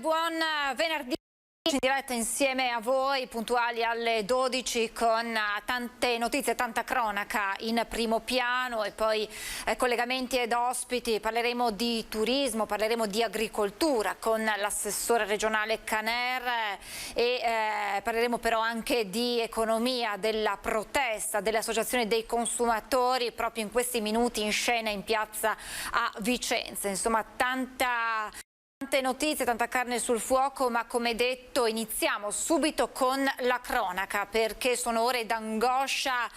buon venerdì. In diretta insieme a voi, puntuali alle 12, con tante notizie, tanta cronaca in primo piano e poi collegamenti ed ospiti. Parleremo di turismo, parleremo di agricoltura con l'assessore regionale Caner e parleremo però anche di economia, della protesta delle associazioni dei consumatori proprio in questi minuti in scena in piazza a Vicenza. Insomma, tante notizie, tanta carne sul fuoco, ma come detto iniziamo subito con la cronaca, perché sono ore d'angoscia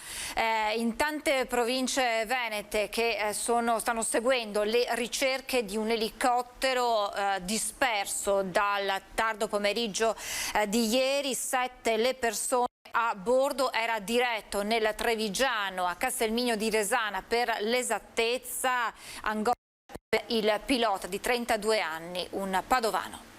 in tante province venete che stanno seguendo le ricerche di un elicottero disperso dal tardo pomeriggio di ieri. 7 le persone a bordo, era diretto nel Trevigiano a Castelmigno di Resana per l'esattezza. Angoscia il pilota di 32 anni, un padovano.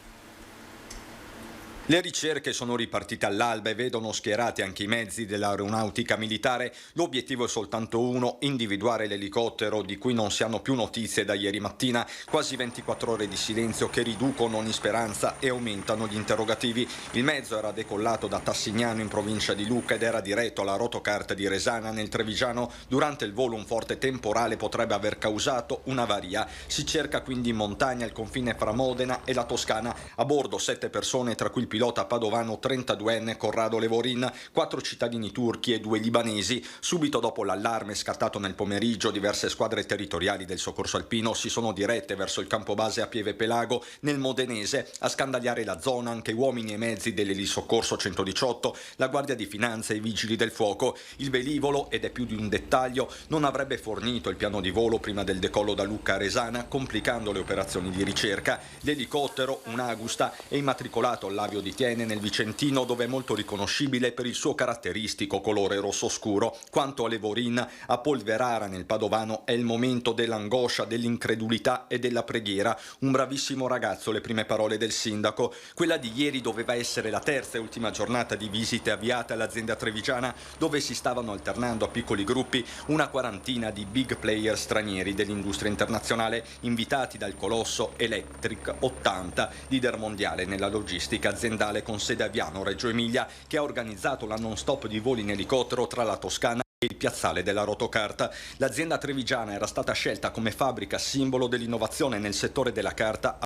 Le ricerche sono ripartite all'alba e vedono schierati anche i mezzi dell'aeronautica militare. L'obiettivo è soltanto uno: individuare l'elicottero di cui non si hanno più notizie da ieri mattina. Quasi 24 ore di silenzio che riducono ogni speranza e aumentano gli interrogativi. Il mezzo era decollato da Tassignano in provincia di Lucca ed era diretto alla rotocart di Resana nel Trevigiano. Durante il volo un forte temporale potrebbe aver causato un'avaria. Si cerca quindi in montagna al confine fra Modena e la Toscana. A bordo 7 persone, tra cui il pilota padovano 32enne Corrado Levorin, 4 cittadini turchi e 2 libanesi. Subito dopo l'allarme scattato nel pomeriggio, diverse squadre territoriali del soccorso alpino si sono dirette verso il campo base a Pieve Pelago nel Modenese a scandagliare la zona. Anche uomini e mezzi dell'elisoccorso 118, la Guardia di Finanza e i Vigili del Fuoco. Il velivolo, ed è più di un dettaglio, non avrebbe fornito il piano di volo prima del decollo da Lucca a Resana, complicando le operazioni di ricerca. L'elicottero, un Agusta, è immatricolato all'Avio di Tiene nel Vicentino, dove è molto riconoscibile per il suo caratteristico colore rosso scuro. Quanto a Levorin, a Polverara nel Padovano è il momento dell'angoscia, dell'incredulità e della preghiera. Un bravissimo ragazzo, le prime parole del sindaco. Quella di ieri doveva essere la terza e ultima giornata di visite avviate all'azienda trevigiana, dove si stavano alternando a piccoli gruppi una quarantina di big player stranieri dell'industria internazionale, invitati dal colosso Electric 80, leader mondiale nella logistica aziendale con sede a Viano, Reggio Emilia, che ha organizzato la non-stop di voli in elicottero tra la Toscana e il piazzale della Rotocarta. L'azienda trevigiana era stata scelta come fabbrica simbolo dell'innovazione nel settore della carta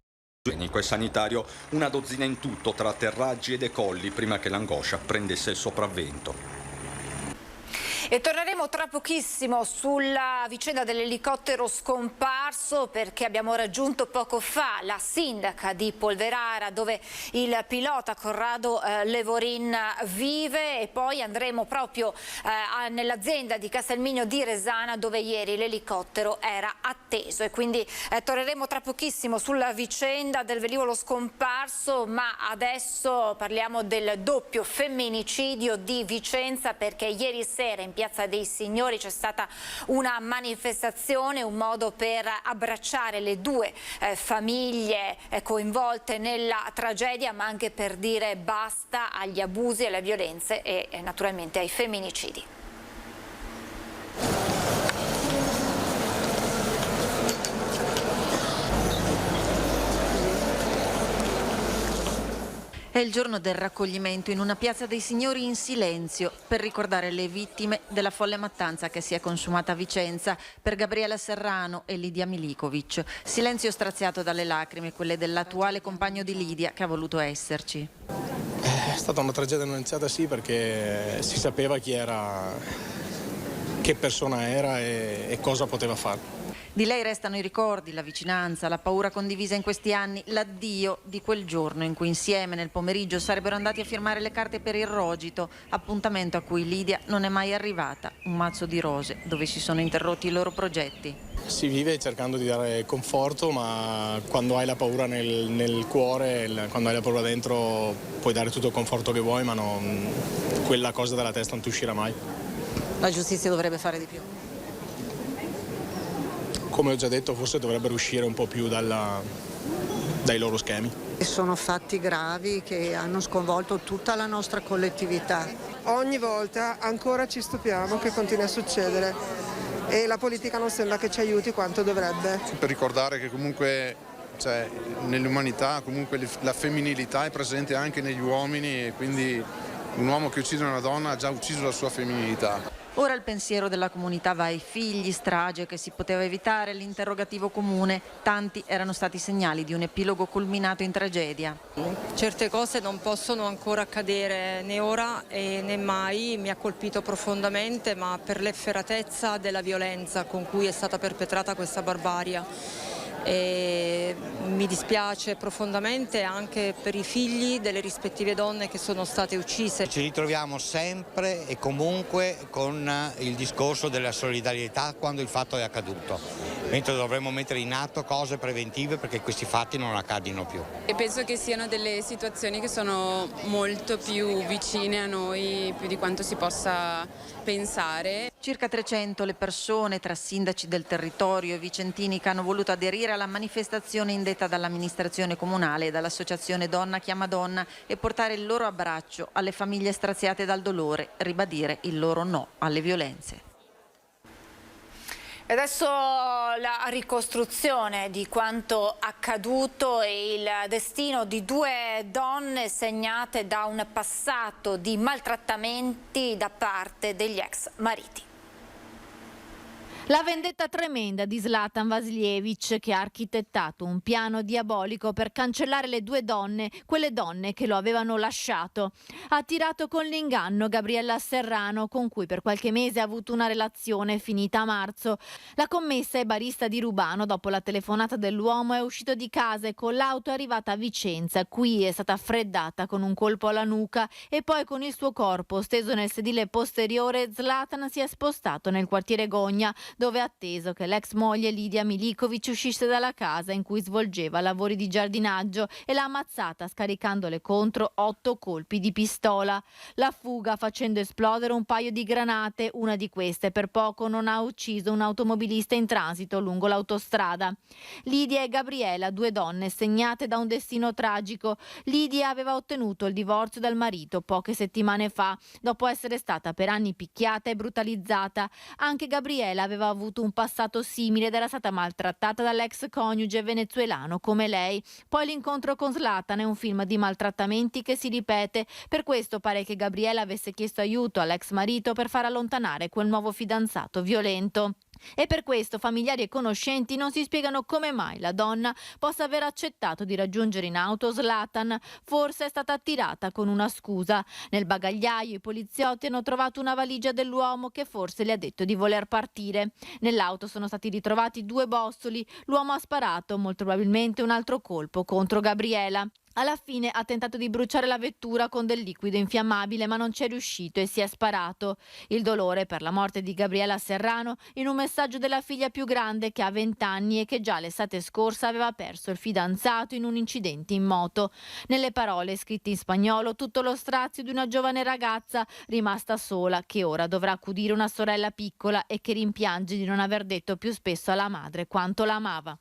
igienico e sanitario, una dozzina in tutto tra atterraggi e decolli prima che l'angoscia prendesse il sopravvento. E torneremo tra pochissimo sulla vicenda dell'elicottero scomparso, perché abbiamo raggiunto poco fa la sindaca di Polverara, dove il pilota Corrado Levorin vive, e poi andremo proprio nell'azienda di Castelmigno di Resana, dove ieri l'elicottero era atteso, e quindi torneremo tra pochissimo sulla vicenda del velivolo scomparso. Ma adesso parliamo del doppio femminicidio di Vicenza, perché ieri sera in Piazza dei Signori c'è stata una manifestazione, un modo per abbracciare le due famiglie coinvolte nella tragedia, ma anche per dire basta agli abusi, alle violenze e naturalmente ai femminicidi. È il giorno del raccoglimento in una Piazza dei Signori in silenzio per ricordare le vittime della folle mattanza che si è consumata a Vicenza per Gabriela Serrano e Lidia Milikovic. Silenzio straziato dalle lacrime, quelle dell'attuale compagno di Lidia che ha voluto esserci. È stata una tragedia annunciata, sì, perché si sapeva chi era, che persona era e cosa poteva fare. Di lei restano i ricordi, la vicinanza, la paura condivisa in questi anni, l'addio di quel giorno in cui insieme nel pomeriggio sarebbero andati a firmare le carte per il rogito, appuntamento a cui Lidia non è mai arrivata, un mazzo di rose dove si sono interrotti i loro progetti. Si vive cercando di dare conforto, ma quando hai la paura nel cuore, quando hai la paura dentro, puoi dare tutto il conforto che vuoi, ma quella cosa dalla testa non ti uscirà mai. La giustizia dovrebbe fare di più. Come ho già detto, forse dovrebbero uscire un po' più dai loro schemi. Sono fatti gravi che hanno sconvolto tutta la nostra collettività. Ogni volta ancora ci stupiamo che continui a succedere e la politica non sembra che ci aiuti quanto dovrebbe. Per ricordare che comunque Cioè, nell'umanità comunque la femminilità è presente anche negli uomini e quindi un uomo che uccide una donna ha già ucciso la sua femminilità. Ora il pensiero della comunità va ai figli, strage che si poteva evitare, l'interrogativo comune. Tanti erano stati segnali di un epilogo culminato in tragedia. Certe cose non possono ancora accadere né ora né mai, mi ha colpito profondamente, ma per l'efferatezza della violenza con cui è stata perpetrata questa barbarie. E mi dispiace profondamente anche per i figli delle rispettive donne che sono state uccise. Ci ritroviamo sempre e comunque con il discorso della solidarietà quando il fatto è accaduto, mentre dovremmo mettere in atto cose preventive perché questi fatti non accadino più. E penso che siano delle situazioni che sono molto più vicine a noi, più di quanto si possa pensare. Circa 300 le persone tra sindaci del territorio e vicentini che hanno voluto aderire alla manifestazione indetta dall'amministrazione comunale e dall'associazione Donna Chiama Donna e portare il loro abbraccio alle famiglie straziate dal dolore, ribadire il loro no alle violenze. E adesso la ricostruzione di quanto accaduto e il destino di due donne segnate da un passato di maltrattamenti da parte degli ex mariti. La vendetta tremenda di Zlatan Vasiljevic, che ha architettato un piano diabolico per cancellare le due donne, quelle donne che lo avevano lasciato. Ha tirato con l'inganno Gabriella Serrano, con cui per qualche mese ha avuto una relazione finita a marzo. La commessa e barista di Rubano, dopo la telefonata dell'uomo, è uscito di casa e con l'auto è arrivata a Vicenza. Qui è stata freddata con un colpo alla nuca e poi con il suo corpo steso nel sedile posteriore Zlatan si è spostato nel quartiere Gogna, dove ha atteso che l'ex moglie Lidia Milikovic uscisse dalla casa in cui svolgeva lavori di giardinaggio e l'ha ammazzata scaricandole contro 8 colpi di pistola. La fuga facendo esplodere un paio di granate, una di queste per poco non ha ucciso un automobilista in transito lungo l'autostrada. Lidia e Gabriela, due donne segnate da un destino tragico. Lidia aveva ottenuto il divorzio dal marito poche settimane fa, dopo essere stata per anni picchiata e brutalizzata. Anche Gabriela aveva avuto un passato simile ed era stata maltrattata dall'ex coniuge venezuelano come lei. Poi l'incontro con Zlatan è un film di maltrattamenti che si ripete. Per questo pare che Gabriela avesse chiesto aiuto all'ex marito per far allontanare quel nuovo fidanzato violento. E per questo familiari e conoscenti non si spiegano come mai la donna possa aver accettato di raggiungere in auto Zlatan. Forse è stata attirata con una scusa. Nel bagagliaio i poliziotti hanno trovato una valigia dell'uomo che forse le ha detto di voler partire. Nell'auto sono stati ritrovati 2 bossoli. L'uomo ha sparato, molto probabilmente un altro colpo contro Gabriela. Alla fine ha tentato di bruciare la vettura con del liquido infiammabile, ma non ci è riuscito e si è sparato. Il dolore per la morte di Gabriela Serrano in un messaggio della figlia più grande che ha 20 anni e che già l'estate scorsa aveva perso il fidanzato in un incidente in moto. Nelle parole scritte in spagnolo tutto lo strazio di una giovane ragazza rimasta sola, che ora dovrà accudire una sorella piccola e che rimpiange di non aver detto più spesso alla madre quanto la amava.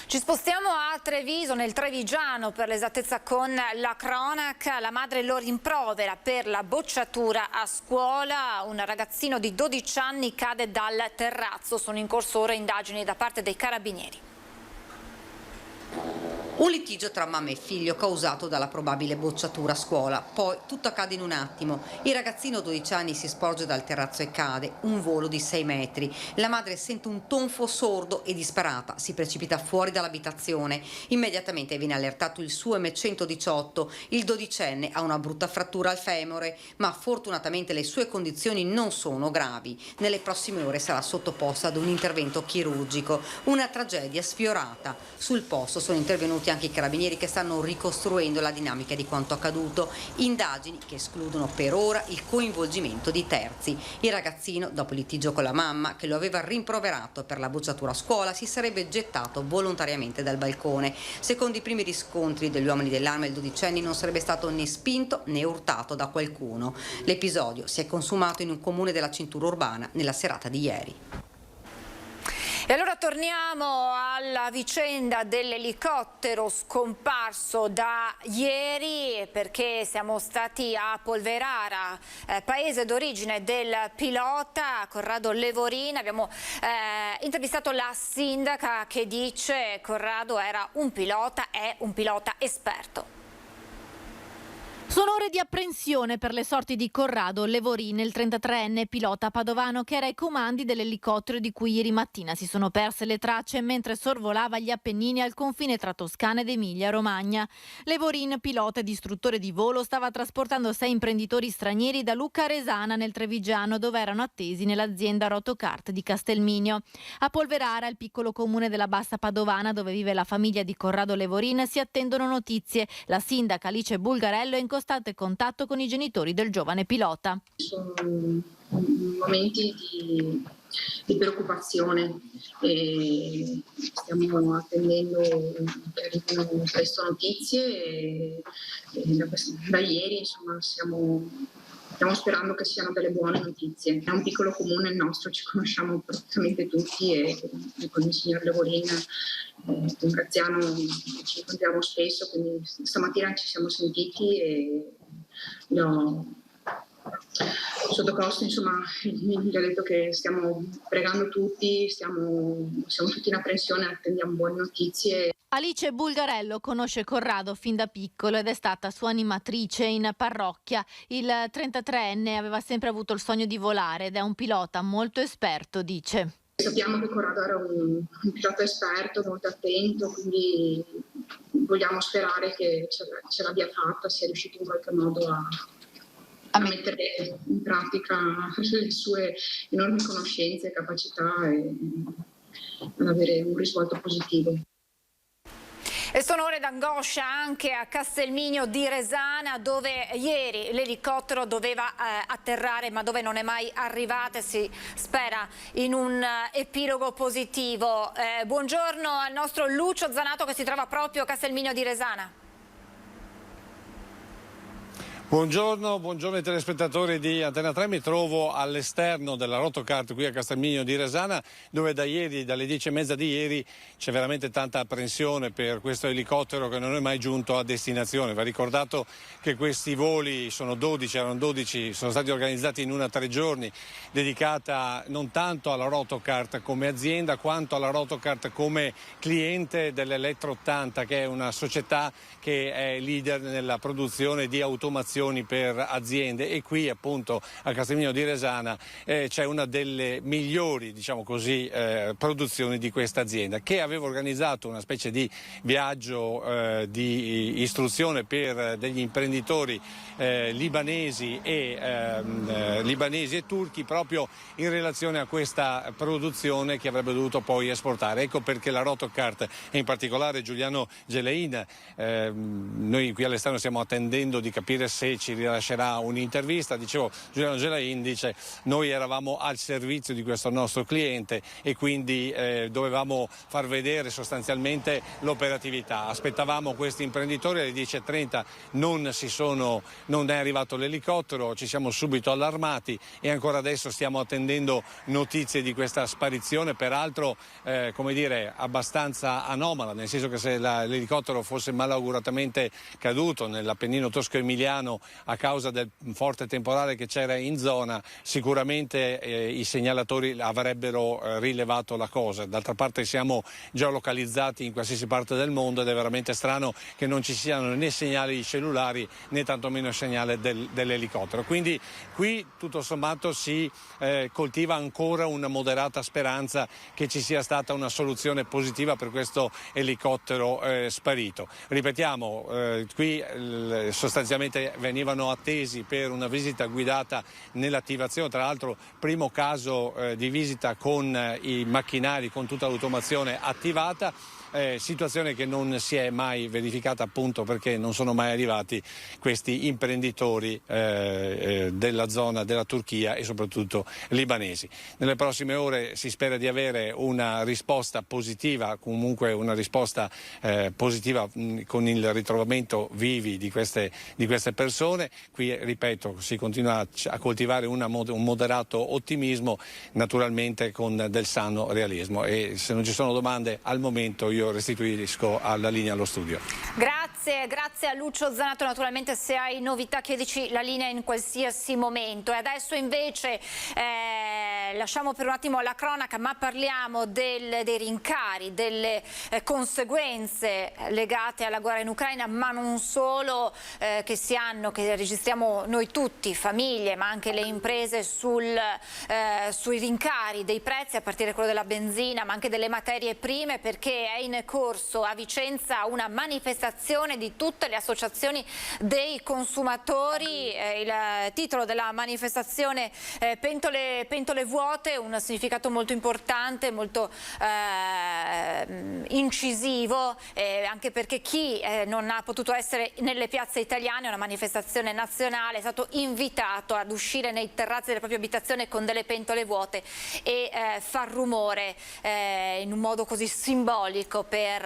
Ci spostiamo a Treviso, nel Trevigiano, per l'esattezza con la cronaca. La madre lo rimprovera per la bocciatura a scuola. Un ragazzino di 12 anni cade dal terrazzo. Sono in corso ora indagini da parte dei carabinieri. Un litigio tra mamma e figlio causato dalla probabile bocciatura a scuola. Poi tutto accade in un attimo. Il ragazzino 12 anni si sporge dal terrazzo e cade, un volo di 6 metri. La madre sente un tonfo sordo e disperata, si precipita fuori dall'abitazione. Immediatamente viene allertato il suo M118. Il dodicenne ha una brutta frattura al femore, ma fortunatamente le sue condizioni non sono gravi. Nelle prossime ore sarà sottoposto ad un intervento chirurgico. Una tragedia sfiorata. Sul posto sono intervenuti anche i carabinieri che stanno ricostruendo la dinamica di quanto accaduto, indagini che escludono per ora il coinvolgimento di terzi. Il ragazzino, dopo il litigio con la mamma che lo aveva rimproverato per la bocciatura a scuola, si sarebbe gettato volontariamente dal balcone. Secondo i primi riscontri degli uomini dell'arma, il dodicenne non sarebbe stato né spinto né urtato da qualcuno. L'episodio si è consumato in un comune della cintura urbana nella serata di ieri. E allora torniamo alla vicenda dell'elicottero scomparso da ieri, perché siamo stati a Polverara, paese d'origine del pilota Corrado Levorin. Abbiamo intervistato la sindaca che dice Corrado era un pilota, è un pilota esperto. Sono ore di apprensione per le sorti di Corrado Levorin, il 33enne pilota padovano che era ai comandi dell'elicottero di cui ieri mattina si sono perse le tracce mentre sorvolava gli Appennini al confine tra Toscana ed Emilia-Romagna. Levorin, pilota ed istruttore di volo, stava trasportando 6 imprenditori stranieri da Lucca a Resana nel Trevigiano, dove erano attesi nell'azienda Rotocart di Castelminio. A Polverara, il piccolo comune della Bassa Padovana dove vive la famiglia di Corrado Levorin, si attendono notizie. La sindaca Alice Bulgarello è in costante contatto con i genitori del giovane pilota. Sono momenti di preoccupazione e stiamo attendendo che arrivino presto notizie e da ieri insomma stiamo sperando che siano delle buone notizie. È un piccolo comune il nostro, ci conosciamo praticamente tutti e con il signor Levorin con Graziano ci incontriamo spesso, quindi stamattina ci siamo sentiti e sotto costo insomma gli ho detto che stiamo pregando tutti, siamo tutti in apprensione, attendiamo buone notizie. Alice Bulgarello conosce Corrado fin da piccolo ed è stata sua animatrice in parrocchia. Il 33enne aveva sempre avuto il sogno di volare ed è un pilota molto esperto, dice. Sappiamo che Corrado era un pilota esperto, molto attento, quindi vogliamo sperare che ce l'abbia fatta, sia riuscito in qualche modo a mettere in pratica le sue enormi conoscenze e capacità e ad avere un risvolto positivo. E sono ore d'angoscia anche a Castelminio di Resana, dove ieri l'elicottero doveva atterrare ma dove non è mai arrivata. Si spera in un epilogo positivo. Buongiorno al nostro Lucio Zanato che si trova proprio a Castelminio di Resana. Buongiorno ai telespettatori di Antena 3, mi trovo all'esterno della Rotocart qui a Castelminio di Resana, dove dalle 10:30 di ieri c'è veramente tanta apprensione per questo elicottero che non è mai giunto a destinazione. Va ricordato che questi voli erano 12, sono stati organizzati in 3 giorni, dedicata non tanto alla Rotocart come azienda quanto alla Rotocart come cliente dell'Elettro 80, che è una società che è leader nella produzione di automazioni per aziende, e qui appunto a Castelminio di Resana c'è una delle migliori, diciamo così, produzioni di questa azienda, che aveva organizzato una specie di viaggio di istruzione per degli imprenditori libanesi e turchi proprio in relazione a questa produzione che avrebbe dovuto poi esportare. Ecco perché la Rotocart e in particolare Giuliano Gelein, noi qui all'esterno stiamo attendendo di capire se ci rilascerà un'intervista. Dicevo, Giuliano Gelein dice: noi eravamo al servizio di questo nostro cliente e quindi dovevamo far vedere sostanzialmente l'operatività. Aspettavamo questi imprenditori, alle 10:30 non è arrivato l'elicottero, ci siamo subito allarmati e ancora adesso stiamo attendendo notizie di questa sparizione, peraltro abbastanza anomala, nel senso che se l'elicottero fosse malauguratamente caduto nell'Appennino tosco-emiliano a causa del forte temporale che c'era in zona, sicuramente i segnalatori avrebbero rilevato la cosa. D'altra parte siamo geolocalizzati in qualsiasi parte del mondo ed è veramente strano che non ci siano né segnali cellulari né tantomeno il segnale dell'elicottero. Quindi qui tutto sommato si coltiva ancora una moderata speranza che ci sia stata una soluzione positiva per questo elicottero sparito. Ripetiamo, qui sostanzialmente venivano attesi per una visita guidata nell'attivazione, tra l'altro primo caso di visita con i macchinari, con tutta l'automazione attivata. situazione che non si è mai verificata appunto perché non sono mai arrivati questi imprenditori della zona della Turchia e soprattutto libanesi. Nelle prossime ore si spera di avere una risposta positiva, comunque una risposta positiva con il ritrovamento vivi di queste persone. Qui, ripeto, si continua a coltivare un moderato ottimismo, naturalmente con del sano realismo, e se non ci sono domande al momento io restituisco alla linea allo studio. Grazie a Lucio Zanato. Naturalmente se hai novità chiedici la linea in qualsiasi momento. E adesso invece lasciamo per un attimo la cronaca, ma parliamo dei rincari, delle conseguenze legate alla guerra in Ucraina, ma non solo, che registriamo noi tutti, famiglie ma anche le imprese sui rincari dei prezzi, a partire da quello della benzina ma anche delle materie prime, perché è in corso a Vicenza una manifestazione di tutte le associazioni dei consumatori. Il titolo della manifestazione pentole vuote, un significato molto importante, molto incisivo, anche perché chi non ha potuto essere nelle piazze italiane, una manifestazione nazionale, è stato invitato ad uscire nei terrazzi della propria abitazione con delle pentole vuote e far rumore in un modo così simbolico per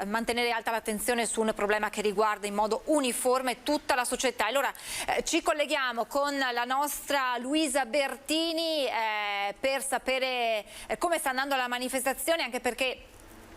mantenere alta l'attenzione su un problema che riguarda in modo uniforme tutta la società. Allora ci colleghiamo con la nostra Luisa Bertini per sapere come sta andando la manifestazione, anche perché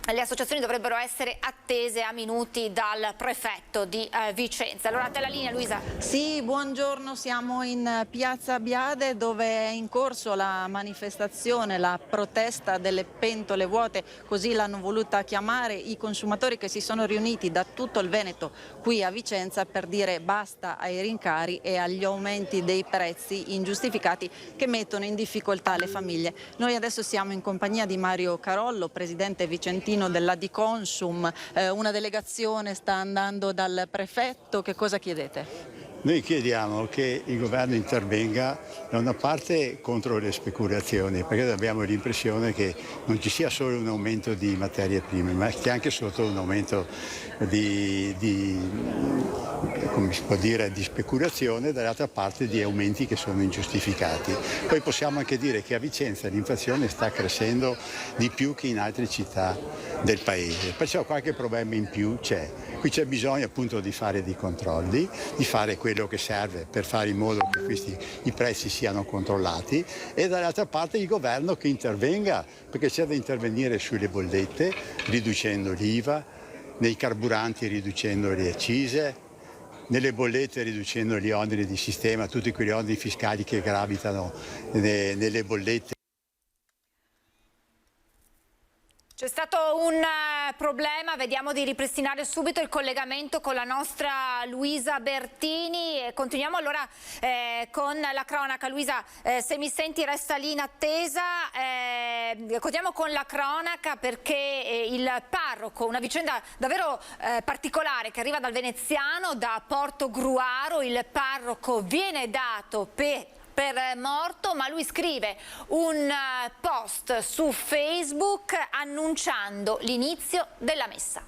le associazioni dovrebbero essere attese a minuti dal prefetto di Vicenza. Allora a te la linea, Luisa. Sì, buongiorno, siamo in Piazza Biade dove è in corso la manifestazione, la protesta delle pentole vuote, così l'hanno voluta chiamare i consumatori che si sono riuniti da tutto il Veneto qui a Vicenza per dire basta ai rincari e agli aumenti dei prezzi ingiustificati che mettono in difficoltà le famiglie. Noi adesso siamo in compagnia di Mario Carollo, presidente vicentino della Diconsum. Una delegazione sta andando dal prefetto, che cosa chiedete? Noi chiediamo che il governo intervenga da una parte contro le speculazioni, perché abbiamo l'impressione che non ci sia solo un aumento di materie prime, ma che anche sotto un aumento come si può dire, di speculazione, dall'altra parte di aumenti che sono ingiustificati. Poi possiamo anche dire che a Vicenza l'inflazione sta crescendo di più che in altre città del paese, perciò qualche problema in più c'è. Qui c'è bisogno appunto di fare dei controlli, di fare quello che serve per fare in modo che i prezzi siano controllati, e dall'altra parte il governo che intervenga, perché c'è da intervenire sulle bollette riducendo l'IVA, nei carburanti riducendo le accise, nelle bollette riducendo gli oneri di sistema, tutti quegli oneri fiscali che gravitano nelle bollette. C'è stato un problema, vediamo di ripristinare subito il collegamento con la nostra Luisa Bertini e continuiamo allora con la cronaca. Luisa, se mi senti resta lì in attesa, continuiamo con la cronaca perché il parroco, una vicenda davvero particolare che arriva dal veneziano, da Portogruaro. Il parroco viene dato per morto, ma lui scrive un post su Facebook annunciando l'inizio della messa.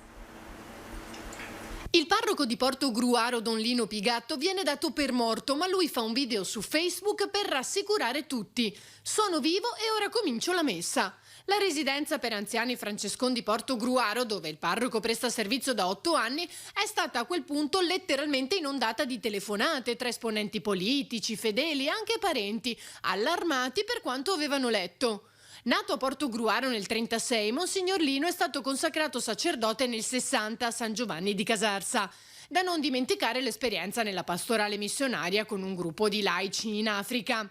Il parroco di Portogruaro, Don Lino Pigatto, viene dato per morto, ma lui fa un video su Facebook per rassicurare tutti. Sono vivo e ora comincio la messa. La residenza per anziani Francescon di Portogruaro, dove il parroco presta servizio da 8 anni, è stata a quel punto letteralmente inondata di telefonate tra esponenti politici, fedeli e anche parenti, allarmati per quanto avevano letto. Nato a Portogruaro nel 1936, Monsignor Lino è stato consacrato sacerdote nel 1960 a San Giovanni di Casarsa. Da non dimenticare l'esperienza nella pastorale missionaria con un gruppo di laici in Africa.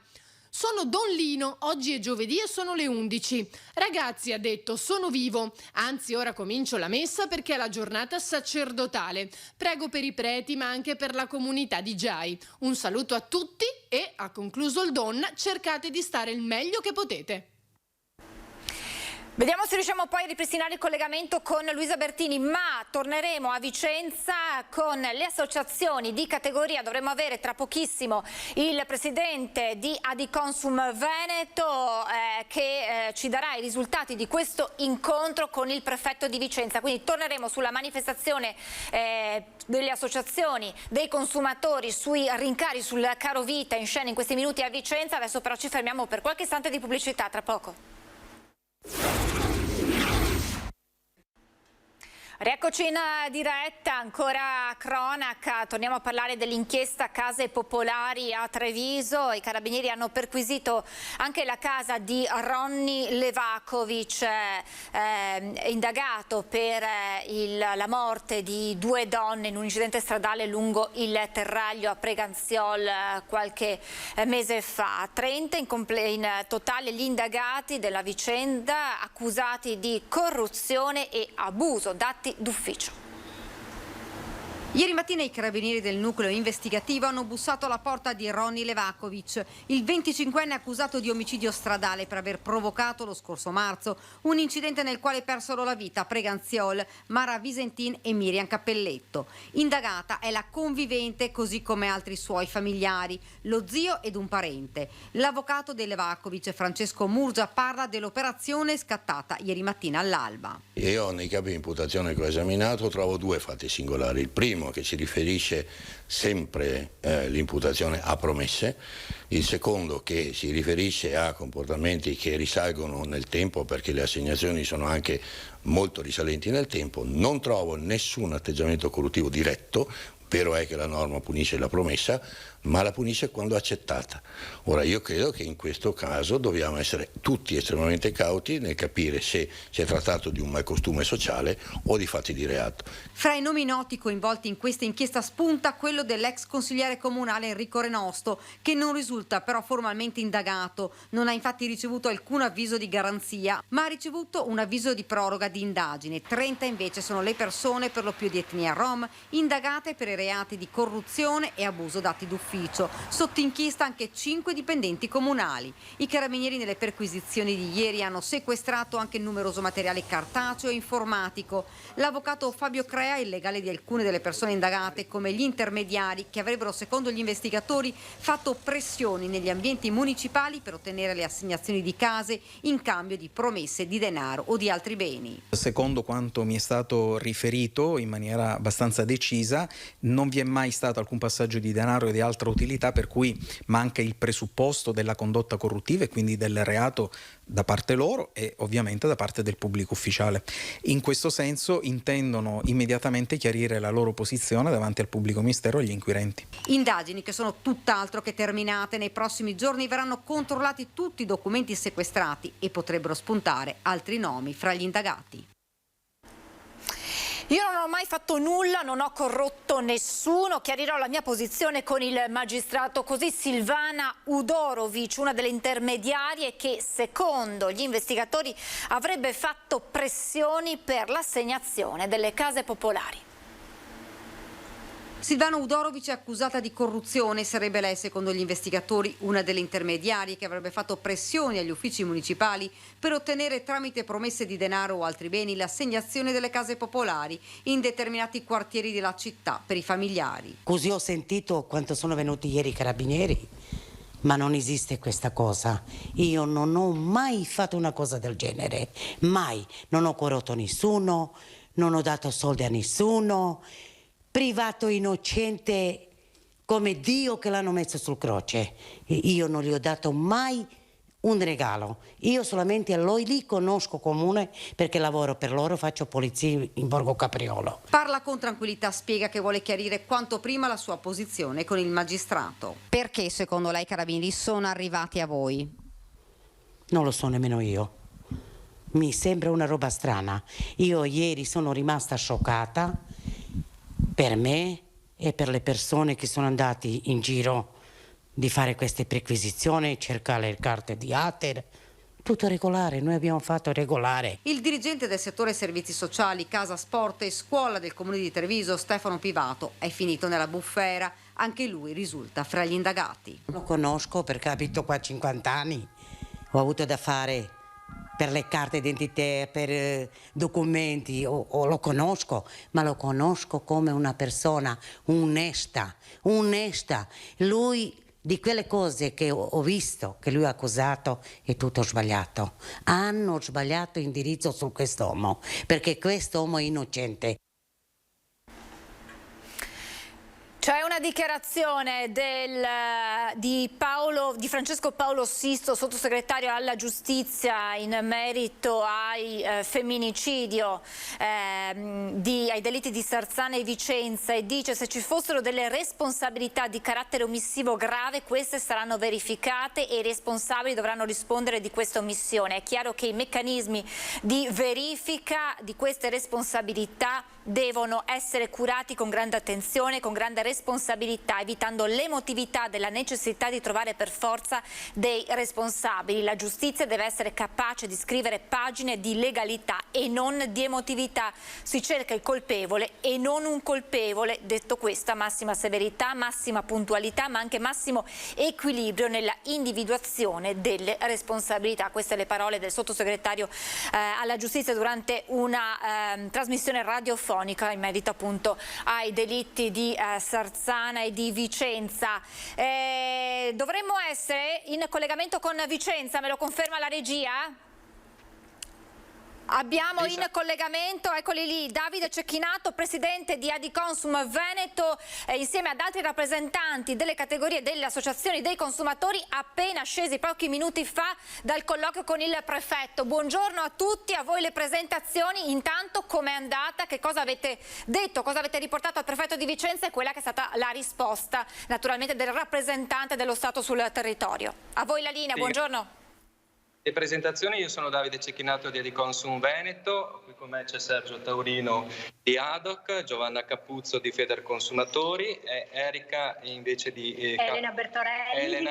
Sono Don Lino, oggi è giovedì e sono le 11. Ragazzi, ha detto, sono vivo, anzi ora comincio la messa perché è la giornata sacerdotale. Prego per i preti ma anche per la comunità di Giai. Un saluto a tutti e, ha concluso il Don, cercate di stare il meglio che potete. Vediamo se riusciamo poi a ripristinare il collegamento con Luisa Bertini, ma torneremo a Vicenza con le associazioni di categoria. Dovremo avere tra pochissimo il presidente di Adiconsum Veneto che ci darà i risultati di questo incontro con il prefetto di Vicenza. Quindi torneremo sulla manifestazione delle associazioni dei consumatori sui rincari sul caro vita in scena in questi minuti a Vicenza. Adesso però ci fermiamo per qualche istante di pubblicità, tra poco. Rieccoci in diretta, ancora cronaca, torniamo a parlare dell'inchiesta Case Popolari a Treviso. I carabinieri hanno perquisito anche la casa di Ronny Levakovic, indagato per la morte di 2 donne in un incidente stradale lungo il Terraglio a Preganziol qualche mese fa. 30 in totale gli indagati della vicenda, accusati di corruzione e abuso d'atti d'ufficio. Ieri mattina i carabinieri del nucleo investigativo hanno bussato alla porta di Ronny Levakovic, il 25enne accusato di omicidio stradale per aver provocato lo scorso marzo un incidente nel quale persero la vita a Preganziol Mara Visentin e Miriam Cappelletto. Indagata è la convivente, così come altri suoi familiari, lo zio ed un parente. L'avvocato di Levakovic, Francesco Murgia, parla dell'operazione scattata ieri mattina all'alba. Io nei capi di imputazione che ho esaminato trovo 2 fatti singolari. Il primo, che si riferisce sempre l'imputazione a promesse, il secondo che si riferisce a comportamenti che risalgono nel tempo, perché le assegnazioni sono anche molto risalenti nel tempo. Non trovo nessun atteggiamento corruttivo diretto. Vero è che la norma punisce la promessa, ma la punisce quando accettata. Ora io credo che in questo caso dobbiamo essere tutti estremamente cauti nel capire se si è trattato di un malcostume sociale o di fatti di reato. Fra i nomi noti coinvolti in questa inchiesta spunta quello dell'ex consigliere comunale Enrico Renosto, che non risulta però formalmente indagato. Non ha infatti ricevuto alcun avviso di garanzia, ma ha ricevuto un avviso di proroga di indagine. 30 invece sono le persone, per lo più di etnia rom, indagate per i reati di corruzione e abuso d'atti d'ufficio. Sotto inchiesta anche 5 dipendenti comunali. I carabinieri nelle perquisizioni di ieri hanno sequestrato anche numeroso materiale cartaceo e informatico. L'avvocato Fabio Crea, il legale di alcune delle persone indagate, come gli intermediari che avrebbero, secondo gli investigatori, fatto pressioni negli ambienti municipali per ottenere le assegnazioni di case in cambio di promesse di denaro o di altri beni. Secondo quanto mi è stato riferito in maniera abbastanza decisa, non vi è mai stato alcun passaggio di denaro e di altra utilità, per cui manca il presupposto della condotta corruttiva e quindi del reato da parte loro e ovviamente da parte del pubblico ufficiale. In questo senso intendono immediatamente chiarire la loro posizione davanti al pubblico ministero e agli inquirenti. Indagini che sono tutt'altro che terminate. Nei prossimi giorni verranno controllati tutti i documenti sequestrati e potrebbero spuntare altri nomi fra gli indagati. Io non ho mai fatto nulla, non ho corrotto nessuno, chiarirò la mia posizione con il magistrato. Così Silvana Udorovic, una delle intermediarie che secondo gli investigatori avrebbe fatto pressioni per l'assegnazione delle case popolari. Silvana Udorovic è accusata di corruzione. Sarebbe lei, secondo gli investigatori, una delle intermediarie che avrebbe fatto pressioni agli uffici municipali per ottenere tramite promesse di denaro o altri beni l'assegnazione delle case popolari in determinati quartieri della città per i familiari. Così ho sentito quando sono venuti ieri i carabinieri, ma non esiste questa cosa. Io non ho mai fatto una cosa del genere, mai. Non ho corrotto nessuno, non ho dato soldi a nessuno. Privato innocente come Dio che l'hanno messo sul croce. Io non gli ho dato mai un regalo. Io solamente lì conosco comune perché lavoro per loro, faccio polizia in Borgo Capriolo. Parla con tranquillità, spiega che vuole chiarire quanto prima la sua posizione con il magistrato. Perché secondo lei i carabinieri sono arrivati a voi? Non lo so nemmeno io. Mi sembra una roba strana. Io ieri sono rimasta scioccata. Per me e per le persone che sono andati in giro di fare queste perquisizioni, cercare le carte di ATER, tutto regolare, noi abbiamo fatto regolare. Il dirigente del settore servizi sociali, casa, sport e scuola del comune di Treviso, Stefano Pivato, è finito nella bufera. Anche lui risulta fra gli indagati. Lo conosco perché abito qua 50 anni, ho avuto da fare per le carte d'identità, per documenti, o lo conosco, ma lo conosco come una persona onesta. Lui, di quelle cose che ho visto, che lui ha accusato, è tutto sbagliato. Hanno sbagliato indirizzo su quest'uomo, perché quest'uomo è innocente. C'è una dichiarazione di Francesco Paolo Sisto, sottosegretario alla giustizia, in merito ai femminicidio, ai delitti di Sarzana e Vicenza, e dice: se ci fossero delle responsabilità di carattere omissivo grave, queste saranno verificate e i responsabili dovranno rispondere di questa omissione. È chiaro che i meccanismi di verifica di queste responsabilità devono essere curati con grande attenzione, con grande responsabilità, evitando l'emotività della necessità di trovare per forza dei responsabili. La giustizia deve essere capace di scrivere pagine di legalità e non di emotività. Si cerca il colpevole e non un colpevole. Detto questo, massima severità, massima puntualità, ma anche massimo equilibrio nella individuazione delle responsabilità. Queste le parole del sottosegretario alla giustizia durante una trasmissione radiofonica in merito appunto ai delitti di Sarzana e di Vicenza. Dovremmo essere in collegamento con Vicenza, me lo conferma la regia? Abbiamo in collegamento, eccoli lì, Davide Cecchinato, presidente di Adiconsum Veneto, insieme ad altri rappresentanti delle categorie delle associazioni dei consumatori, appena scesi pochi minuti fa dal colloquio con il prefetto. Buongiorno a tutti, a voi le presentazioni. Intanto com'è andata, che cosa avete detto, cosa avete riportato al prefetto di Vicenza e quella che è stata la risposta naturalmente del rappresentante dello Stato sul territorio. A voi la linea, buongiorno. Le presentazioni: io sono Davide Cecchinato di Adiconsum Veneto, qui con me c'è Sergio Taurino di ADOC, Giovanna Capuzzo di Federconsumatori e Erika invece di Elena Bertorelli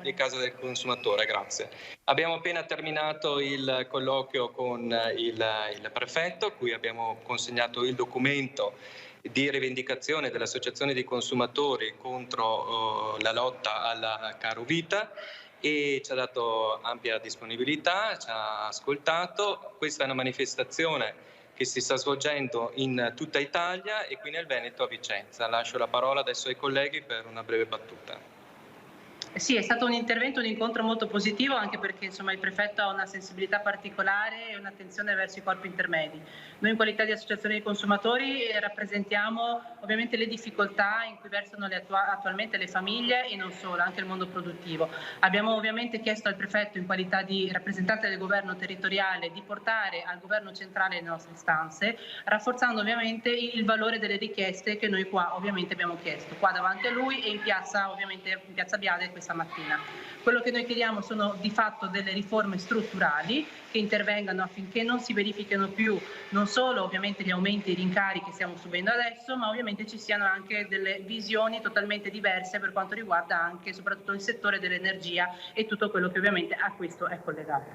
di Casa del Consumatore, grazie. Abbiamo appena terminato il colloquio con il prefetto, a cui abbiamo consegnato il documento di rivendicazione dell'Associazione dei Consumatori contro la lotta alla carovita, e ci ha dato ampia disponibilità, ci ha ascoltato. Questa è una manifestazione che si sta svolgendo in tutta Italia e qui nel Veneto a Vicenza. Lascio la parola adesso ai colleghi per una breve battuta. Sì, è stato un intervento, un incontro molto positivo, anche perché insomma il prefetto ha una sensibilità particolare e un'attenzione verso i corpi intermedi. Noi in qualità di associazione dei consumatori rappresentiamo ovviamente le difficoltà in cui versano attualmente le famiglie e non solo, anche il mondo produttivo. Abbiamo ovviamente chiesto al prefetto, in qualità di rappresentante del governo territoriale, di portare al governo centrale le nostre istanze, rafforzando ovviamente il valore delle richieste che noi qua ovviamente abbiamo chiesto, qua davanti a lui e in piazza, ovviamente in piazza Biade questa mattina. Quello che noi chiediamo sono di fatto delle riforme strutturali che intervengano affinché non si verifichino più non solo ovviamente gli aumenti e i rincari che stiamo subendo adesso, ma ovviamente ci siano anche delle visioni totalmente diverse per quanto riguarda anche soprattutto il settore dell'energia e tutto quello che ovviamente a questo è collegato.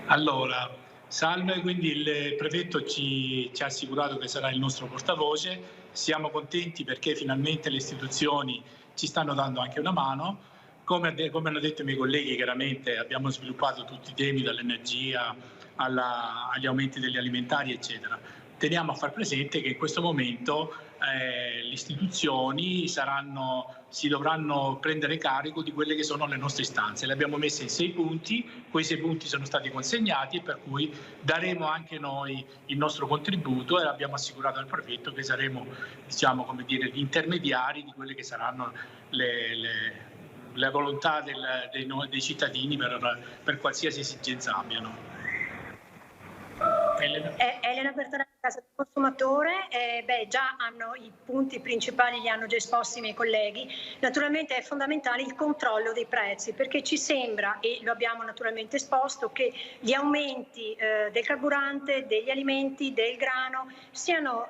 Allora, salve, quindi il prefetto ci ha assicurato che sarà il nostro portavoce. Siamo contenti perché finalmente le istituzioni ci stanno dando anche una mano. Come hanno detto i miei colleghi, chiaramente abbiamo sviluppato tutti i temi, dall'energia agli aumenti degli alimentari, eccetera. Teniamo a far presente che in questo momento le istituzioni si dovranno prendere carico di quelle che sono le nostre istanze. Le abbiamo messe in 6 punti, quei 6 punti sono stati consegnati e per cui daremo anche noi il nostro contributo e abbiamo assicurato al prefetto che saremo, diciamo, come dire, gli intermediari di quelle che saranno le volontà dei cittadini per qualsiasi esigenza abbiano. Elena Bertorelli, Casa del Consumatore. Già hanno i punti principali, li hanno già esposti i miei colleghi. Naturalmente è fondamentale il controllo dei prezzi, perché ci sembra, e lo abbiamo naturalmente esposto, che gli aumenti del carburante, degli alimenti, del grano siano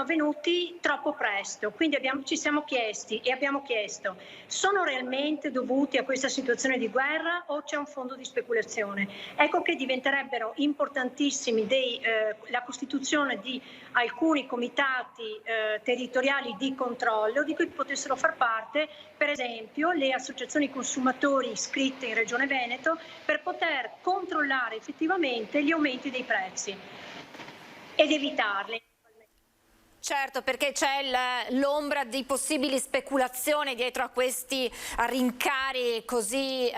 avvenuti troppo presto. Quindi ci siamo chiesti e abbiamo chiesto: sono realmente dovuti a questa situazione di guerra o c'è un fondo di speculazione? Ecco che diventerebbero importantissimi la costituzione l'istituzione di alcuni comitati territoriali di controllo di cui potessero far parte per esempio le associazioni consumatori iscritte in Regione Veneto per poter controllare effettivamente gli aumenti dei prezzi ed evitarli. Certo, perché c'è l'ombra di possibili speculazioni dietro a questi rincari così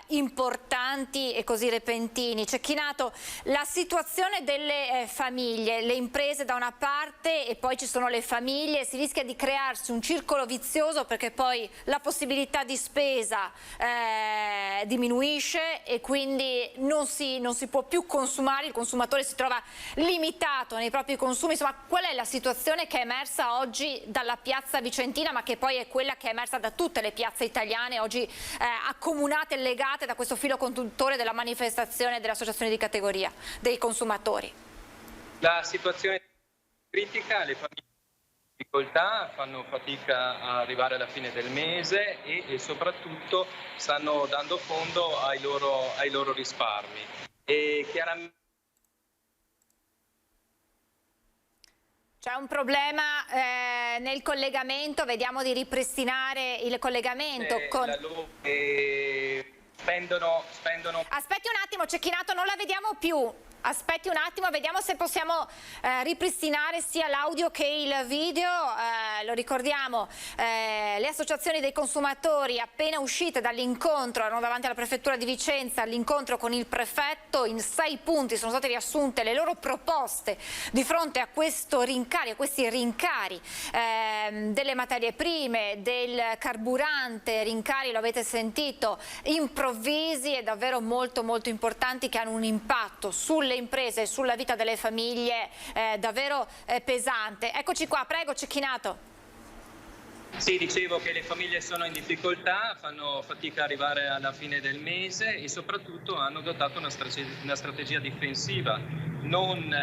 importanti e così repentini. Cecchinato, la situazione delle famiglie, le imprese da una parte e poi ci sono le famiglie, si rischia di crearsi un circolo vizioso perché poi la possibilità di spesa diminuisce e quindi non si può più consumare, il consumatore si trova limitato nei propri consumi. Insomma, qual è la situazione che è emersa oggi dalla piazza vicentina, ma che poi è quella che è emersa da tutte le piazze italiane, oggi accomunate e legate da questo filo conduttore della manifestazione delle associazioni di categoria dei consumatori? La situazione è critica, le famiglie in difficoltà fanno fatica a arrivare alla fine del mese e soprattutto stanno dando fondo ai loro risparmi. E chiaramente c'è un problema nel collegamento, vediamo di ripristinare il collegamento con... spendono... Aspetti un attimo, Cecchinato, non la vediamo più. Aspetti un attimo, vediamo se possiamo ripristinare sia l'audio che il video. Lo ricordiamo, le associazioni dei consumatori appena uscite dall'incontro, erano davanti alla prefettura di Vicenza, l'incontro con il prefetto, in 6 punti sono state riassunte le loro proposte di fronte a questi rincari delle materie prime, del carburante, rincari, lo avete sentito, improvvisi e davvero molto molto importanti che hanno un impatto sulle imprese e sulla vita delle famiglie davvero pesante. Eccoci qua, prego Cecchinato. Sì, dicevo che le famiglie sono in difficoltà, fanno fatica ad arrivare alla fine del mese e soprattutto hanno adottato una strategia difensiva, non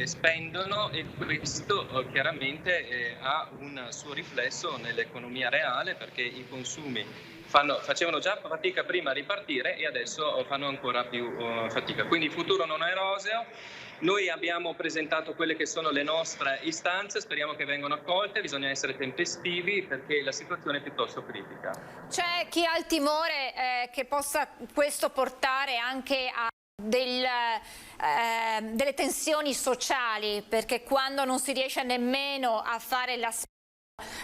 spendono e questo chiaramente ha un suo riflesso nell'economia reale perché i consumi facevano già fatica prima a ripartire e adesso fanno ancora più fatica. Quindi il futuro non è roseo. Noi abbiamo presentato quelle che sono le nostre istanze, speriamo che vengano accolte, bisogna essere tempestivi perché la situazione è piuttosto critica. C'è chi ha il timore che possa questo portare anche a delle tensioni sociali, perché quando non si riesce nemmeno a fare la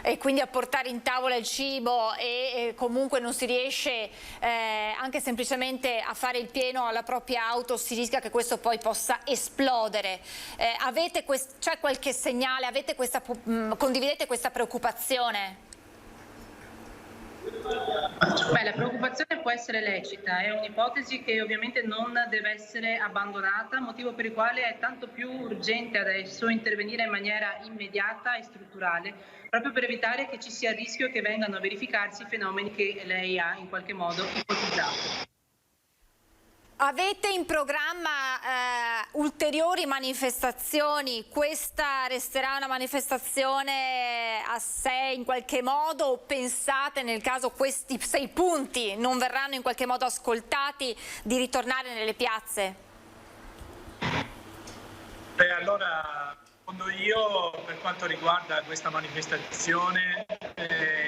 e quindi a portare in tavola il cibo e comunque non si riesce anche semplicemente a fare il pieno alla propria auto, si rischia che questo poi possa esplodere. C'è qualche segnale? Condividete questa preoccupazione? Beh, la preoccupazione può essere lecita, è un'ipotesi che ovviamente non deve essere abbandonata, motivo per il quale è tanto più urgente adesso intervenire in maniera immediata e strutturale, proprio per evitare che ci sia il rischio che vengano a verificarsi i fenomeni che lei ha in qualche modo ipotizzato. Avete in programma ulteriori manifestazioni? Questa resterà una manifestazione a sé in qualche modo o pensate, nel caso questi 6 punti non verranno in qualche modo ascoltati, di ritornare nelle piazze? Beh, allora, secondo io, per quanto riguarda questa manifestazione,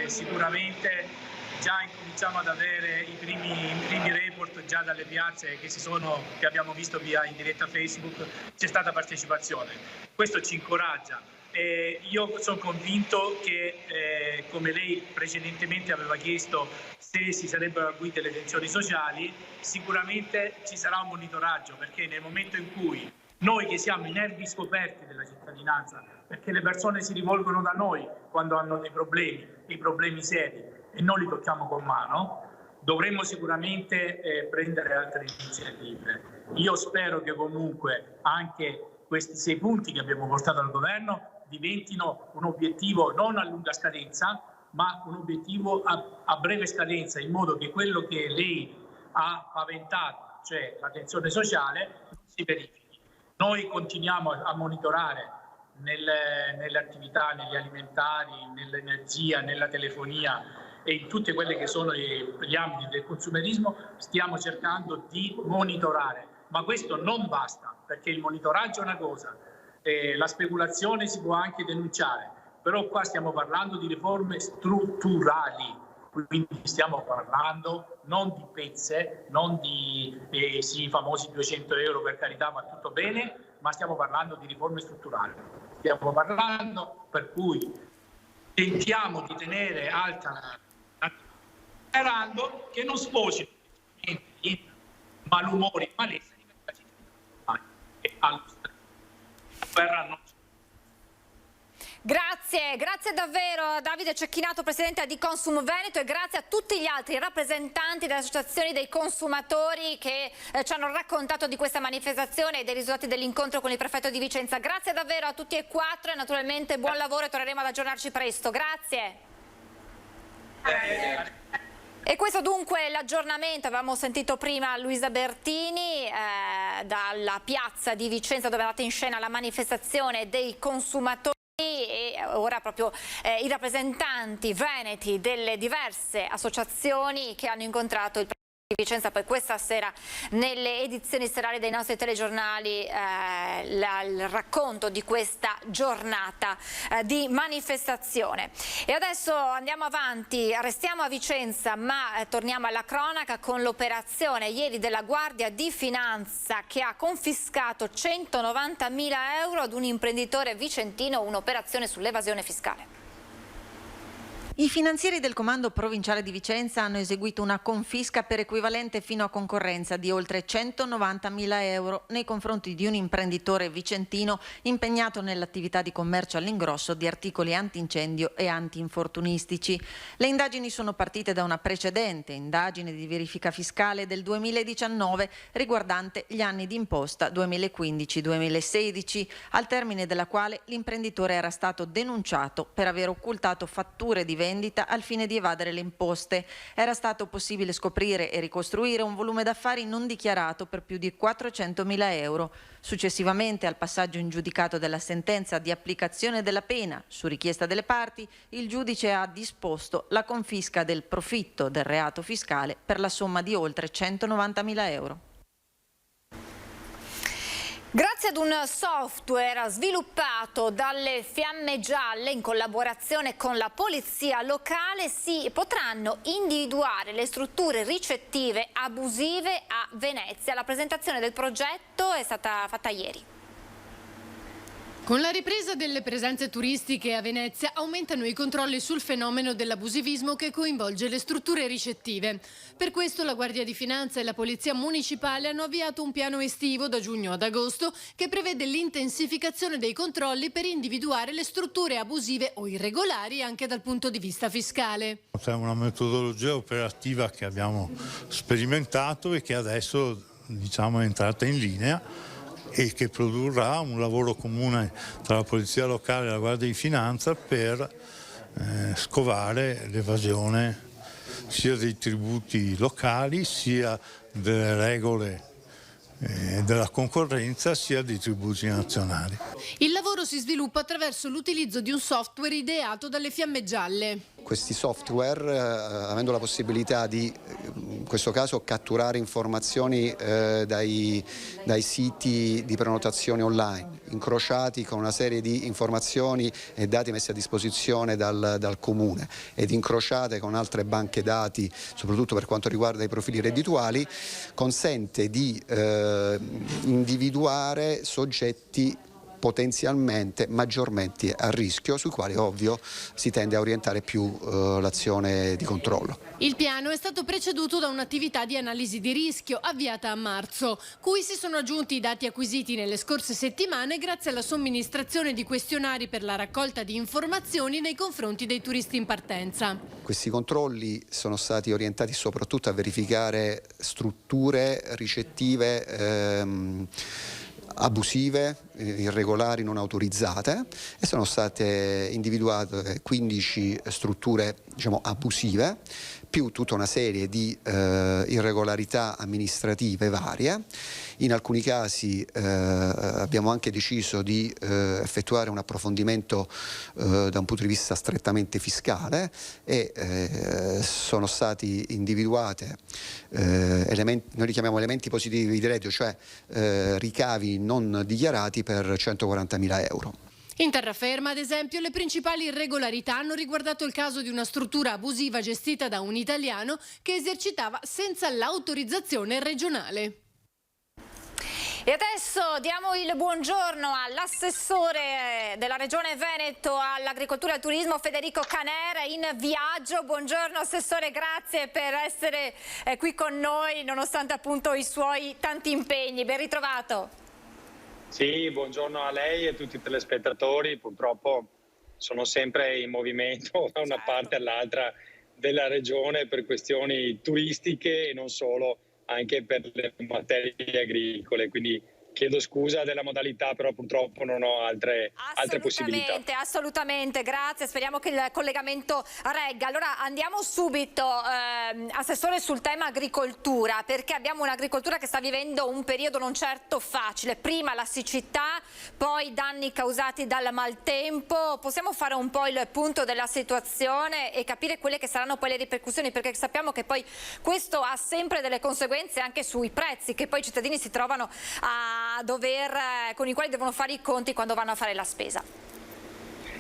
sicuramente già incominciamo ad avere i primi report già dalle piazze che abbiamo visto in diretta Facebook, c'è stata partecipazione. Questo ci incoraggia. Io sono convinto che, come lei precedentemente aveva chiesto, se si sarebbero acuite le tensioni sociali, sicuramente ci sarà un monitoraggio, perché nel momento in cui noi che siamo i nervi scoperti della cittadinanza, perché le persone si rivolgono da noi quando hanno dei problemi seri, e non li tocchiamo con mano, dovremmo sicuramente prendere altre iniziative. Io spero che comunque anche questi 6 punti che abbiamo portato al governo diventino un obiettivo non a lunga scadenza, ma un obiettivo a breve scadenza, in modo che quello che lei ha paventato, cioè la tensione sociale, si verifichi. Noi continuiamo a monitorare nelle attività, negli alimentari, nell'energia, nella telefonia e in tutte quelle che sono gli ambiti del consumerismo, stiamo cercando di monitorare. Ma questo non basta, perché il monitoraggio è una cosa, la speculazione si può anche denunciare, però qua stiamo parlando di riforme strutturali, quindi stiamo parlando non di pezze, non di sì, famosi 200 euro, per carità, va tutto bene, ma stiamo parlando di riforme strutturali. Stiamo parlando per cui tentiamo di tenere alta sperando che non sfoci in malumori, malessere e allo guerra non. Grazie davvero Davide Cecchinato, presidente di Consum Veneto, e grazie a tutti gli altri rappresentanti delle associazioni dei consumatori che ci hanno raccontato di questa manifestazione e dei risultati dell'incontro con il prefetto di Vicenza. Grazie davvero a tutti e quattro e naturalmente buon lavoro e torneremo ad aggiornarci presto. Grazie. E questo dunque è l'aggiornamento. Avevamo sentito prima Luisa Bertini dalla piazza di Vicenza, dove è andata in scena la manifestazione dei consumatori, e ora proprio i rappresentanti veneti delle diverse associazioni che hanno incontrato il di Vicenza. Poi questa sera nelle edizioni serali dei nostri telegiornali il racconto di questa giornata di manifestazione. E adesso andiamo avanti, restiamo a Vicenza ma torniamo alla cronaca con l'operazione ieri della Guardia di Finanza che ha confiscato 190.000 euro ad un imprenditore vicentino, un'operazione sull'evasione fiscale. I finanzieri del Comando Provinciale di Vicenza hanno eseguito una confisca per equivalente fino a concorrenza di oltre 190.000 euro nei confronti di un imprenditore vicentino impegnato nell'attività di commercio all'ingrosso di articoli antincendio e antinfortunistici. Le indagini sono partite da una precedente indagine di verifica fiscale del 2019 riguardante gli anni di imposta 2015-2016, al termine della quale l'imprenditore era stato denunciato per aver occultato fatture di vendita al fine di evadere le imposte. Era stato possibile scoprire e ricostruire un volume d'affari non dichiarato per più di 400.000 euro. Successivamente al passaggio in giudicato della sentenza di applicazione della pena, su richiesta delle parti, il giudice ha disposto la confisca del profitto del reato fiscale per la somma di oltre 190.000 euro. Grazie ad un software sviluppato dalle Fiamme Gialle in collaborazione con la polizia locale si potranno individuare le strutture ricettive abusive a Venezia. La presentazione del progetto è stata fatta ieri. Con la ripresa delle presenze turistiche a Venezia aumentano i controlli sul fenomeno dell'abusivismo che coinvolge le strutture ricettive. Per questo la Guardia di Finanza e la Polizia Municipale hanno avviato un piano estivo da giugno ad agosto che prevede l'intensificazione dei controlli per individuare le strutture abusive o irregolari anche dal punto di vista fiscale. C'è una metodologia operativa che abbiamo sperimentato e che adesso è entrata in linea e che produrrà un lavoro comune tra la Polizia Locale e la Guardia di Finanza per scovare l'evasione sia dei tributi locali, sia delle regole della concorrenza, sia dei tributi nazionali. Il lavoro si sviluppa attraverso l'utilizzo di un software ideato dalle Fiamme Gialle. Questi software, avendo la possibilità di, in questo caso, catturare informazioni dai siti di prenotazione online, incrociati con una serie di informazioni e dati messi a disposizione dal Comune ed incrociate con altre banche dati, soprattutto per quanto riguarda i profili reddituali, consente di individuare soggetti potenzialmente maggiormente a rischio, sui quali ovvio si tende a orientare più l'azione di controllo. Il piano è stato preceduto da un'attività di analisi di rischio avviata a marzo, cui si sono aggiunti i dati acquisiti nelle scorse settimane grazie alla somministrazione di questionari per la raccolta di informazioni nei confronti dei turisti in partenza. Questi controlli sono stati orientati soprattutto a verificare strutture ricettive abusive, irregolari, non autorizzate, e sono state individuate 15 strutture abusive, più tutta una serie di irregolarità amministrative varie. In alcuni casi abbiamo anche deciso di effettuare un approfondimento da un punto di vista strettamente fiscale e sono stati individuate elementi, noi li chiamiamo elementi positivi di reddito, cioè ricavi non dichiarati per 140.000 euro. In terraferma, ad esempio, le principali irregolarità hanno riguardato il caso di una struttura abusiva gestita da un italiano che esercitava senza l'autorizzazione regionale. E adesso diamo il buongiorno all'assessore della Regione Veneto all'agricoltura e al turismo Federico Caner in viaggio. Buongiorno assessore, grazie per essere qui con noi nonostante appunto i suoi tanti impegni. Ben ritrovato. Sì, buongiorno a lei e a tutti i telespettatori. Purtroppo sono sempre in movimento da una parte all'altra della regione per questioni turistiche e non solo, anche per le materie agricole, quindi chiedo scusa della modalità, però purtroppo non ho altre possibilità. Assolutamente, grazie, speriamo che il collegamento regga. Allora andiamo subito, assessore, sul tema agricoltura, perché abbiamo un'agricoltura che sta vivendo un periodo non certo facile. Prima la siccità, poi danni causati dal maltempo. Possiamo fare un po' il punto della situazione e capire quelle che saranno poi le ripercussioni, perché sappiamo che poi questo ha sempre delle conseguenze anche sui prezzi che poi i cittadini si trovano con i quali devono fare i conti quando vanno a fare la spesa.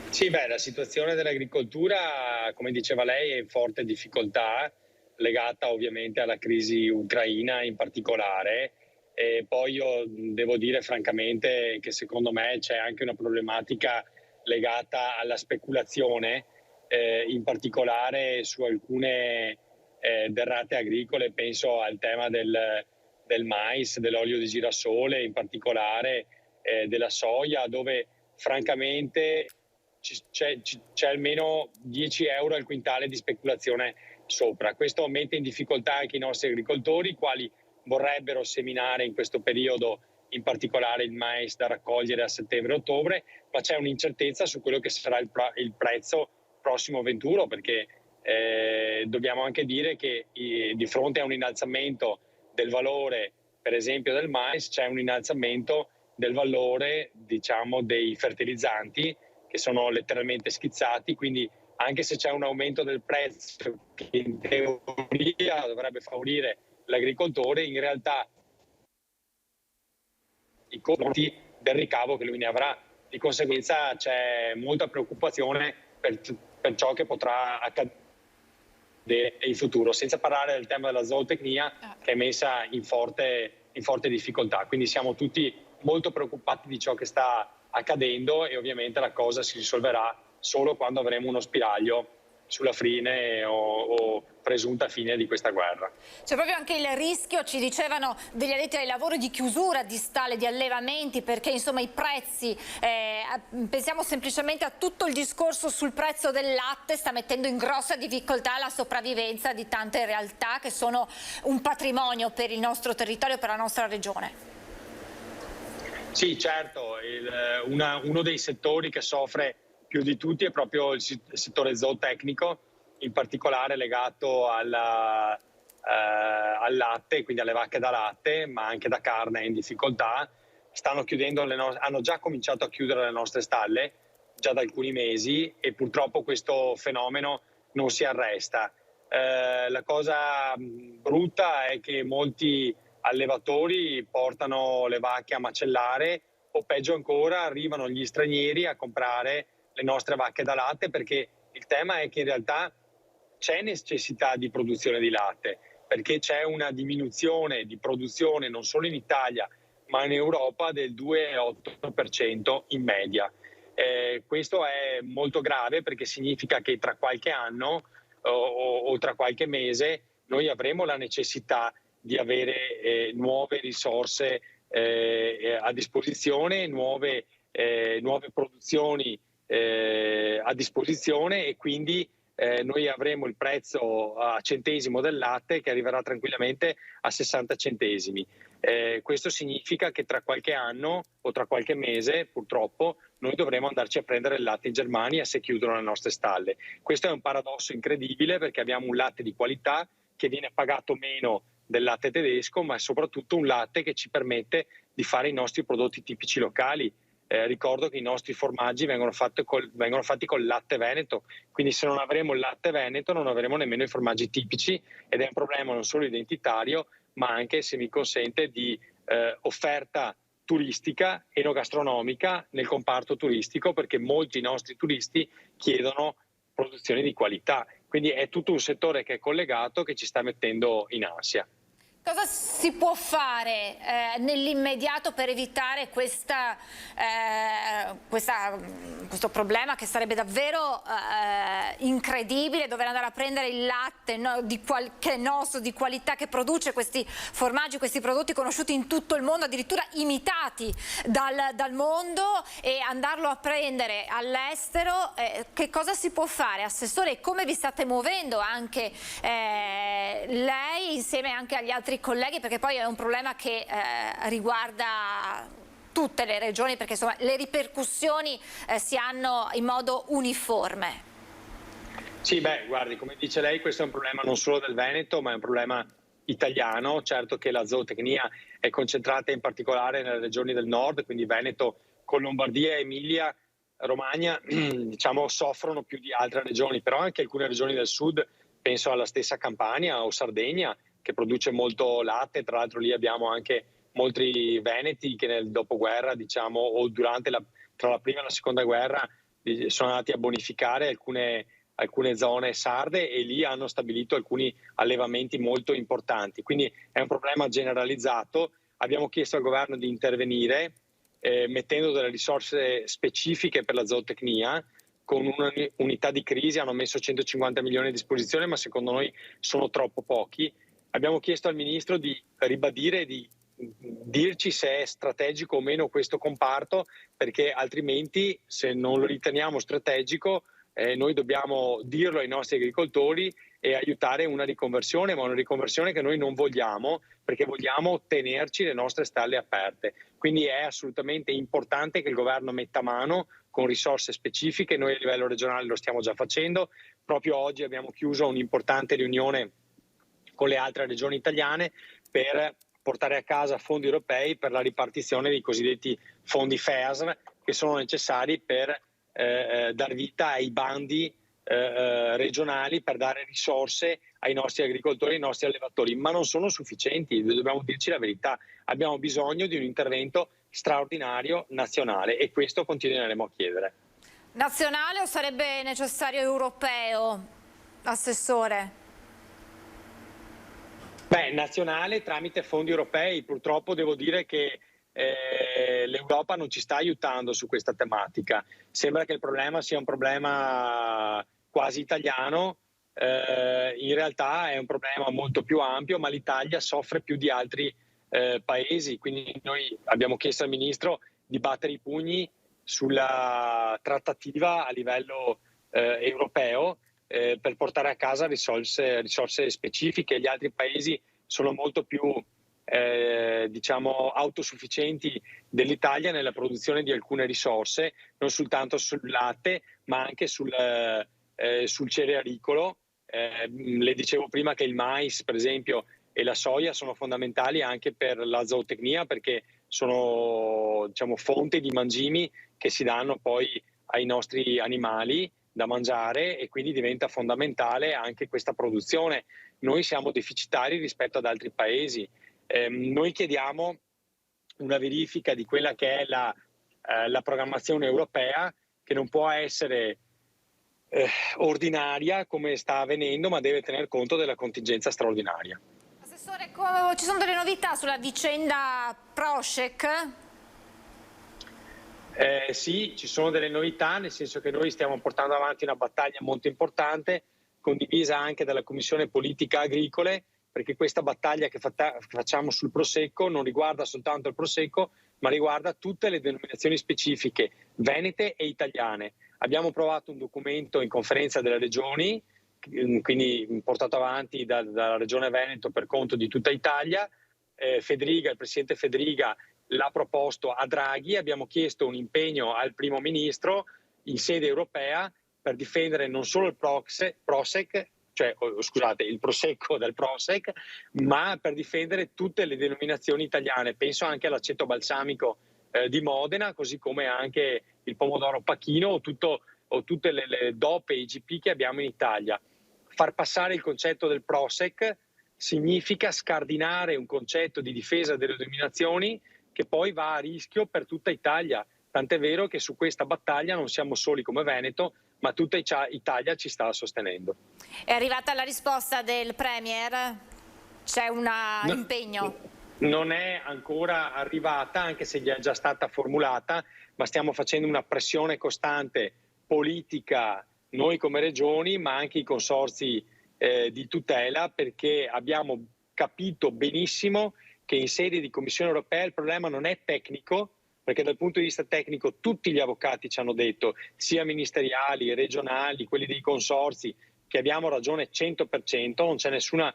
Sì, la situazione dell'agricoltura, come diceva lei, è in forte difficoltà, legata ovviamente alla crisi ucraina in particolare. E poi io devo dire francamente che secondo me c'è anche una problematica legata alla speculazione, in particolare su alcune derrate agricole. Penso al tema del mais, dell'olio di girasole, in particolare della soia, dove francamente c'è almeno 10 euro al quintale di speculazione sopra. Questo mette in difficoltà anche i nostri agricoltori, i quali vorrebbero seminare in questo periodo, in particolare il mais da raccogliere a settembre-ottobre, ma c'è un'incertezza su quello che sarà il prezzo prossimo venturo, perché dobbiamo anche dire che di fronte a un innalzamento del valore, per esempio, del mais, c'è un innalzamento del valore, diciamo, dei fertilizzanti, che sono letteralmente schizzati, quindi anche se c'è un aumento del prezzo che in teoria dovrebbe favorire l'agricoltore, in realtà i costi del ricavo che lui ne avrà. Di conseguenza c'è molta preoccupazione per ciò che potrà accadere in futuro, senza parlare del tema della zootecnia che è messa in forte difficoltà. Quindi siamo tutti molto preoccupati di ciò che sta accadendo e ovviamente la cosa si risolverà solo quando avremo uno spiraglio sulla fine o presunta fine di questa guerra. C'è proprio anche il rischio, ci dicevano degli addetti ai lavori, di chiusura di stalle, di allevamenti, perché insomma i prezzi, pensiamo semplicemente a tutto il discorso sul prezzo del latte, sta mettendo in grossa difficoltà la sopravvivenza di tante realtà che sono un patrimonio per il nostro territorio, per la nostra regione. Sì, certo, uno dei settori che soffre più di tutti è proprio il settore zootecnico, in particolare legato al latte, quindi alle vacche da latte, ma anche da carne è in difficoltà. Hanno già cominciato a chiudere le nostre stalle, già da alcuni mesi, e purtroppo questo fenomeno non si arresta. La cosa brutta è che molti allevatori portano le vacche a macellare, o peggio ancora arrivano gli stranieri a comprare le nostre vacche da latte, perché il tema è che in realtà c'è necessità di produzione di latte, perché c'è una diminuzione di produzione non solo in Italia ma in Europa del 2,8% in media. Questo è molto grave, perché significa che tra qualche anno o tra qualche mese noi avremo la necessità di avere nuove risorse a disposizione, nuove produzioni a disposizione, e quindi noi avremo il prezzo a centesimo del latte che arriverà tranquillamente a 60 centesimi. Questo significa che tra qualche anno o tra qualche mese, purtroppo, noi dovremo andarci a prendere il latte in Germania se chiudono le nostre stalle. Questo è un paradosso incredibile, perché abbiamo un latte di qualità che viene pagato meno del latte tedesco, ma è soprattutto un latte che ci permette di fare i nostri prodotti tipici locali. Ricordo che i nostri formaggi vengono fatti col latte veneto, quindi se non avremo il latte veneto non avremo nemmeno i formaggi tipici, ed è un problema non solo identitario ma anche, se mi consente, di offerta turistica, enogastronomica nel comparto turistico, perché molti nostri turisti chiedono produzioni di qualità. Quindi è tutto un settore che è collegato, che ci sta mettendo in ansia. Cosa si può fare nell'immediato per evitare questo problema, che sarebbe davvero incredibile, dover andare a prendere il latte che è nostro, di qualità, che produce questi formaggi, questi prodotti conosciuti in tutto il mondo, addirittura imitati dal mondo, e andarlo a prendere all'estero? Che cosa si può fare, Assessore, e come vi state muovendo anche lei insieme anche agli altri colleghi, perché poi è un problema che riguarda tutte le regioni, perché insomma le ripercussioni si hanno in modo uniforme. Sì, guardi, come dice lei, questo è un problema non solo del Veneto, ma è un problema italiano. Certo che la zootecnia è concentrata in particolare nelle regioni del nord, quindi Veneto con Lombardia e Emilia Romagna diciamo soffrono più di altre regioni, però anche alcune regioni del sud, penso alla stessa Campania o Sardegna, che produce molto latte. Tra l'altro lì abbiamo anche molti veneti che nel dopoguerra, diciamo, o tra la prima e la seconda guerra sono andati a bonificare alcune zone sarde, e lì hanno stabilito alcuni allevamenti molto importanti. Quindi è un problema generalizzato. Abbiamo chiesto al governo di intervenire mettendo delle risorse specifiche per la zootecnia. Con un'unità di crisi hanno messo 150 milioni a disposizione, ma secondo noi sono troppo pochi. Abbiamo chiesto al Ministro di ribadire, di dirci se è strategico o meno questo comparto, perché altrimenti, se non lo riteniamo strategico, noi dobbiamo dirlo ai nostri agricoltori e aiutare una riconversione, ma una riconversione che noi non vogliamo, perché vogliamo tenerci le nostre stalle aperte. Quindi è assolutamente importante che il governo metta mano con risorse specifiche. Noi a livello regionale lo stiamo già facendo. Proprio oggi abbiamo chiuso un'importante riunione con le altre regioni italiane per portare a casa fondi europei per la ripartizione dei cosiddetti fondi FEASR, che sono necessari per dar vita ai bandi regionali, per dare risorse ai nostri agricoltori, ai nostri allevatori, ma non sono sufficienti, dobbiamo dirci la verità. Abbiamo bisogno di un intervento straordinario nazionale, e questo continueremo a chiedere. Nazionale o sarebbe necessario europeo, Assessore? Nazionale tramite fondi europei. Purtroppo devo dire che l'Europa non ci sta aiutando su questa tematica. Sembra che il problema sia un problema quasi italiano, in realtà è un problema molto più ampio, ma l'Italia soffre più di altri paesi. Quindi noi abbiamo chiesto al Ministro di battere i pugni sulla trattativa a livello europeo, per portare a casa risorse specifiche. Gli altri paesi sono molto più diciamo autosufficienti dell'Italia nella produzione di alcune risorse, non soltanto sul latte, ma anche sul cerealicolo. Le dicevo prima che il mais, per esempio, e la soia sono fondamentali anche per la zootecnia, perché sono, diciamo, fonte di mangimi che si danno poi ai nostri animali da mangiare, e quindi diventa fondamentale anche questa produzione. Noi siamo deficitari rispetto ad altri paesi. Noi chiediamo una verifica di quella che è la programmazione europea, che non può essere ordinaria come sta avvenendo, ma deve tener conto della contingenza straordinaria. Assessore, ci sono delle novità sulla vicenda Prošek? Sì, ci sono delle novità, nel senso che noi stiamo portando avanti una battaglia molto importante, condivisa anche dalla Commissione Politica Agricole, perché questa battaglia che facciamo sul Prosecco non riguarda soltanto il Prosecco, ma riguarda tutte le denominazioni specifiche venete e italiane. Abbiamo approvato un documento in conferenza delle regioni, quindi portato avanti dalla Regione Veneto per conto di tutta Italia. Il Presidente Fedriga l'ha proposto a Draghi. Abbiamo chiesto un impegno al Primo Ministro in sede europea per difendere non solo il Prosecco dal Prosecco, ma per difendere tutte le denominazioni italiane. Penso anche all'aceto balsamico di Modena, così come anche il pomodoro pachino o tutte le DOP e IGP che abbiamo in Italia. Far passare il concetto del Prosecco significa scardinare un concetto di difesa delle denominazioni che poi va a rischio per tutta Italia. Tant'è vero che su questa battaglia non siamo soli come Veneto, ma tutta Italia ci sta sostenendo. È arrivata la risposta del Premier? C'è un impegno? Non è ancora arrivata, anche se gli è già stata formulata, ma stiamo facendo una pressione costante politica, noi come regioni, ma anche i consorzi di tutela, perché abbiamo capito benissimo che in sede di Commissione europea il problema non è tecnico, perché dal punto di vista tecnico tutti gli avvocati ci hanno detto, sia ministeriali, regionali, quelli dei consorzi, che abbiamo ragione 100%, non c'è nessun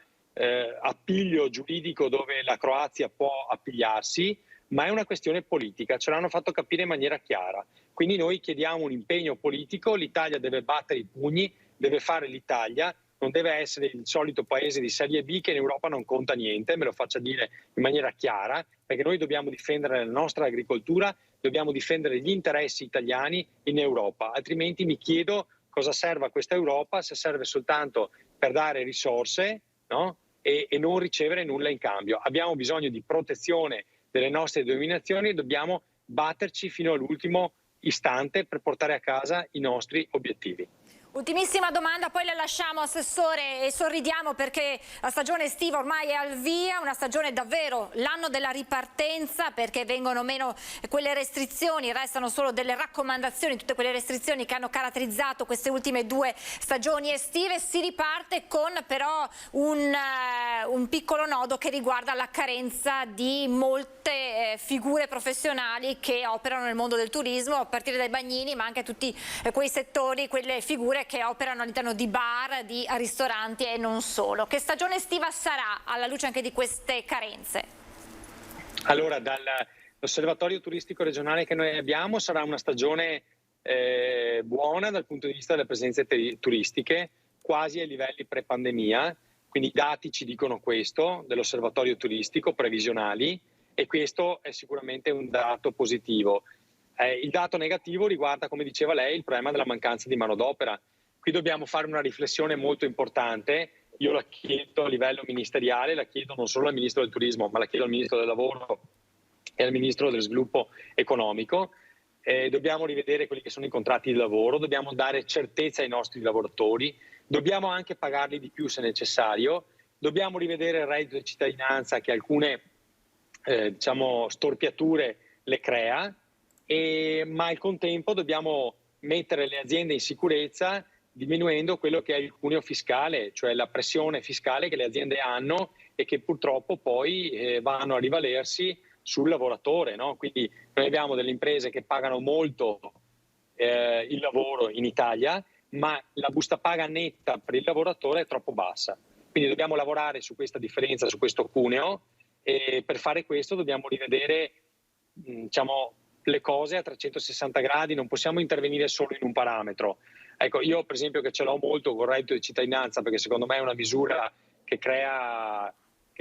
appiglio giuridico dove la Croazia può appigliarsi, ma è una questione politica, ce l'hanno fatto capire in maniera chiara. Quindi noi chiediamo un impegno politico, l'Italia deve battere i pugni, deve fare l'Italia, non deve essere il solito paese di serie B che in Europa non conta niente, me lo faccia dire in maniera chiara, perché noi dobbiamo difendere la nostra agricoltura, dobbiamo difendere gli interessi italiani in Europa, altrimenti mi chiedo cosa serve a questa Europa, se serve soltanto per dare risorse, no? e non ricevere nulla in cambio. Abbiamo bisogno di protezione delle nostre denominazioni e dobbiamo batterci fino all'ultimo istante per portare a casa i nostri obiettivi. Ultimissima domanda, poi la lasciamo, Assessore, e sorridiamo perché la stagione estiva ormai è al via, una stagione davvero l'anno della ripartenza, perché vengono meno quelle restrizioni, restano solo delle raccomandazioni, tutte quelle restrizioni che hanno caratterizzato queste ultime 2 stagioni estive. Si riparte con però un piccolo nodo che riguarda la carenza di molte figure professionali che operano nel mondo del turismo, a partire dai bagnini, ma anche tutti quei settori, quelle figure che operano all'interno di bar, di ristoranti e non solo. Che stagione estiva sarà alla luce anche di queste carenze? Allora, dall'osservatorio turistico regionale che noi abbiamo sarà una stagione buona dal punto di vista delle presenze turistiche, quasi ai livelli pre-pandemia, quindi i dati ci dicono questo dell'osservatorio turistico previsionali, e questo è sicuramente un dato positivo. Il dato negativo riguarda, come diceva lei, il problema della mancanza di manodopera. Qui dobbiamo fare una riflessione molto importante. Io la chiedo a livello ministeriale, la chiedo non solo al Ministro del Turismo, ma la chiedo al Ministro del Lavoro e al Ministro dello Sviluppo Economico. Dobbiamo rivedere quelli che sono i contratti di lavoro, dobbiamo dare certezza ai nostri lavoratori, dobbiamo anche pagarli di più se necessario, dobbiamo rivedere il reddito di cittadinanza che alcune storpiature le crea, ma al contempo dobbiamo mettere le aziende in sicurezza diminuendo quello che è il cuneo fiscale, cioè la pressione fiscale che le aziende hanno e che purtroppo poi vanno a rivalersi sul lavoratore, no? Quindi noi abbiamo delle imprese che pagano molto il lavoro in Italia, ma la busta paga netta per il lavoratore è troppo bassa. Quindi dobbiamo lavorare su questa differenza, su questo cuneo, e per fare questo dobbiamo rivedere le cose a 360 gradi, non possiamo intervenire solo in un parametro. Ecco, io per esempio che ce l'ho molto con il reddito di cittadinanza, perché secondo me è una misura che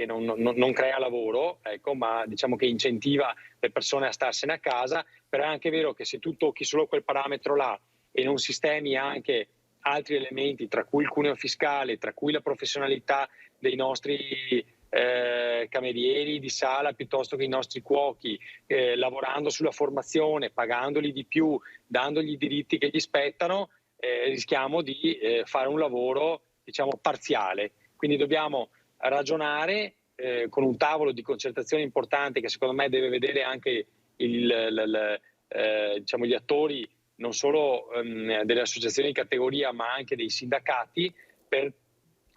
non crea lavoro, ecco, ma diciamo che incentiva le persone a starsene a casa, però è anche vero che se tu tocchi solo quel parametro là e non sistemi anche altri elementi, tra cui il cuneo fiscale, tra cui la professionalità dei nostri camerieri di sala piuttosto che i nostri cuochi, lavorando sulla formazione, pagandoli di più, dandogli i diritti che gli spettano, rischiamo di fare un lavoro parziale. Quindi dobbiamo ragionare con un tavolo di concertazione importante che secondo me deve vedere anche gli attori non solo delle associazioni di categoria ma anche dei sindacati, per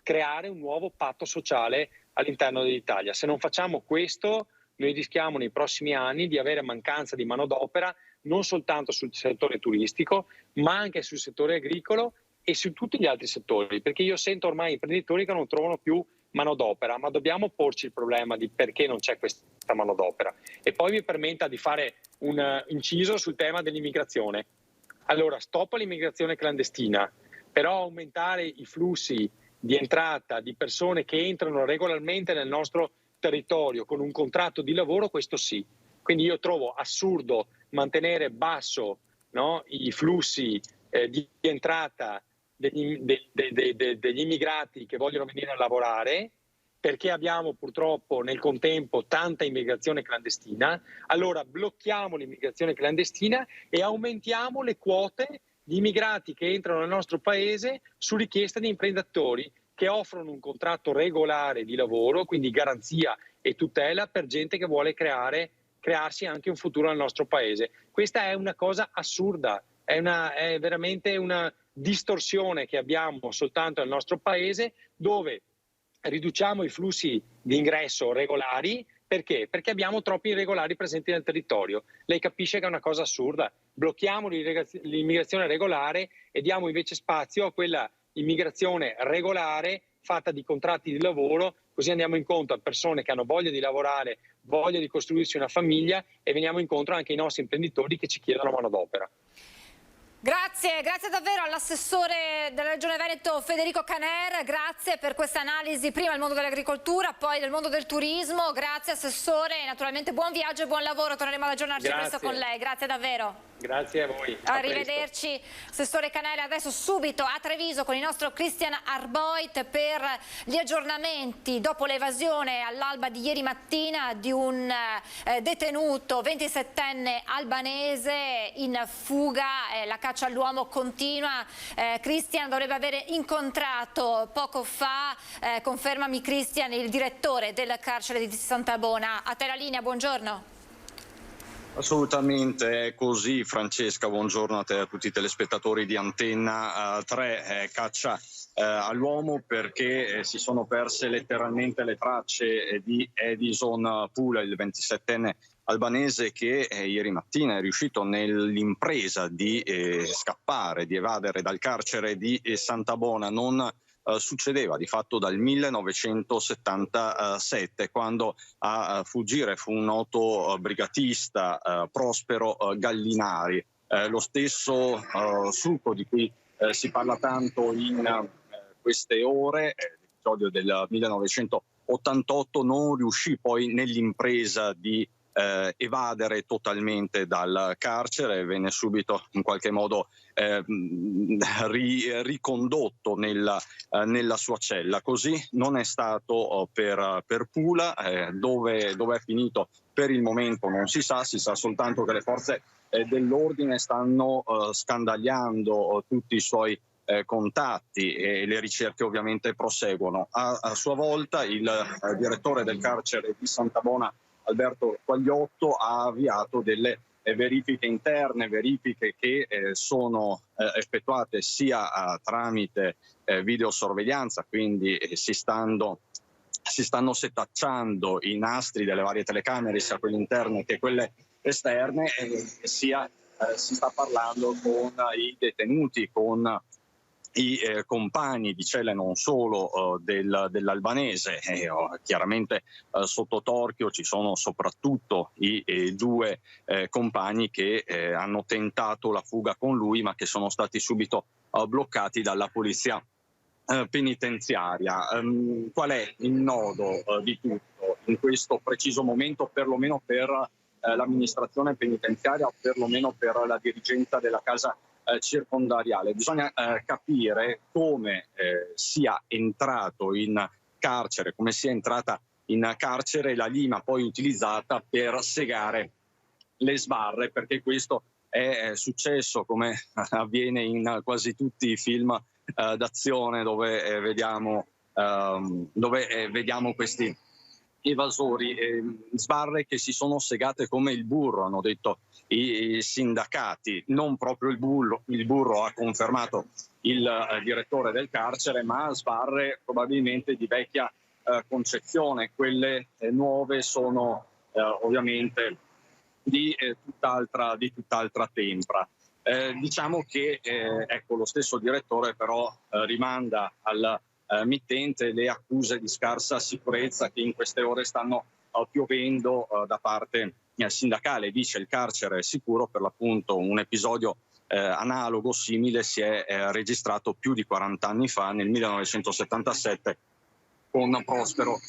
creare un nuovo patto sociale all'interno dell'Italia. Se non facciamo questo, noi rischiamo nei prossimi anni di avere mancanza di manodopera non soltanto sul settore turistico, ma anche sul settore agricolo e su tutti gli altri settori, perché io sento ormai imprenditori che non trovano più manodopera, ma dobbiamo porci il problema di perché non c'è questa manodopera. E poi mi permetta di fare un inciso sul tema dell'immigrazione. Allora, stop all'immigrazione clandestina, però aumentare i flussi di entrata di persone che entrano regolarmente nel nostro territorio con un contratto di lavoro, questo sì. Quindi io trovo assurdo mantenere basso, no, i flussi di entrata degli immigrati che vogliono venire a lavorare perché abbiamo purtroppo nel contempo tanta immigrazione clandestina, allora blocchiamo l'immigrazione clandestina e aumentiamo le quote di immigrati che entrano nel nostro paese su richiesta di imprenditori che offrono un contratto regolare di lavoro, quindi garanzia e tutela per gente che vuole crearsi anche un futuro nel nostro paese. Questa è una cosa assurda, è veramente una distorsione che abbiamo soltanto nel nostro paese, dove riduciamo i flussi di ingresso regolari. Perché? Perché abbiamo troppi irregolari presenti nel territorio. Lei capisce che è una cosa assurda. Blocchiamo l'immigrazione regolare e diamo invece spazio a quella immigrazione regolare fatta di contratti di lavoro, così andiamo incontro a persone che hanno voglia di lavorare, voglia di costruirsi una famiglia, e veniamo incontro anche ai nostri imprenditori che ci chiedono manodopera. Grazie davvero all'assessore della Regione Veneto Federico Caner, grazie per questa analisi, prima del mondo dell'agricoltura, poi del mondo del turismo. Grazie Assessore, naturalmente buon viaggio e buon lavoro, torneremo ad aggiornarci presto con lei, grazie davvero. Grazie a voi. Arrivederci. Assessore Canale, adesso subito a Treviso con il nostro Christian Arboit per gli aggiornamenti dopo l'evasione all'alba di ieri mattina di un detenuto 27enne albanese in fuga. La caccia all'uomo continua. Christian dovrebbe aver incontrato poco fa, confermami Christian, il direttore del carcere di Sant'Abona. A te la linea, buongiorno. Assolutamente è così, Francesca, buongiorno a te e a tutti i telespettatori di Antenna 3. Caccia all'uomo perché si sono perse letteralmente le tracce di Edison Pula, il 27enne albanese che ieri mattina è riuscito nell'impresa di scappare, di evadere dal carcere di Sant'Abona. Non succedeva di fatto dal 1977, quando a fuggire fu un noto brigatista, Prospero Gallinari. Lo stesso succo di cui si parla tanto in queste ore, l'episodio del 1988, non riuscì poi nell'impresa di evadere totalmente dal carcere, venne subito in qualche modo ricondotto nella sua cella. Così non è stato per Pula, dove è finito per il momento non si sa soltanto che le forze dell'ordine stanno scandagliando tutti i suoi contatti e le ricerche ovviamente proseguono. A sua volta il direttore del carcere di Sant'Abona, Alberto Quagliotto, ha avviato delle verifiche interne, verifiche che sono effettuate sia tramite videosorveglianza, quindi si stanno setacciando i nastri delle varie telecamere, sia quelle interne che quelle esterne, sia si sta parlando con i detenuti, con i compagni di cella, non solo dell'albanese. Chiaramente sotto torchio ci sono soprattutto i due compagni che hanno tentato la fuga con lui, ma che sono stati subito bloccati dalla polizia penitenziaria. Qual è il nodo di tutto in questo preciso momento, perlomeno per l'amministrazione penitenziaria o perlomeno per la dirigenza della casa circondariale? Bisogna capire come sia entrato in carcere, come sia entrata in carcere la lima poi utilizzata per segare le sbarre, perché questo è successo, come avviene in quasi tutti i film d'azione dove vediamo questi evasori, sbarre che si sono segate come il burro, hanno detto i sindacati. Non proprio il burro, ha confermato il direttore del carcere, ma sbarre probabilmente di vecchia concezione. Quelle nuove sono ovviamente di tutt'altra tempra. Diciamo che lo stesso direttore però rimanda al mittente le accuse di scarsa sicurezza che in queste ore stanno piovendo da parte sindacale. Dice il carcere è sicuro, per l'appunto un episodio analogo, simile, si è registrato più di 40 anni fa, nel 1977, con Prospero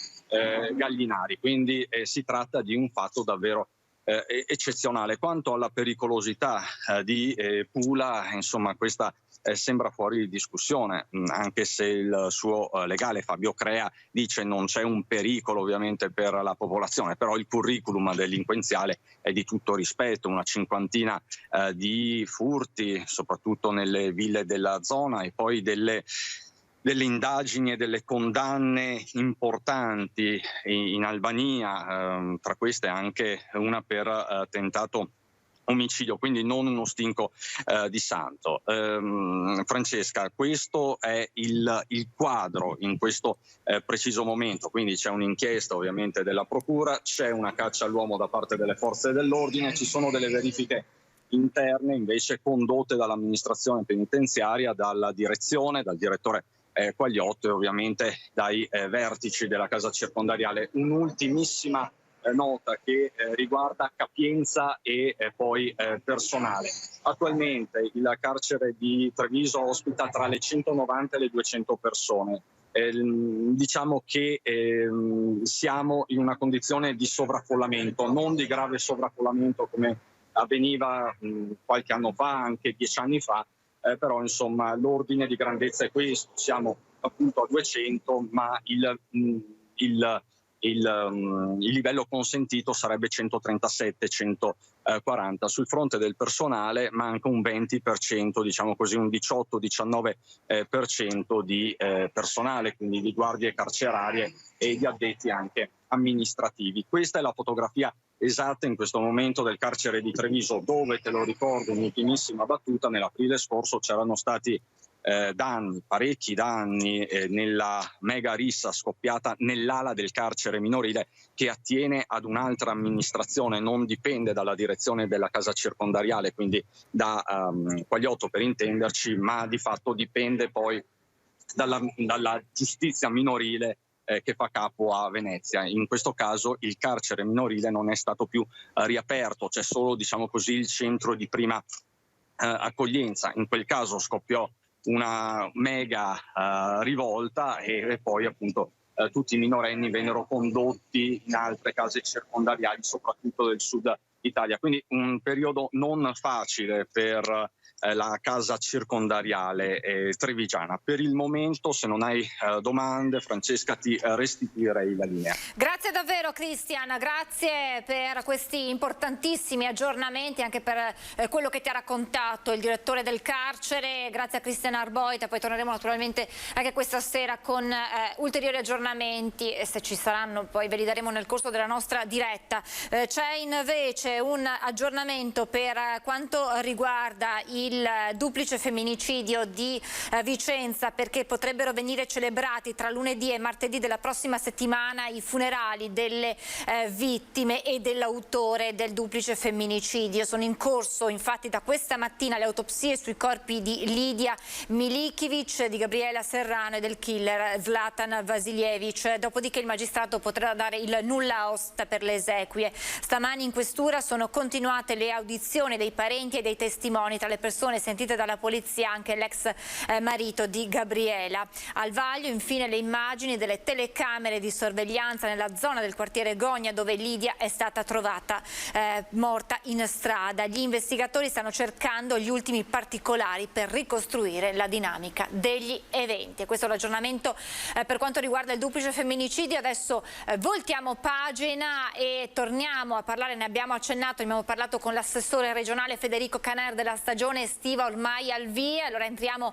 Gallinari. Quindi si tratta di un fatto davvero eccezionale. Quanto alla pericolosità di Pula, insomma, questa sembra fuori di discussione, anche se il suo legale Fabio Crea dice non c'è un pericolo ovviamente per la popolazione, però il curriculum delinquenziale è di tutto rispetto, una cinquantina di furti soprattutto nelle ville della zona e poi delle indagini e delle condanne importanti in Albania, tra queste anche una per tentato omicidio, quindi non uno stinco di santo. Francesca, questo è il quadro in questo preciso momento, quindi c'è un'inchiesta ovviamente della procura, c'è una caccia all'uomo da parte delle forze dell'ordine, ci sono delle verifiche interne invece condotte dall'amministrazione penitenziaria, dalla direzione, dal direttore Quagliotto e ovviamente dai vertici della casa circondariale. Un'ultimissima nota che riguarda capienza e poi personale. Attualmente il carcere di Treviso ospita tra le 190 e le 200 persone. Diciamo che siamo in una condizione di sovraffollamento, non di grave sovraffollamento come avveniva qualche anno fa, anche 10 anni fa, però insomma l'ordine di grandezza è questo, siamo appunto a 200, ma il livello consentito sarebbe 137, 140. Sul fronte del personale manca un 20%, diciamo così, un 18-19% di personale, quindi di guardie carcerarie e di addetti anche amministrativi. Questa è la fotografia esatta in questo momento del carcere di Treviso, dove, te lo ricordo in ultimissima battuta, nell'aprile scorso c'erano stati parecchi danni nella mega rissa scoppiata nell'ala del carcere minorile che attiene ad un'altra amministrazione, non dipende dalla direzione della casa circondariale, quindi da Quagliotto per intenderci, ma di fatto dipende poi dalla giustizia minorile che fa capo a Venezia. In questo caso il carcere minorile non è stato più riaperto, c'è solo, diciamo così, il centro di prima accoglienza. In quel caso scoppiò una mega rivolta e poi appunto tutti i minorenni vennero condotti in altre case circondariali, soprattutto del sud Italia. Quindi un periodo non facile per la casa circondariale trevigiana. Per il momento, se non hai domande, Francesca, ti restituirei la linea. Grazie davvero Cristian, grazie per questi importantissimi aggiornamenti, anche per quello che ti ha raccontato il direttore del carcere. Grazie a Cristian Arboita, poi torneremo naturalmente anche questa sera con ulteriori aggiornamenti e se ci saranno poi ve li daremo nel corso della nostra diretta. C'è invece un aggiornamento per quanto riguarda il duplice femminicidio di Vicenza, perché potrebbero venire celebrati tra lunedì e martedì della prossima settimana i funerali delle vittime e dell'autore del duplice femminicidio. Sono in corso infatti da questa mattina le autopsie sui corpi di Lidia Milikiewicz, di Gabriela Serrano e del killer Zlatan Vasiljevic, dopodiché il magistrato potrà dare il nulla osta per le esequie. Stamani in questura sono continuate le audizioni dei parenti e dei testimoni, tra le persone sentite dalla polizia anche l'ex marito di Gabriela. Al vaglio infine le immagini delle telecamere di sorveglianza nella zona del quartiere Gogna, dove Lidia è stata trovata morta in strada. Gli investigatori stanno cercando gli ultimi particolari per ricostruire la dinamica degli eventi. E questo è l'aggiornamento per quanto riguarda il duplice femminicidio. Adesso voltiamo pagina e torniamo a parlare, ne abbiamo accennato, abbiamo parlato con l'assessore regionale Federico Caner della stagione estiva ormai al via. Allora entriamo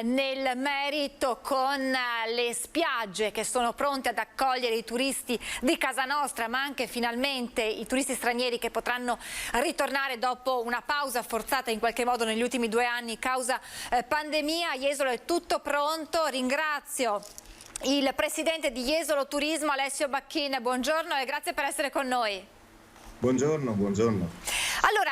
nel merito con le spiagge che sono pronte ad accogliere i turisti di casa nostra, ma anche finalmente i turisti stranieri che potranno ritornare dopo una pausa forzata in qualche modo negli ultimi 2 anni causa pandemia. Jesolo è tutto pronto, ringrazio il presidente di Jesolo Turismo Alessio Bacchin, buongiorno e grazie per essere con noi. Buongiorno, buongiorno. Allora,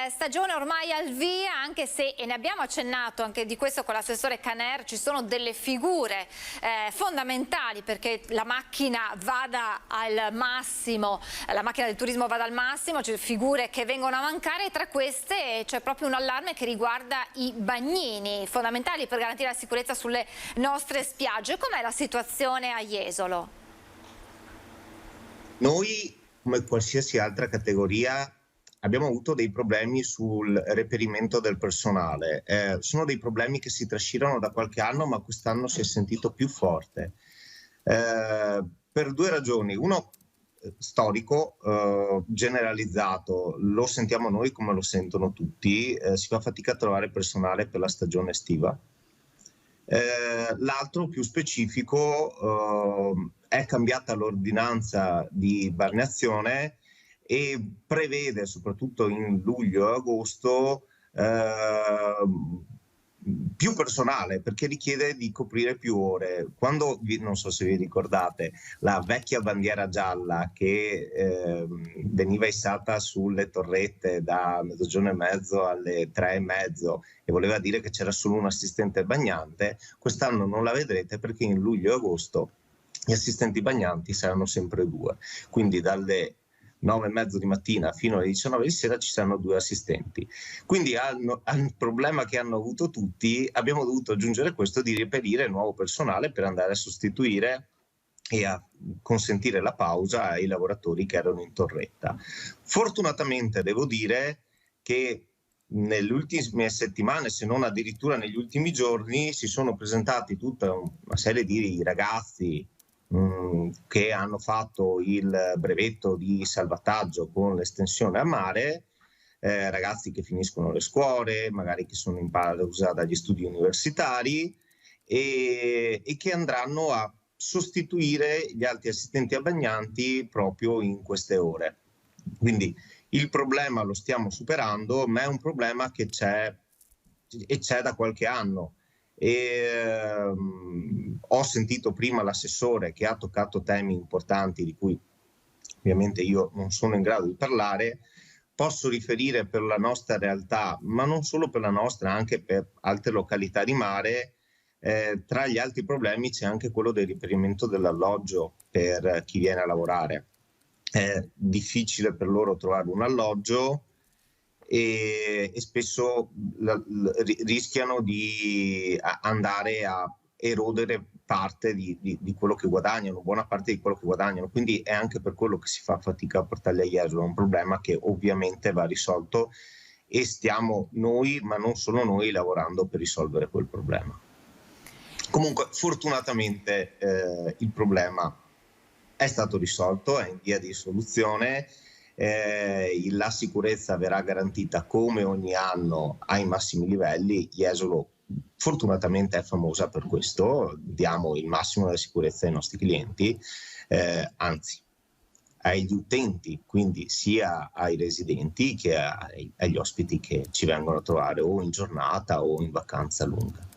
stagione ormai al via, anche se, e ne abbiamo accennato anche di questo con l'assessore Caner, ci sono delle figure fondamentali perché la macchina vada al massimo, la macchina del turismo vada al massimo, c'è figure che vengono a mancare e tra queste c'è proprio un allarme che riguarda i bagnini, fondamentali per garantire la sicurezza sulle nostre spiagge. Com'è la situazione a Jesolo? Noi, come qualsiasi altra categoria, abbiamo avuto dei problemi sul reperimento del personale. Sono dei problemi che si trascinano da qualche anno, ma quest'anno si è sentito più forte. Per due ragioni. Uno, storico, generalizzato, lo sentiamo noi come lo sentono tutti, si fa fatica a trovare personale per la stagione estiva. L'altro, più specifico, è cambiata l'ordinanza di balneazione e prevede, soprattutto in luglio e agosto, più personale, perché richiede di coprire più ore. Quando, non so se vi ricordate, la vecchia bandiera gialla che veniva issata sulle torrette da 12:30 alle 3:30 e voleva dire che c'era solo un assistente bagnante, quest'anno non la vedrete perché in luglio e agosto gli assistenti bagnanti saranno sempre 2, quindi dalle 9:30 di mattina fino alle 19 di sera ci saranno 2 assistenti. Quindi al problema che hanno avuto tutti abbiamo dovuto aggiungere questo di reperire nuovo personale per andare a sostituire e a consentire la pausa ai lavoratori che erano in torretta. Fortunatamente devo dire che nelle ultime settimane, se non addirittura negli ultimi giorni, si sono presentati tutta una serie di ragazzi che hanno fatto il brevetto di salvataggio con l'estensione a mare, ragazzi che finiscono le scuole, magari che sono in pausa dagli studi universitari e che andranno a sostituire gli altri assistenti bagnanti proprio in queste ore. Quindi il problema lo stiamo superando, ma è un problema che c'è e c'è da qualche anno. Ho sentito prima l'assessore che ha toccato temi importanti di cui ovviamente io non sono in grado di parlare. Posso riferire per la nostra realtà, ma non solo per la nostra, anche per altre località di mare. Tra gli altri problemi c'è anche quello del reperimento dell'alloggio per chi viene a lavorare. È difficile per loro trovare un alloggio e spesso rischiano di andare a erodere parte di quello che guadagnano, buona parte di quello che guadagnano, quindi è anche per quello che si fa fatica a portarli a Jesolo. È un problema che ovviamente va risolto e stiamo noi, ma non solo noi, lavorando per risolvere quel problema. Comunque fortunatamente il problema è stato risolto, è in via di soluzione. La sicurezza verrà garantita come ogni anno ai massimi livelli. Jesolo fortunatamente è famosa per questo, diamo il massimo della sicurezza ai nostri clienti, anzi agli utenti, quindi sia ai residenti che agli ospiti che ci vengono a trovare o in giornata o in vacanza lunga.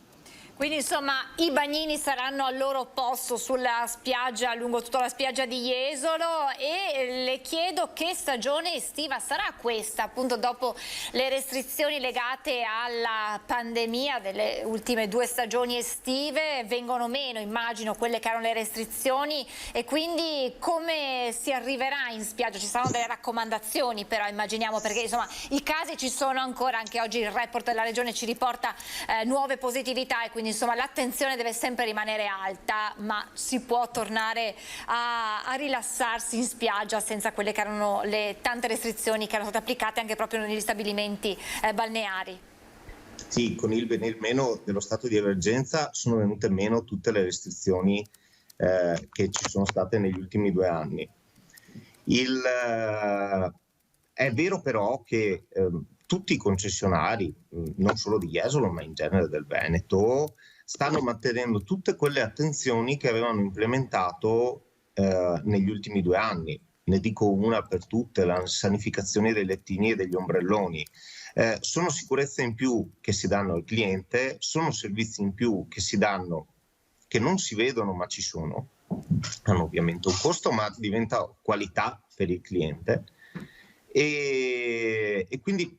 Quindi insomma i bagnini saranno al loro posto sulla spiaggia, lungo tutta la spiaggia di Jesolo, e le chiedo che stagione estiva sarà questa, appunto dopo le restrizioni legate alla pandemia delle ultime 2 stagioni estive. Vengono meno, immagino, quelle che erano le restrizioni, e quindi come si arriverà in spiaggia? Ci saranno delle raccomandazioni però, immaginiamo, perché insomma i casi ci sono ancora, anche oggi il report della regione ci riporta nuove positività, e quindi insomma l'attenzione deve sempre rimanere alta, ma si può tornare a rilassarsi in spiaggia senza quelle che erano le tante restrizioni che erano state applicate anche proprio negli stabilimenti balneari. Sì, con il venir meno dello stato di emergenza sono venute meno tutte le restrizioni che ci sono state negli ultimi 2 anni. È vero però che tutti i concessionari, non solo di Jesolo ma in genere del Veneto, stanno mantenendo tutte quelle attenzioni che avevano implementato negli ultimi 2 anni. Ne dico una per tutte: la sanificazione dei lettini e degli ombrelloni. Sono sicurezze in più che si danno al cliente, sono servizi in più che si danno, che non si vedono ma ci sono, hanno ovviamente un costo ma diventa qualità per il cliente. E quindi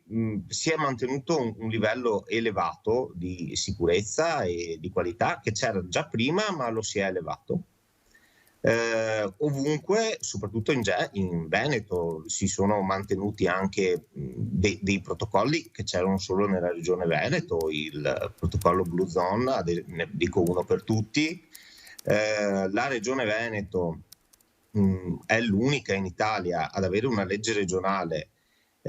si è mantenuto un livello elevato di sicurezza e di qualità che c'era già prima, ma lo si è elevato. Ovunque, soprattutto in Veneto, si sono mantenuti anche dei protocolli che c'erano solo nella regione Veneto, il protocollo Blue Zone, ne dico uno per tutti. La regione Veneto è l'unica in Italia ad avere una legge regionale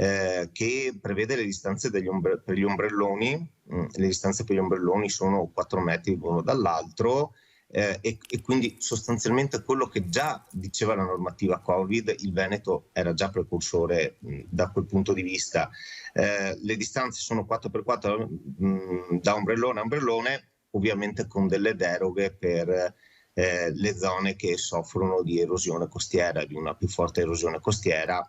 che prevede le distanze per gli ombrelloni. Le distanze per gli ombrelloni sono 4 metri l'uno dall'altro, e quindi sostanzialmente quello che già diceva la normativa Covid, il Veneto era già precursore da quel punto di vista. Le distanze sono 4x4 da ombrellone a ombrellone, ovviamente con delle deroghe per le zone che soffrono di erosione costiera, di una più forte erosione costiera,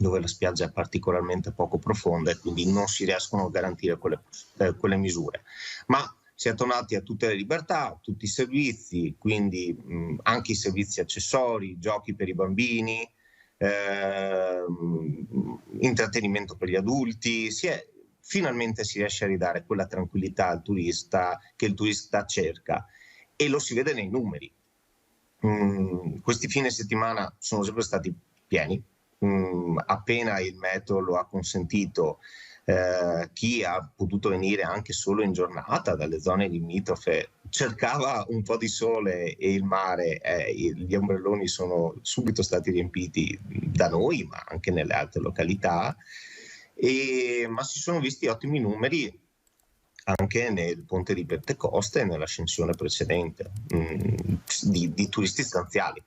dove la spiaggia è particolarmente poco profonda e quindi non si riescono a garantire quelle misure. Ma si è tornati a tutte le libertà, tutti i servizi, quindi anche i servizi accessori, giochi per i bambini, intrattenimento per gli adulti. Finalmente si riesce a ridare quella tranquillità al turista che il turista cerca, e lo si vede nei numeri. Questi fine settimana sono sempre stati pieni. Appena il meteo lo ha consentito, chi ha potuto venire anche solo in giornata dalle zone limitrofe cercava un po' di sole e il mare, gli ombrelloni sono subito stati riempiti da noi, ma anche nelle altre località, ma si sono visti ottimi numeri anche nel ponte di Pentecoste e nell'ascensione precedente di turisti stanziali.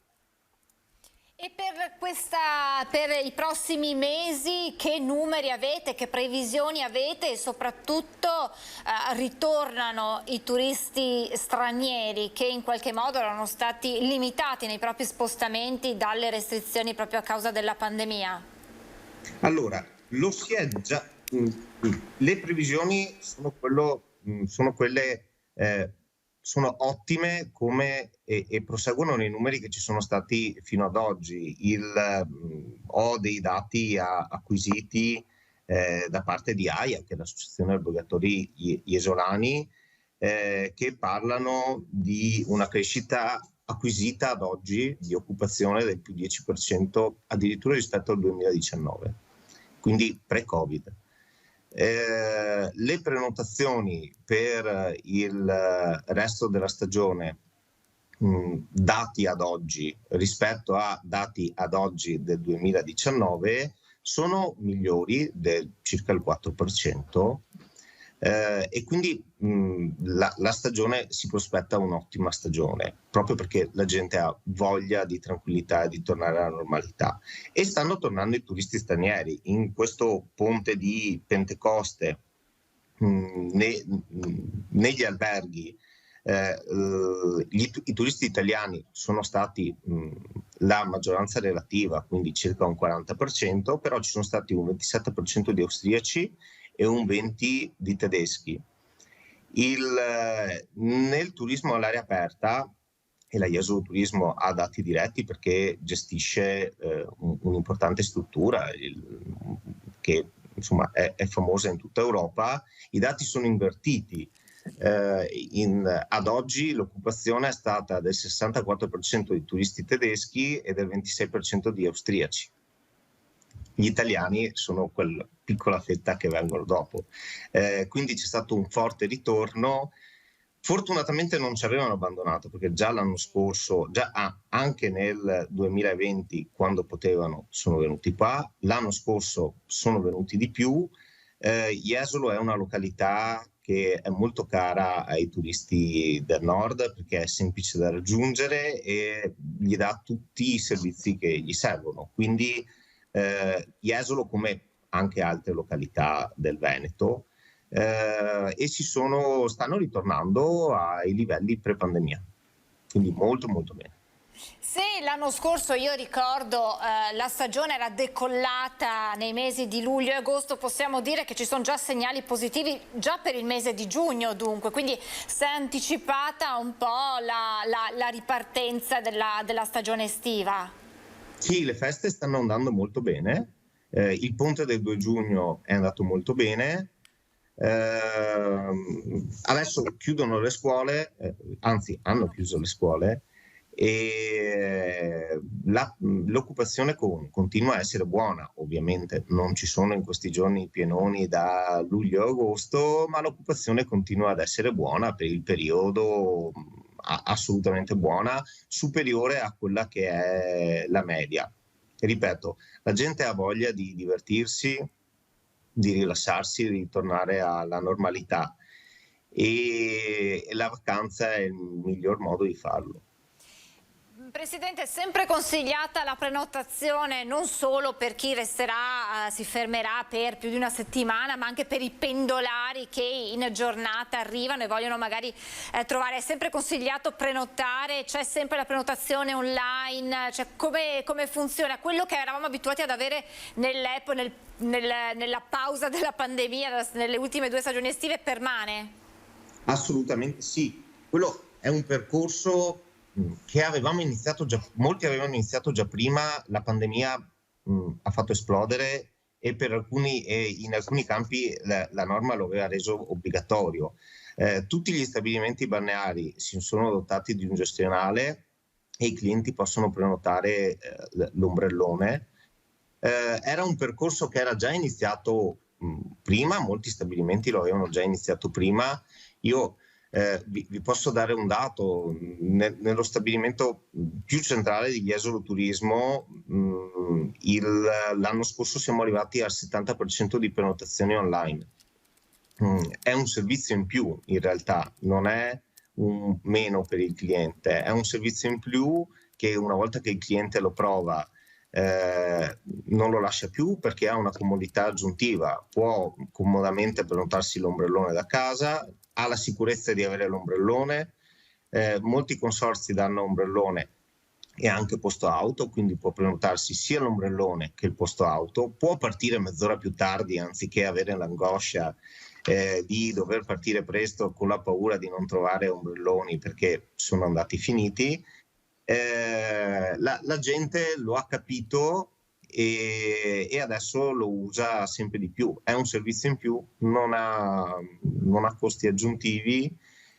E per i prossimi mesi che numeri avete, che previsioni avete, e soprattutto ritornano i turisti stranieri che in qualche modo erano stati limitati nei propri spostamenti dalle restrizioni proprio a causa della pandemia? Allora, lo si è già. Le previsioni sono ottime e proseguono nei numeri che ci sono stati fino ad oggi. Ho dei dati acquisiti da parte di AIA, che è l'Associazione Albergatori Iesolani, che parlano di una crescita acquisita ad oggi di occupazione del più 10% addirittura rispetto al 2019, quindi pre-Covid. Le prenotazioni per il resto della stagione, dati ad oggi rispetto a dati ad oggi del 2019, sono migliori del circa il 4%, e quindi la stagione si prospetta un'ottima stagione, proprio perché la gente ha voglia di tranquillità e di tornare alla normalità, e stanno tornando i turisti stranieri. In questo ponte di Pentecoste, negli alberghi, i turisti italiani sono stati la maggioranza relativa, quindi circa un 40%, però ci sono stati un 27% di austriaci e un 20% di tedeschi. Nel turismo all'aria aperta, e la Jesolo Turismo ha dati diretti perché gestisce un'importante struttura che insomma è famosa in tutta Europa, i dati sono invertiti. Ad oggi l'occupazione è stata del 64% di turisti tedeschi e del 26% di austriaci. Gli italiani sono quella piccola fetta che vengono dopo, quindi c'è stato un forte ritorno. Fortunatamente non ci avevano abbandonato, perché già l'anno scorso, anche nel 2020, quando potevano, sono venuti qua. L'anno scorso sono venuti di più. Jesolo è una località che è molto cara ai turisti del nord, perché è semplice da raggiungere e gli dà tutti i servizi che gli servono. Quindi Jesolo, come anche altre località del Veneto, e stanno ritornando ai livelli pre-pandemia, quindi molto molto bene. Sì, l'anno scorso io ricordo la stagione era decollata nei mesi di luglio e agosto, possiamo dire che ci sono già segnali positivi già per il mese di giugno, dunque, quindi si è anticipata un po' la ripartenza della stagione estiva. Sì, le feste stanno andando molto bene, il ponte del 2 giugno è andato molto bene, adesso chiudono le scuole, anzi hanno chiuso le scuole, e l'occupazione continua a essere buona. Ovviamente non ci sono in questi giorni pienoni da luglio a agosto, ma l'occupazione continua ad essere buona per il periodo, assolutamente buona, superiore a quella che è la media. ripeto, la gente ha voglia di divertirsi, di rilassarsi, di tornare alla normalità e la vacanza è il miglior modo di farlo. Presidente, è sempre consigliata la prenotazione non solo per chi resterà, si fermerà per più di una settimana, ma anche per i pendolari che in giornata arrivano e vogliono magari trovare. È sempre consigliato prenotare? C'è sempre la prenotazione online? Cioè, come funziona? Quello che eravamo abituati ad avere nella pausa della pandemia, nelle ultime 2 stagioni estive, permane? Assolutamente sì. Quello è un percorso che avevamo iniziato già, molti avevano iniziato già prima. La pandemia ha fatto esplodere e in alcuni campi la norma lo aveva reso obbligatorio. Tutti gli stabilimenti balneari si sono dotati di un gestionale e i clienti possono prenotare l'ombrellone. Era un percorso che era già iniziato prima, molti stabilimenti lo avevano già iniziato prima. Io vi posso dare un dato: nello stabilimento più centrale di Jesolo Turismo l'anno scorso siamo arrivati al 70% di prenotazioni online. È un servizio in più, in realtà non è un meno per il cliente, è un servizio in più che una volta che il cliente lo prova non lo lascia più, perché ha una comodità aggiuntiva, può comodamente prenotarsi l'ombrellone da casa, ha la sicurezza di avere l'ombrellone. Molti consorzi danno ombrellone e anche posto auto, quindi può prenotarsi sia l'ombrellone che il posto auto, può partire mezz'ora più tardi anziché avere l'angoscia di dover partire presto con la paura di non trovare ombrelloni perché sono andati finiti. La gente lo ha capito e adesso lo usa sempre di più. È un servizio in più, non ha costi aggiuntivi,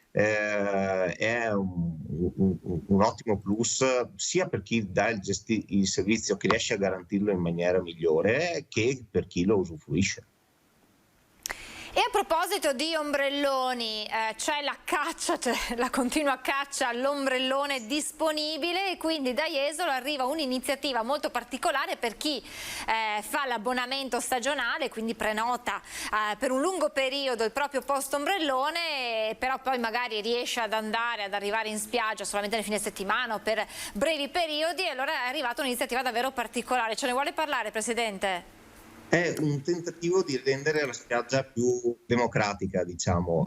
è un ottimo plus sia per chi dà il servizio, che riesce a garantirlo in maniera migliore, che per chi lo usufruisce. E a proposito di ombrelloni, c'è la caccia, la continua caccia all'ombrellone disponibile, e quindi da Jesolo arriva un'iniziativa molto particolare per chi fa l'abbonamento stagionale, quindi prenota per un lungo periodo il proprio posto ombrellone, però poi magari riesce ad arrivare in spiaggia solamente nel fine settimana o per brevi periodi, e allora è arrivata un'iniziativa davvero particolare. Ce ne vuole parlare, Presidente? È un tentativo di rendere la spiaggia più democratica, diciamo.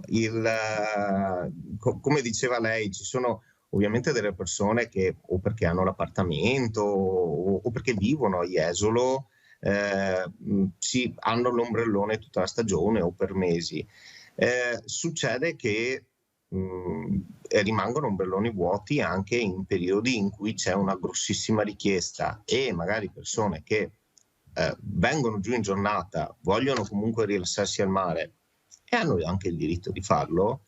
Come diceva lei, ci sono ovviamente delle persone che o perché hanno l'appartamento o perché vivono a Jesolo hanno l'ombrellone tutta la stagione o per mesi. Succede che rimangono ombrelloni vuoti anche in periodi in cui c'è una grossissima richiesta, e magari persone che vengono giù in giornata, vogliono comunque rilassarsi al mare e hanno anche il diritto di farlo,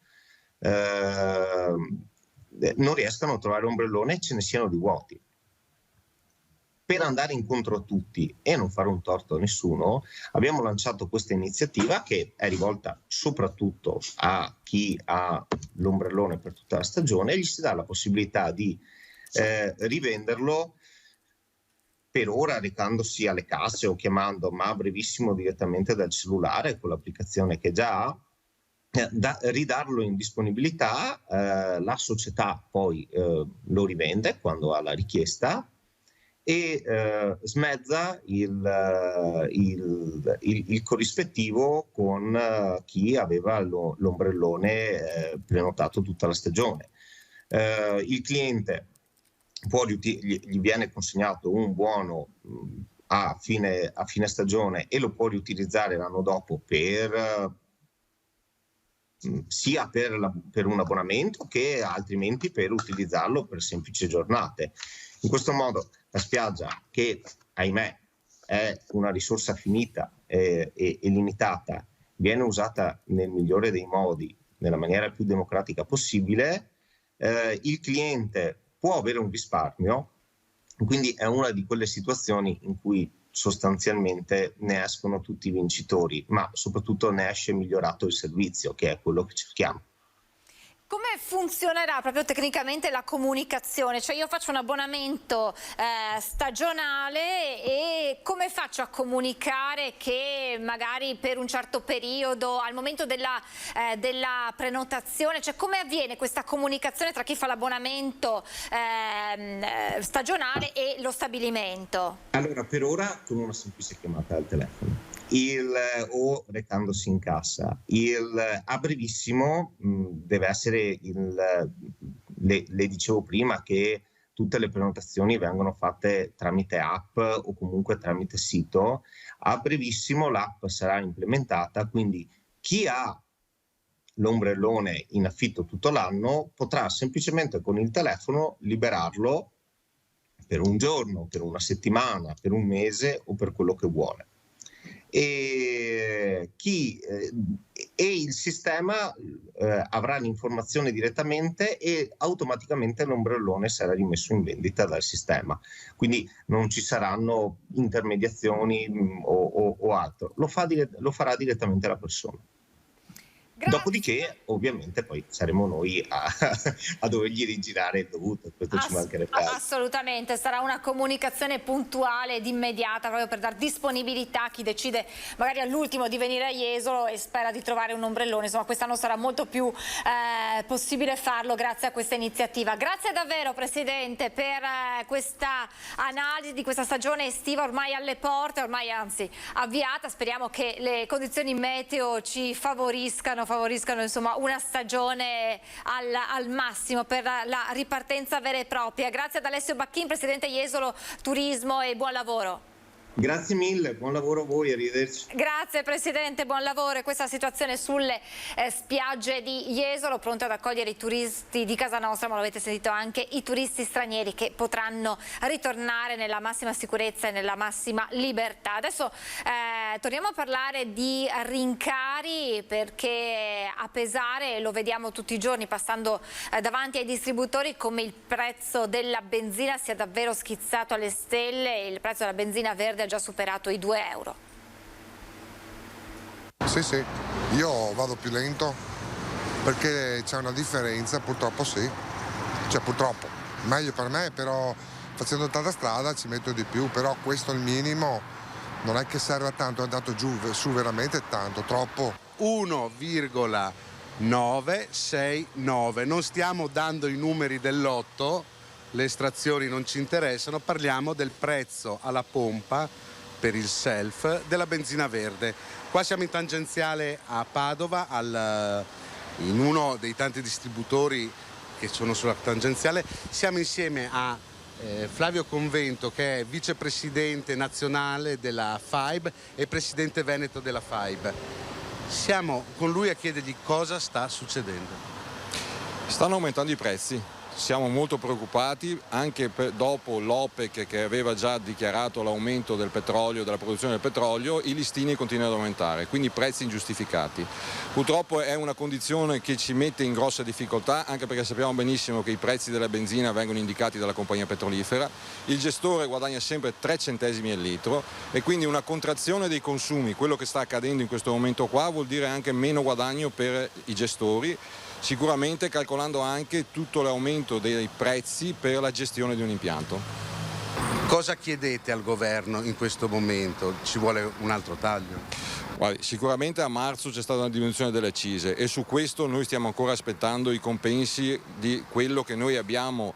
non riescono a trovare ombrellone e ce ne siano di vuoti. Per andare incontro a tutti e non fare un torto a nessuno, abbiamo lanciato questa iniziativa che è rivolta soprattutto a chi ha l'ombrellone per tutta la stagione, e gli si dà la possibilità di rivenderlo per ora recandosi alle casse o chiamando, ma a brevissimo direttamente dal cellulare con l'applicazione che già ha, ridarlo in disponibilità. La società poi lo rivende quando ha la richiesta e smezza il corrispettivo con chi aveva l'ombrellone prenotato tutta la stagione. Il cliente gli viene consegnato un buono a fine stagione e lo può riutilizzare l'anno dopo sia per un abbonamento che altrimenti per utilizzarlo per semplici giornate. In questo modo la spiaggia, che ahimè è una risorsa finita e limitata, viene usata nel migliore dei modi, nella maniera più democratica possibile. Il cliente può avere un risparmio, quindi è una di quelle situazioni in cui sostanzialmente ne escono tutti i vincitori, ma soprattutto ne esce migliorato il servizio, che è quello che cerchiamo. Come funzionerà proprio tecnicamente la comunicazione? Cioè io faccio un abbonamento stagionale e come faccio a comunicare che magari per un certo periodo, al momento della prenotazione, cioè come avviene questa comunicazione tra chi fa l'abbonamento stagionale e lo stabilimento? Allora, per ora con una semplice chiamata al telefono o recandosi in cassa. A brevissimo deve essere le dicevo prima che tutte le prenotazioni vengono fatte tramite app o comunque tramite sito. A brevissimo l'app sarà implementata, quindi chi ha l'ombrellone in affitto tutto l'anno potrà semplicemente con il telefono liberarlo per un giorno, per una settimana, per un mese o per quello che vuole. E il sistema avrà l'informazione direttamente e automaticamente l'ombrellone sarà rimesso in vendita dal sistema, quindi non ci saranno intermediazioni o altro, lo farà direttamente la persona. Grazie. Dopodiché ovviamente poi saremo noi a dovergli rigirare il dovuto, questo ci mancherebbe altro. Assolutamente, sarà una comunicazione puntuale ed immediata proprio per dare disponibilità a chi decide magari all'ultimo di venire a Jesolo e spera di trovare un ombrellone. Insomma, quest'anno sarà molto più possibile farlo grazie a questa iniziativa. Grazie davvero Presidente per questa analisi di questa stagione estiva ormai alle porte, ormai anzi avviata. Speriamo che le condizioni meteo ci favoriscano insomma una stagione al massimo per la ripartenza vera e propria. Grazie ad Alessio Bacchin, Presidente Jesolo Turismo, e buon lavoro. Grazie mille, buon lavoro a voi, arrivederci. Grazie Presidente, buon lavoro. E questa situazione sulle spiagge di Jesolo, pronto ad accogliere i turisti di casa nostra, ma lo avete sentito anche i turisti stranieri che potranno ritornare nella massima sicurezza e nella massima libertà. Adesso torniamo a parlare di rincari, perché a pesare, lo vediamo tutti i giorni passando davanti ai distributori, come il prezzo della benzina sia davvero schizzato alle stelle. Il prezzo della benzina verde ha già superato i 2 euro. Sì, io vado più lento perché c'è una differenza, purtroppo sì, cioè purtroppo, meglio per me, però facendo tanta strada ci metto di più, però questo è il minimo, non è che serve a tanto, è andato su veramente tanto, troppo. 1,969, non stiamo dando i numeri del lotto, le estrazioni non ci interessano, parliamo del prezzo alla pompa per il self della benzina verde. Qua siamo in tangenziale a Padova, in uno dei tanti distributori che sono sulla tangenziale. Siamo insieme a Flavio Convento, che è vicepresidente nazionale della FAIB e presidente veneto della FAIB. Siamo con lui a chiedergli cosa sta succedendo. Stanno aumentando i prezzi. Siamo molto preoccupati anche dopo l'OPEC, che aveva già dichiarato l'aumento del petrolio, della produzione del petrolio. I listini continuano ad aumentare, quindi prezzi ingiustificati. Purtroppo è una condizione che ci mette in grossa difficoltà, anche perché sappiamo benissimo che i prezzi della benzina vengono indicati dalla compagnia petrolifera, il gestore guadagna sempre 3 centesimi al litro e quindi una contrazione dei consumi, quello che sta accadendo in questo momento qua, vuol dire anche meno guadagno per i gestori, sicuramente calcolando anche tutto l'aumento dei prezzi per la gestione di un impianto. Cosa chiedete al governo in questo momento? Ci vuole un altro taglio? Guardi, sicuramente a marzo c'è stata una diminuzione delle accise e su questo noi stiamo ancora aspettando i compensi di quello che noi abbiamo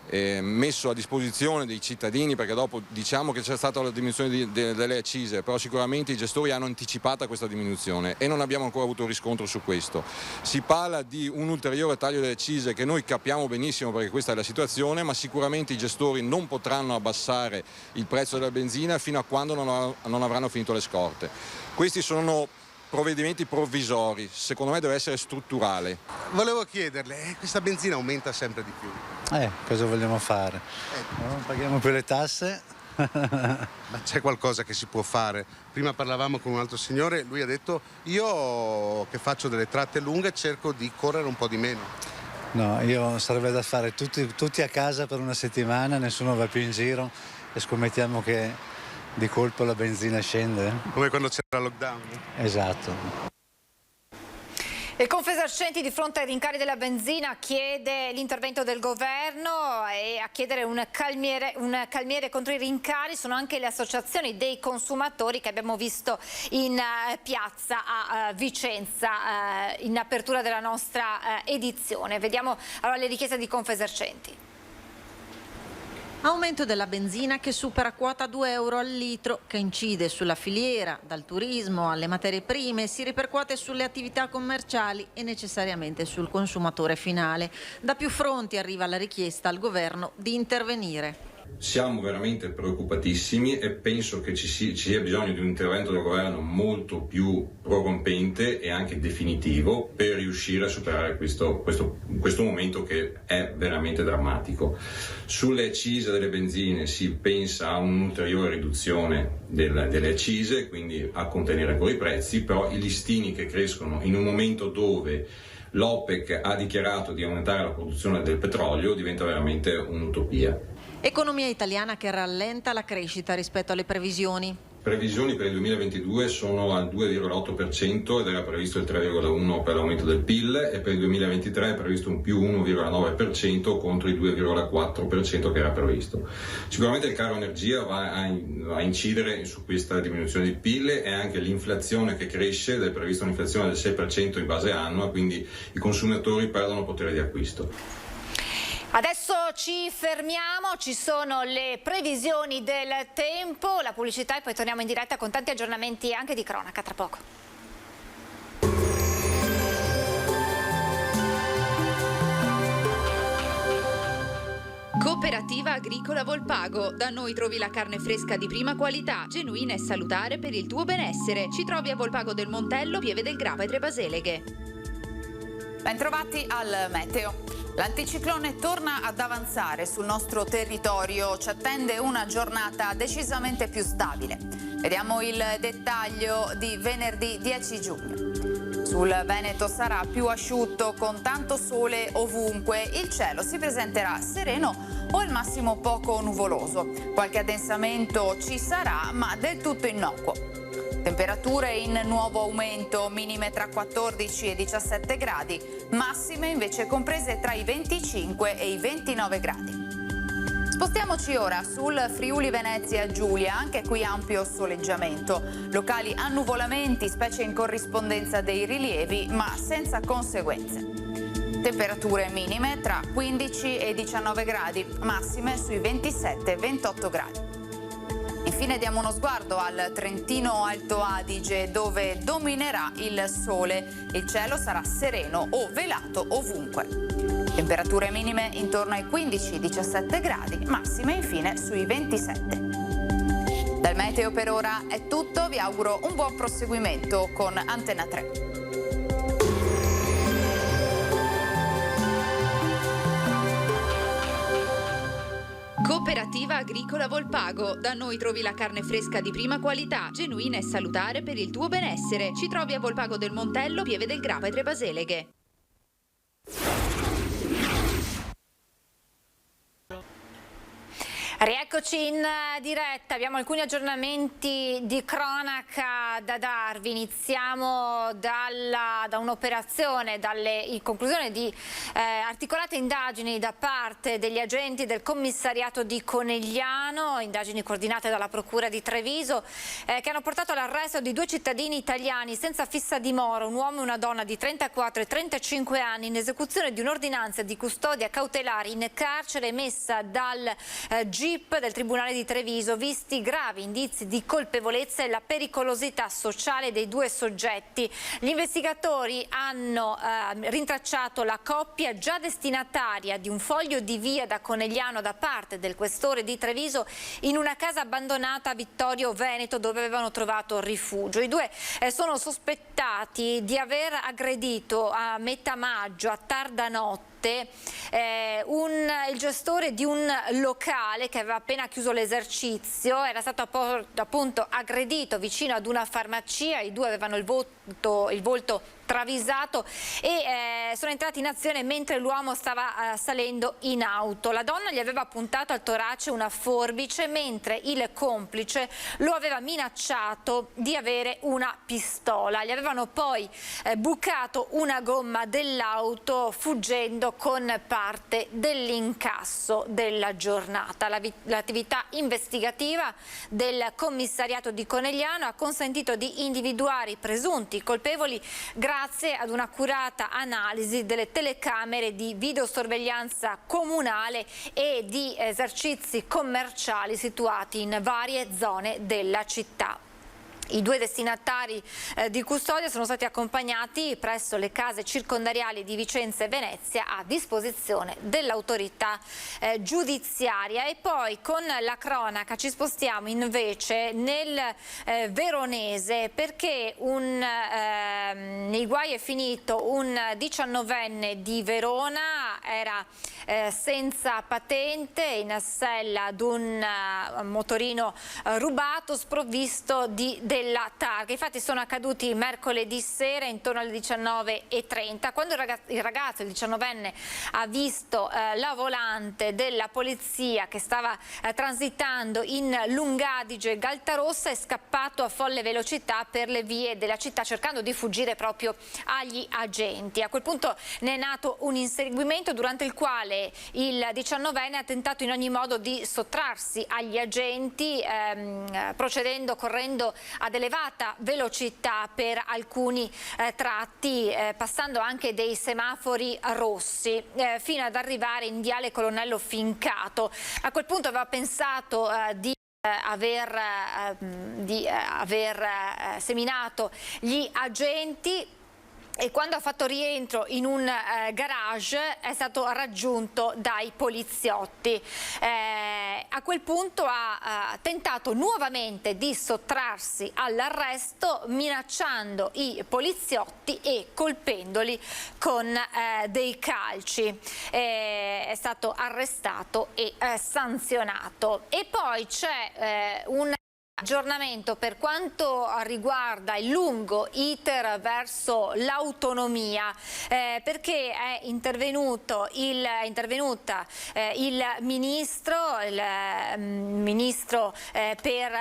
messo a disposizione dei cittadini, perché dopo diciamo che c'è stata la diminuzione delle accise, però sicuramente i gestori hanno anticipato questa diminuzione e non abbiamo ancora avuto riscontro su questo. Si parla di un ulteriore taglio delle accise che noi capiamo benissimo, perché questa è la situazione, ma sicuramente i gestori non potranno abbassare il prezzo della benzina fino a quando non avranno finito le scorte. Questi sono provvedimenti provvisori, secondo me deve essere strutturale. Volevo chiederle, questa benzina aumenta sempre di più. Cosa vogliamo fare? Non paghiamo più le tasse. Ma c'è qualcosa che si può fare? Prima parlavamo con un altro signore, lui ha detto: io che faccio delle tratte lunghe cerco di correre un po' di meno. No, io sarebbe da fare tutti a casa per una settimana, nessuno va più in giro e scommettiamo che di colpo la benzina scende. Come quando c'era il lockdown? Esatto. E E Confesercenti, di fronte ai rincari della benzina, chiede l'intervento del governo, e a chiedere un calmiere contro i rincari sono anche le associazioni dei consumatori che abbiamo visto in piazza a Vicenza in apertura della nostra edizione. Vediamo allora le richieste di Confesercenti. Aumento della benzina che supera quota 2 euro al litro, che incide sulla filiera, dal turismo alle materie prime, si ripercuote sulle attività commerciali e necessariamente sul consumatore finale. Da più fronti arriva la richiesta al governo di intervenire. Siamo veramente preoccupatissimi e penso che ci sia bisogno di un intervento del governo molto più prorompente e anche definitivo per riuscire a superare questo momento che è veramente drammatico. Sulle accise delle benzine si pensa a un'ulteriore riduzione delle accise, quindi a contenere ancora i prezzi, però i listini che crescono in un momento dove l'OPEC ha dichiarato di aumentare la produzione del petrolio diventa veramente un'utopia. Economia italiana che rallenta la crescita rispetto alle previsioni. Previsioni per il 2022 sono al 2,8% ed era previsto il 3,1% per l'aumento del PIL, e per il 2023 è previsto un più 1,9% contro il 2,4% che era previsto. Sicuramente il caro energia va a incidere su questa diminuzione di PIL, e anche l'inflazione che cresce, ed è prevista un'inflazione del 6% in base annua, quindi i consumatori perdono potere di acquisto. Adesso ci fermiamo, ci sono le previsioni del tempo, la pubblicità, e poi torniamo in diretta con tanti aggiornamenti anche di cronaca tra poco. Cooperativa Agricola Volpago. Da noi trovi la carne fresca di prima qualità, genuina e salutare per il tuo benessere. Ci trovi a Volpago del Montello, Pieve del Grappa e Tre Baseleghe. Bentrovati al meteo. L'anticiclone torna ad avanzare sul nostro territorio, ci attende una giornata decisamente più stabile. Vediamo il dettaglio di venerdì 10 giugno. Sul Veneto sarà più asciutto con tanto sole ovunque, il cielo si presenterà sereno o al massimo poco nuvoloso. Qualche addensamento ci sarà, ma del tutto innocuo. Temperature in nuovo aumento, minime tra 14 e 17 gradi, massime invece comprese tra i 25 e i 29 gradi. Spostiamoci ora sul Friuli Venezia Giulia, anche qui ampio soleggiamento. Locali annuvolamenti, specie in corrispondenza dei rilievi, ma senza conseguenze. Temperature minime tra 15 e 19 gradi, massime sui 27 e 28 gradi. Infine diamo uno sguardo al Trentino Alto Adige, dove dominerà il sole. Il cielo sarà sereno o velato ovunque. Temperature minime intorno ai 15-17 gradi, massime infine sui 27. Dal meteo per ora è tutto, vi auguro un buon proseguimento con Antena 3. Cooperativa Agricola Volpago. Da noi trovi la carne fresca di prima qualità, genuina e salutare per il tuo benessere. Ci trovi a Volpago del Montello, Pieve del Grappa e Tre Baseleghe. Rieccoci in diretta, abbiamo alcuni aggiornamenti di cronaca da darvi. Iniziamo da un'operazione, dalle conclusioni di articolate indagini da parte degli agenti del commissariato di Conegliano, indagini coordinate dalla Procura di Treviso, che hanno portato all'arresto di 2 cittadini italiani senza fissa dimora, un uomo e una donna di 34 e 35 anni, in esecuzione di un'ordinanza di custodia cautelare in carcere emessa dal GIP del Tribunale di Treviso, visti gravi indizi di colpevolezza e la pericolosità sociale dei 2 soggetti. Gli investigatori hanno rintracciato la coppia, già destinataria di un foglio di via da Conegliano da parte del questore di Treviso, in una casa abbandonata a Vittorio Veneto, dove avevano trovato rifugio. I 2 sono sospettati di aver aggredito a metà maggio, a tarda notte, il gestore di un locale che aveva appena chiuso l'esercizio. Era stato appunto aggredito vicino ad una farmacia. I 2 avevano il volto travisato e sono entrati in azione mentre l'uomo stava salendo in auto. La donna gli aveva puntato al torace una forbice mentre il complice lo aveva minacciato di avere una pistola. Gli avevano poi bucato una gomma dell'auto fuggendo con parte dell'incasso della giornata. L'attività investigativa del commissariato di Conegliano ha consentito di individuare i presunti colpevoli grazie ad un'accurata analisi delle telecamere di videosorveglianza comunale e di esercizi commerciali situati in varie zone della città. I due destinatari di custodia sono stati accompagnati presso le case circondariali di Vicenza e Venezia a disposizione dell'autorità giudiziaria. E poi con la cronaca ci spostiamo invece nel Veronese, perché nei guai è finito un 19enne di Verona, era senza patente in sella ad un motorino rubato sprovvisto della targa. I fatti sono accaduti mercoledì sera intorno alle 19:30, quando il ragazzo, il 19enne, ha visto la volante della polizia che stava transitando in Lungadige Galtarossa, è scappato a folle velocità per le vie della città cercando di fuggire proprio agli agenti. A quel punto ne è nato un inseguimento durante il quale il 19enne ha tentato in ogni modo di sottrarsi agli agenti, correndo ad elevata velocità per alcuni tratti, passando anche dei semafori rossi, fino ad arrivare in viale Colonnello Fincato. A quel punto aveva pensato di aver seminato gli agenti, e quando ha fatto rientro in un garage è stato raggiunto dai poliziotti. A quel punto ha tentato nuovamente di sottrarsi all'arresto, minacciando i poliziotti e colpendoli con dei calci. È stato arrestato e sanzionato. E poi c'è un aggiornamento per quanto riguarda il lungo iter verso l'autonomia, perché è intervenuto il ministro per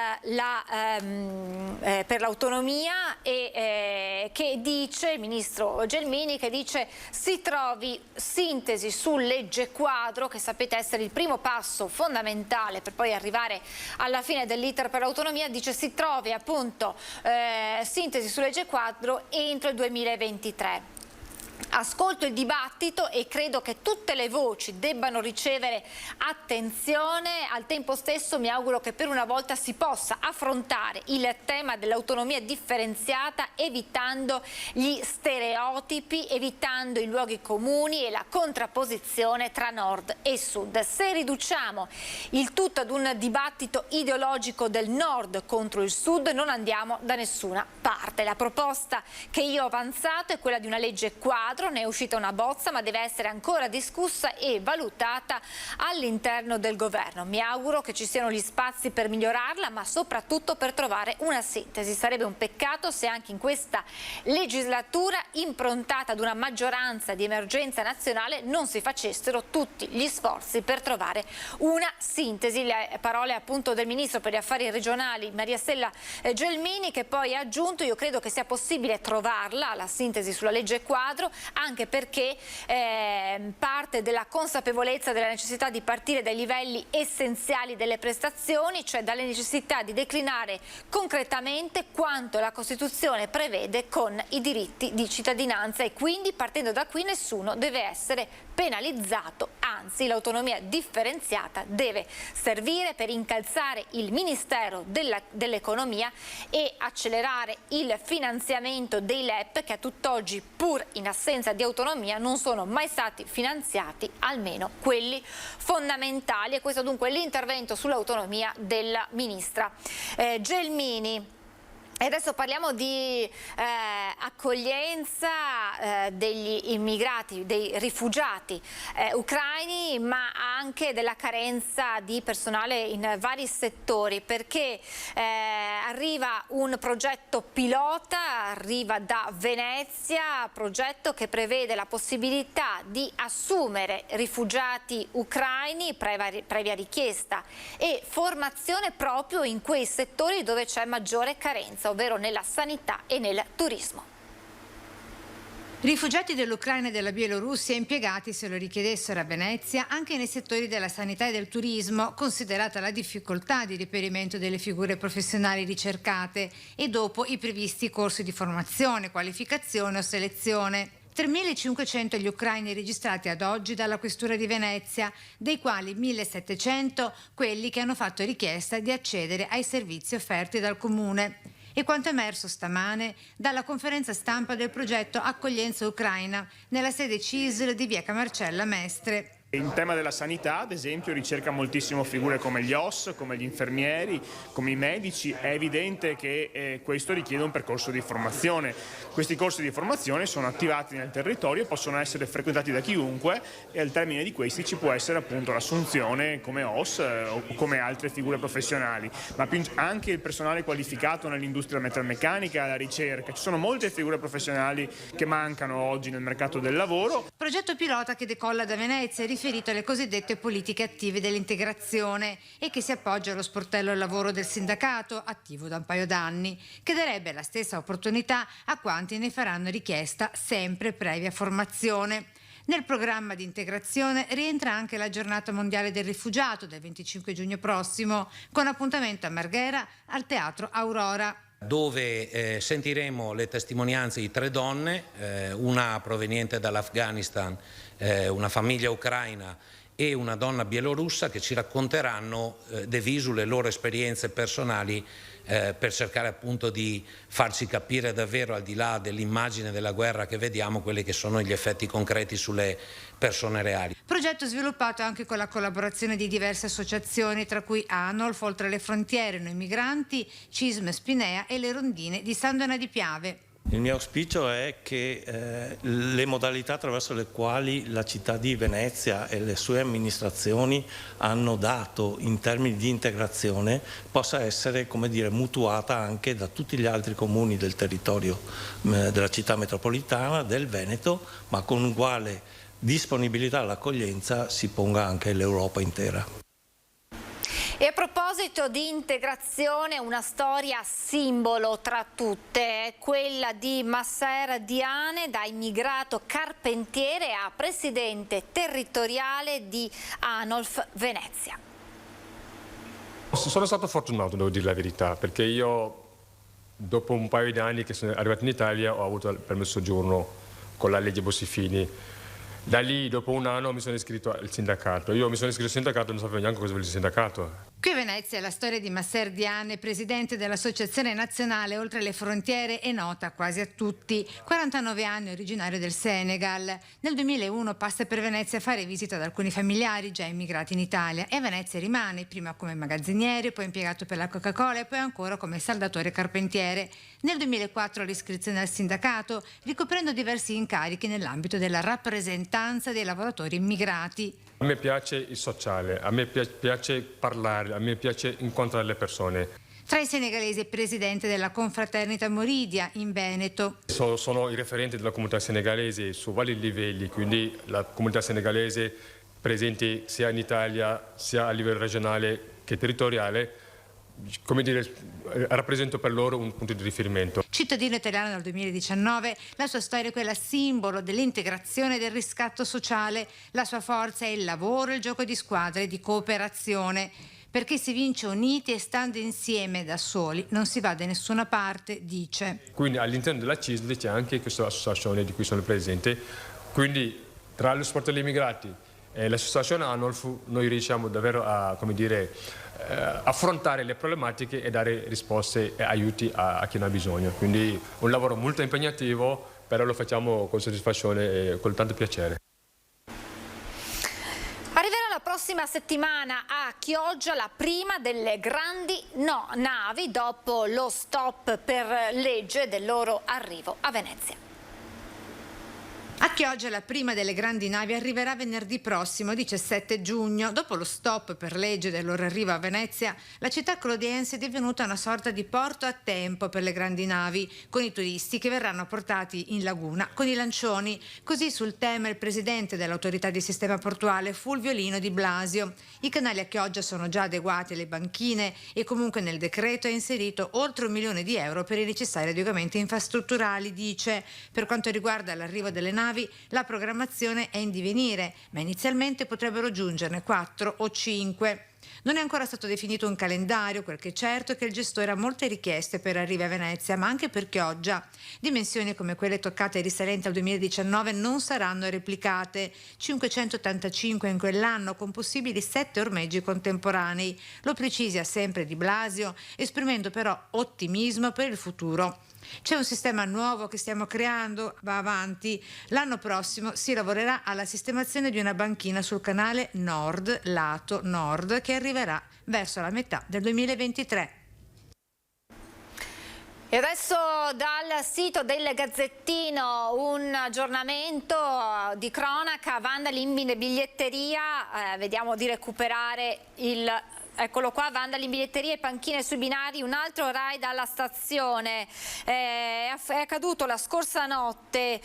l'autonomia, e che dice, il ministro Gelmini, che dice si trovi sintesi su legge quadro, che sapete essere il primo passo fondamentale per poi arrivare alla fine dell'iter per l'autonomia. Dice si trovi appunto sintesi su legge quadro entro il 2023. Ascolto il dibattito e credo che tutte le voci debbano ricevere attenzione. Al tempo stesso mi auguro che per una volta si possa affrontare il tema dell'autonomia differenziata, evitando gli stereotipi, evitando i luoghi comuni e la contrapposizione tra nord e sud. Se riduciamo il tutto ad un dibattito ideologico del nord contro il sud, non andiamo da nessuna parte. La proposta che io ho avanzato è quella di una legge quadro. Ne è uscita una bozza, ma deve essere ancora discussa e valutata all'interno del governo. Mi auguro che ci siano gli spazi per migliorarla, ma soprattutto per trovare una sintesi. Sarebbe un peccato se anche in questa legislatura, improntata ad una maggioranza di emergenza nazionale, non si facessero tutti gli sforzi per trovare una sintesi. Le parole appunto del ministro per gli affari regionali Maria Stella Gelmini, che poi ha aggiunto: io credo che sia possibile trovarla, la sintesi sulla legge quadro, anche perché parte della consapevolezza della necessità di partire dai livelli essenziali delle prestazioni, cioè dalle necessità di declinare concretamente quanto la Costituzione prevede con i diritti di cittadinanza, e quindi partendo da qui nessuno deve essere penalizzato, anzi l'autonomia differenziata deve servire per incalzare il Ministero dell'Economia e accelerare il finanziamento dei LEP, che a tutt'oggi, pur in assenza di autonomia, non sono mai stati finanziati, almeno quelli fondamentali. E questo dunque è l'intervento sull'autonomia della ministra Gelmini. E adesso parliamo di accoglienza degli immigrati, dei rifugiati ucraini, ma anche della carenza di personale in vari settori, perché arriva un progetto pilota, arriva da Venezia, progetto che prevede la possibilità di assumere rifugiati ucraini previa richiesta e formazione proprio in quei settori dove c'è maggiore carenza, ovvero nella sanità e nel turismo. Rifugiati dell'Ucraina e della Bielorussia impiegati, se lo richiedessero a Venezia, anche nei settori della sanità e del turismo, considerata la difficoltà di reperimento delle figure professionali ricercate e dopo i previsti corsi di formazione, qualificazione o selezione. 3.500 gli ucraini registrati ad oggi dalla Questura di Venezia, dei quali 1.700 quelli che hanno fatto richiesta di accedere ai servizi offerti dal Comune. E quanto emerso stamane dalla conferenza stampa del progetto Accoglienza Ucraina nella sede CISL di via Camarcella Mestre. In tema della sanità, ad esempio, ricerca moltissimo figure come gli OS, come gli infermieri, come i medici. È evidente che questo richiede un percorso di formazione. Questi corsi di formazione sono attivati nel territorio e possono essere frequentati da chiunque, e al termine di questi ci può essere appunto l'assunzione come OS o come altre figure professionali, ma anche il personale qualificato nell'industria metalmeccanica, la ricerca. Ci sono molte figure professionali che mancano oggi nel mercato del lavoro. Progetto pilota che decolla da Venezia, riferito alle cosiddette politiche attive dell'integrazione e che si appoggia allo sportello al lavoro del sindacato, attivo da un paio d'anni, che darebbe la stessa opportunità a quanti ne faranno richiesta, sempre previa formazione. Nel programma di integrazione rientra anche la giornata mondiale del rifugiato del 25 giugno prossimo, con appuntamento a Marghera al Teatro Aurora, dove sentiremo le testimonianze di 3 donne, una proveniente dall'Afghanistan, una famiglia ucraina e una donna bielorussa, che ci racconteranno de visu le loro esperienze personali per cercare appunto di farci capire davvero, al di là dell'immagine della guerra che vediamo, quelli che sono gli effetti concreti sulle persone reali. Progetto sviluppato anche con la collaborazione di diverse associazioni, tra cui ANOLF, Oltre le Frontiere, Noi Migranti, CISM Spinea e le Rondine di San Donà di Piave. Il mio auspicio è che le modalità attraverso le quali la città di Venezia e le sue amministrazioni hanno dato in termini di integrazione possa essere, come dire, mutuata anche da tutti gli altri comuni del territorio della città metropolitana, del Veneto, ma con uguale disponibilità all'accoglienza si ponga anche l'Europa intera. E a proposito di integrazione, una storia simbolo tra tutte è quella di Masser Diane, da immigrato carpentiere a presidente territoriale di ANOLF Venezia. Sono stato fortunato, devo dire la verità, perché io dopo un paio di anni che sono arrivato in Italia ho avuto il permesso di soggiorno con la legge Bossi-Fini. Da lì, dopo un anno, mi sono iscritto al sindacato. Io mi sono iscritto al sindacato e non sapevo neanche cosa vuol dire sindacato. Qui a Venezia la storia di Masser Diane, presidente dell'Associazione Nazionale Oltre le Frontiere, è nota quasi a tutti. 49 anni, originario del Senegal. Nel 2001 passa per Venezia a fare visita ad alcuni familiari già immigrati in Italia, e a Venezia rimane, prima come magazziniere, poi impiegato per la Coca-Cola e poi ancora come saldatore carpentiere. Nel 2004 l'iscrizione al sindacato, ricoprendo diversi incarichi nell'ambito della rappresentanza dei lavoratori immigrati. A me piace il sociale, a me piace parlare, a me piace incontrare le persone. Tra i senegalesi è presidente della Confraternita Moridia in Veneto. Sono i referenti della comunità senegalese su vari livelli, quindi la comunità senegalese presente sia in Italia sia a livello regionale che territoriale, come dire, rappresento per loro un punto di riferimento. Cittadino italiano dal 2019, la sua storia è quella simbolo dell'integrazione e del riscatto sociale. La sua forza è il lavoro, il gioco di squadra e di cooperazione, perché si vince uniti e stando insieme. Da soli non si va da nessuna parte, dice. Quindi all'interno della CISL c'è anche questa associazione di cui sono presente, quindi tra lo sport degli immigrati e l'associazione ANOLF noi riusciamo davvero a, come dire, affrontare le problematiche e dare risposte e aiuti a chi ne ha bisogno. Quindi un lavoro molto impegnativo, però lo facciamo con soddisfazione e con tanto piacere. Arriverà la prossima prossima settimana a Chioggia la prima delle grandi navi dopo lo stop per legge del loro arrivo a Venezia. A Chioggia la prima delle grandi navi arriverà venerdì prossimo, 17 giugno. Dopo lo stop per legge del loro arrivo a Venezia, la città clodiense è divenuta una sorta di porto a tempo per le grandi navi, con i turisti che verranno portati in laguna con i lancioni. Così sul tema il presidente dell'autorità di sistema portuale Fulvio Lino Di Blasio. I canali a Chioggia sono già adeguati alle banchine e comunque nel decreto è inserito oltre 1 milione di euro per i necessari adeguamenti infrastrutturali, dice. Per quanto riguarda l'arrivo delle navi, la programmazione è in divenire, ma inizialmente potrebbero giungerne 4 o 5. Non è ancora stato definito un calendario, quel che è certo è che il gestore ha molte richieste per arrivi a Venezia, ma anche per Chioggia. Dimensioni come quelle toccate e risalenti al 2019 non saranno replicate, 585 in quell'anno con possibili 7 ormeggi contemporanei. Lo precisa sempre Di Blasio, esprimendo però ottimismo per il futuro. C'è un sistema nuovo che stiamo creando, va avanti. L'anno prossimo si lavorerà alla sistemazione di una banchina sul canale Nord, lato Nord, che arriverà verso la metà del 2023. E adesso dal sito del Gazzettino un aggiornamento di cronaca, vandali in biglietteria, vediamo di recuperare il... Eccolo qua, vandali in biglietteria e panchine sui binari, un altro raid alla stazione. È accaduto la scorsa notte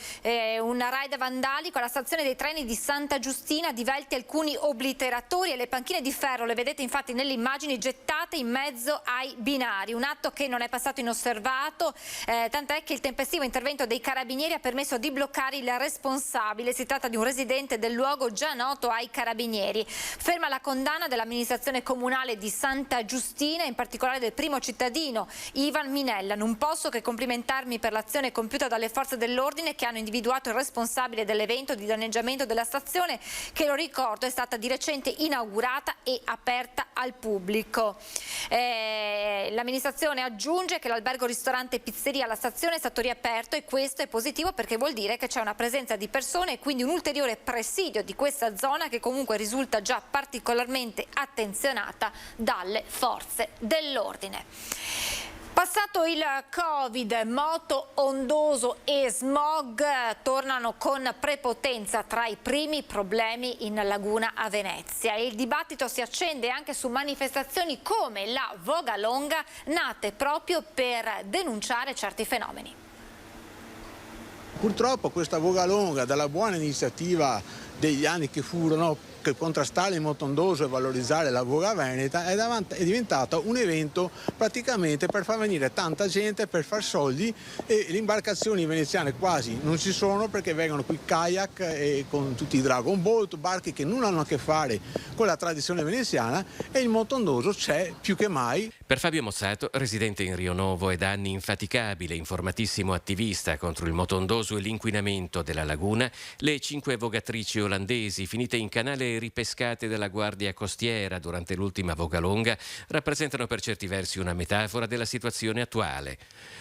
un raid vandalico alla stazione dei treni di Santa Giustina, divelti alcuni obliteratori e le panchine di ferro, le vedete infatti nelle immagini, gettate in mezzo ai binari. Un atto che non è passato inosservato, tant'è che il tempestivo intervento dei carabinieri ha permesso di bloccare il responsabile. Si tratta di un residente del luogo già noto ai carabinieri. Ferma la condanna dell'amministrazione comunale di Santa Giustina, in particolare del primo cittadino Ivan Minella. Non posso che complimentarmi per l'azione compiuta dalle forze dell'ordine che hanno individuato il responsabile dell'evento di danneggiamento della stazione, che lo ricordo è stata di recente inaugurata e aperta al pubblico. L'amministrazione aggiunge che l'albergo ristorante pizzeria alla stazione è stato riaperto e questo è positivo perché vuol dire che c'è una presenza di persone e quindi un ulteriore presidio di questa zona che comunque risulta già particolarmente attenzionata dalle forze dell'ordine. Passato il Covid, moto ondoso e smog tornano con prepotenza tra i primi problemi in laguna a Venezia. Il dibattito si accende anche su manifestazioni come la Vogalonga, nate proprio per denunciare certi fenomeni. Purtroppo questa Vogalonga, dalla buona iniziativa degli anni che furono, che contrastare il moto ondoso e valorizzare la voga veneta, è diventato un evento praticamente per far venire tanta gente, per far soldi, e le imbarcazioni veneziane quasi non ci sono perché vengono qui kayak e con tutti i Dragon Boat, barchi che non hanno a che fare con la tradizione veneziana, e il moto ondoso c'è più che mai. Per Fabio Mozzato, residente in Rio Novo e da anni infaticabile, informatissimo attivista contro il moto ondoso e l'inquinamento della laguna, le 5 vogatrici olandesi finite in canale e ripescate dalla Guardia Costiera durante l'ultima Vogalonga rappresentano per certi versi una metafora della situazione attuale.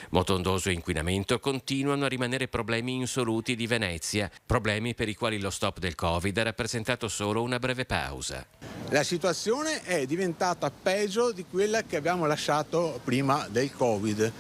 Moto ondoso e inquinamento continuano a rimanere problemi insoluti di Venezia, problemi per i quali lo stop del Covid ha rappresentato solo una breve pausa. La situazione è diventata peggio di quella che abbiamo lasciato prima del Covid.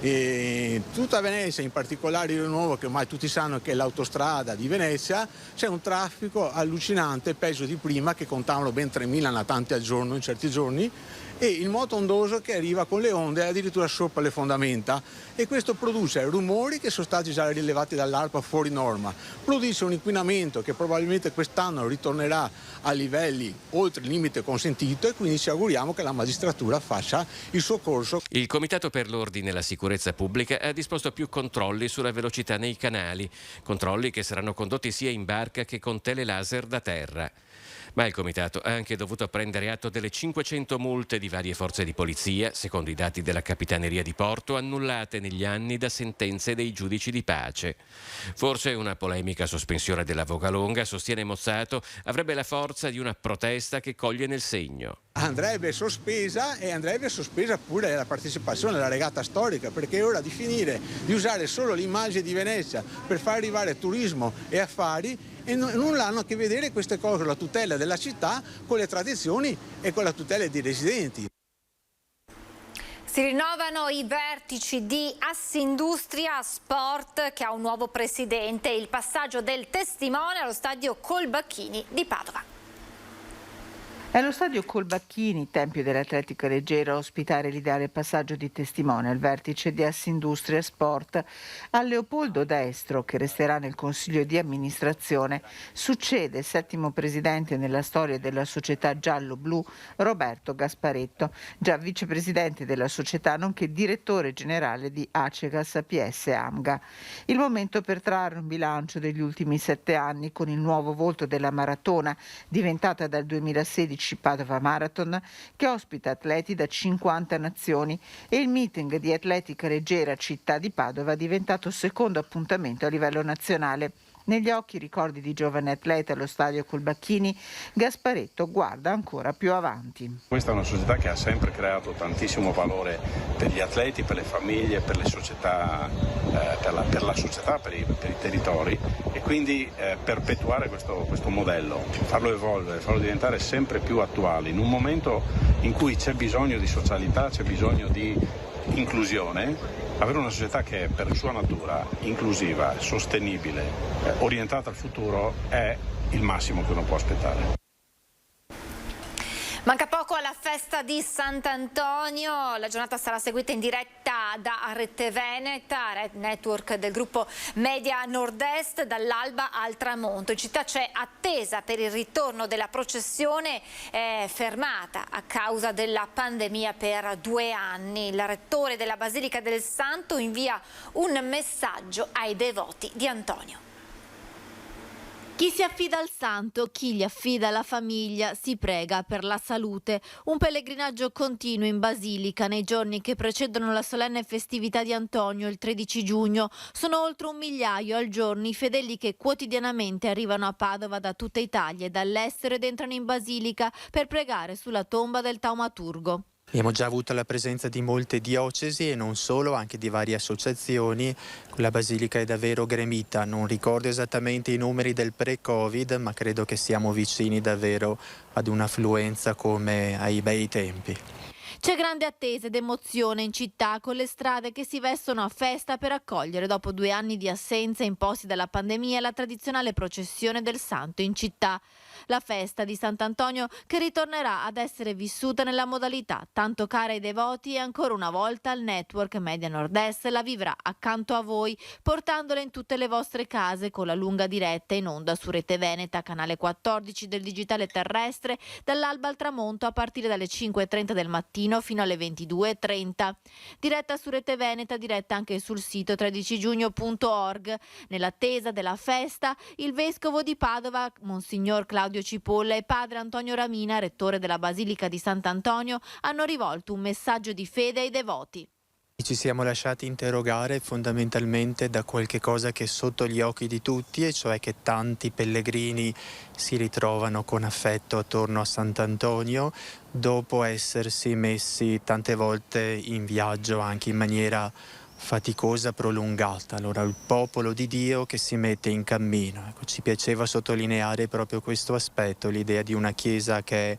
E tutta Venezia, in particolare Rio Nuovo, che ormai tutti sanno che è l'autostrada di Venezia, c'è un traffico allucinante, peggio di prima, che contavano ben 3.000 natanti al giorno in certi giorni, e il moto ondoso che arriva con le onde addirittura sopra le fondamenta, e questo produce rumori che sono stati già rilevati dall'ARPA fuori norma, produce un inquinamento che probabilmente quest'anno ritornerà a livelli oltre il limite consentito, e quindi ci auguriamo che la magistratura faccia il suo corso. Il Comitato per l'Ordine e la Sicurezza Pubblica ha disposto più controlli sulla velocità nei canali, controlli che saranno condotti sia in barca che con telelaser da terra. Ma il Comitato ha anche dovuto prendere atto delle 500 multe di varie forze di polizia, secondo i dati della Capitaneria di Porto, annullate negli anni da sentenze dei giudici di pace. Forse una polemica sospensione della Vogalonga, sostiene Mozzato, avrebbe la forza di una protesta che coglie nel segno. andrebbe sospesa, e andrebbe sospesa pure la partecipazione alla regata storica, perché è ora di finire di usare solo l'immagine di Venezia per far arrivare turismo e affari, e nulla hanno a che vedere queste cose, la tutela della città con le tradizioni e con la tutela dei residenti. Si rinnovano i vertici di Assindustria Sport, che ha un nuovo presidente, il passaggio del testimone allo stadio Colbacchini di Padova. È lo stadio Colbacchini, tempio dell'atletica leggera, a ospitare l'ideale passaggio di testimone al vertice di Assindustria Sport. A Leopoldo Destro, che resterà nel consiglio di amministrazione, succede il settimo presidente nella storia della società giallo-blu, Roberto Gasparetto, già vicepresidente della società nonché direttore generale di Acegas APS Amga. Il momento per trarre un bilancio degli ultimi 7 anni con il nuovo volto della maratona, diventata dal 2016 Padova Marathon, che ospita atleti da 50 nazioni, e il meeting di atletica leggera Città di Padova, diventato secondo appuntamento a livello nazionale. Negli occhi ricordi di giovane atleta allo stadio Colbacchini, Gasparetto guarda ancora più avanti. Questa è una società che ha sempre creato tantissimo valore per gli atleti, per le famiglie, per le società, per la società, per i territori, e quindi perpetuare questo modello, farlo evolvere, farlo diventare sempre più attuale in un momento in cui c'è bisogno di socialità, c'è bisogno di inclusione. Avere una società che è per sua natura inclusiva, sostenibile, orientata al futuro è il massimo che uno può aspettare. Manca poco alla festa di Sant'Antonio, la giornata sarà seguita in diretta da Rete Veneta, network del gruppo Media Nord-Est, dall'alba al tramonto. In città c'è attesa per il ritorno della processione, fermata a causa della pandemia per 2 anni. Il rettore della Basilica del Santo invia un messaggio ai devoti di Antonio. Chi si affida al santo, chi gli affida la famiglia, si prega per la salute. Un pellegrinaggio continuo in Basilica nei giorni che precedono la solenne festività di Antonio, il 13 giugno. Sono oltre 1 migliaio al giorno i fedeli che quotidianamente arrivano a Padova da tutta Italia e dall'estero ed entrano in Basilica per pregare sulla tomba del taumaturgo. Abbiamo già avuto la presenza di molte diocesi e non solo, anche di varie associazioni. La Basilica è davvero gremita, non ricordo esattamente i numeri del pre-Covid, ma credo che siamo vicini davvero ad un'affluenza come ai bei tempi. C'è grande attesa ed emozione in città, con le strade che si vestono a festa per accogliere, dopo 2 anni di assenza imposti dalla pandemia, la tradizionale processione del Santo in città. La festa di Sant'Antonio che ritornerà ad essere vissuta nella modalità tanto cara ai devoti, e ancora una volta il network Media Nord-Est la vivrà accanto a voi, portandola in tutte le vostre case con la lunga diretta in onda su Rete Veneta, canale 14 del digitale terrestre, dall'alba al tramonto a partire dalle 5:30 del mattino fino alle 22:30. Diretta su Rete Veneta, diretta anche sul sito 13giugno.org. Nell'attesa della festa, il vescovo di Padova, Monsignor Claudio Cipolla, e padre Antonio Ramina, rettore della Basilica di Sant'Antonio, hanno rivolto un messaggio di fede ai devoti. Ci siamo lasciati interrogare fondamentalmente da qualche cosa che è sotto gli occhi di tutti, e cioè che tanti pellegrini si ritrovano con affetto attorno a Sant'Antonio dopo essersi messi tante volte in viaggio anche in maniera faticosa, prolungata. Allora il popolo di Dio che si mette in cammino. Ecco, ci piaceva sottolineare proprio questo aspetto, l'idea di una chiesa che è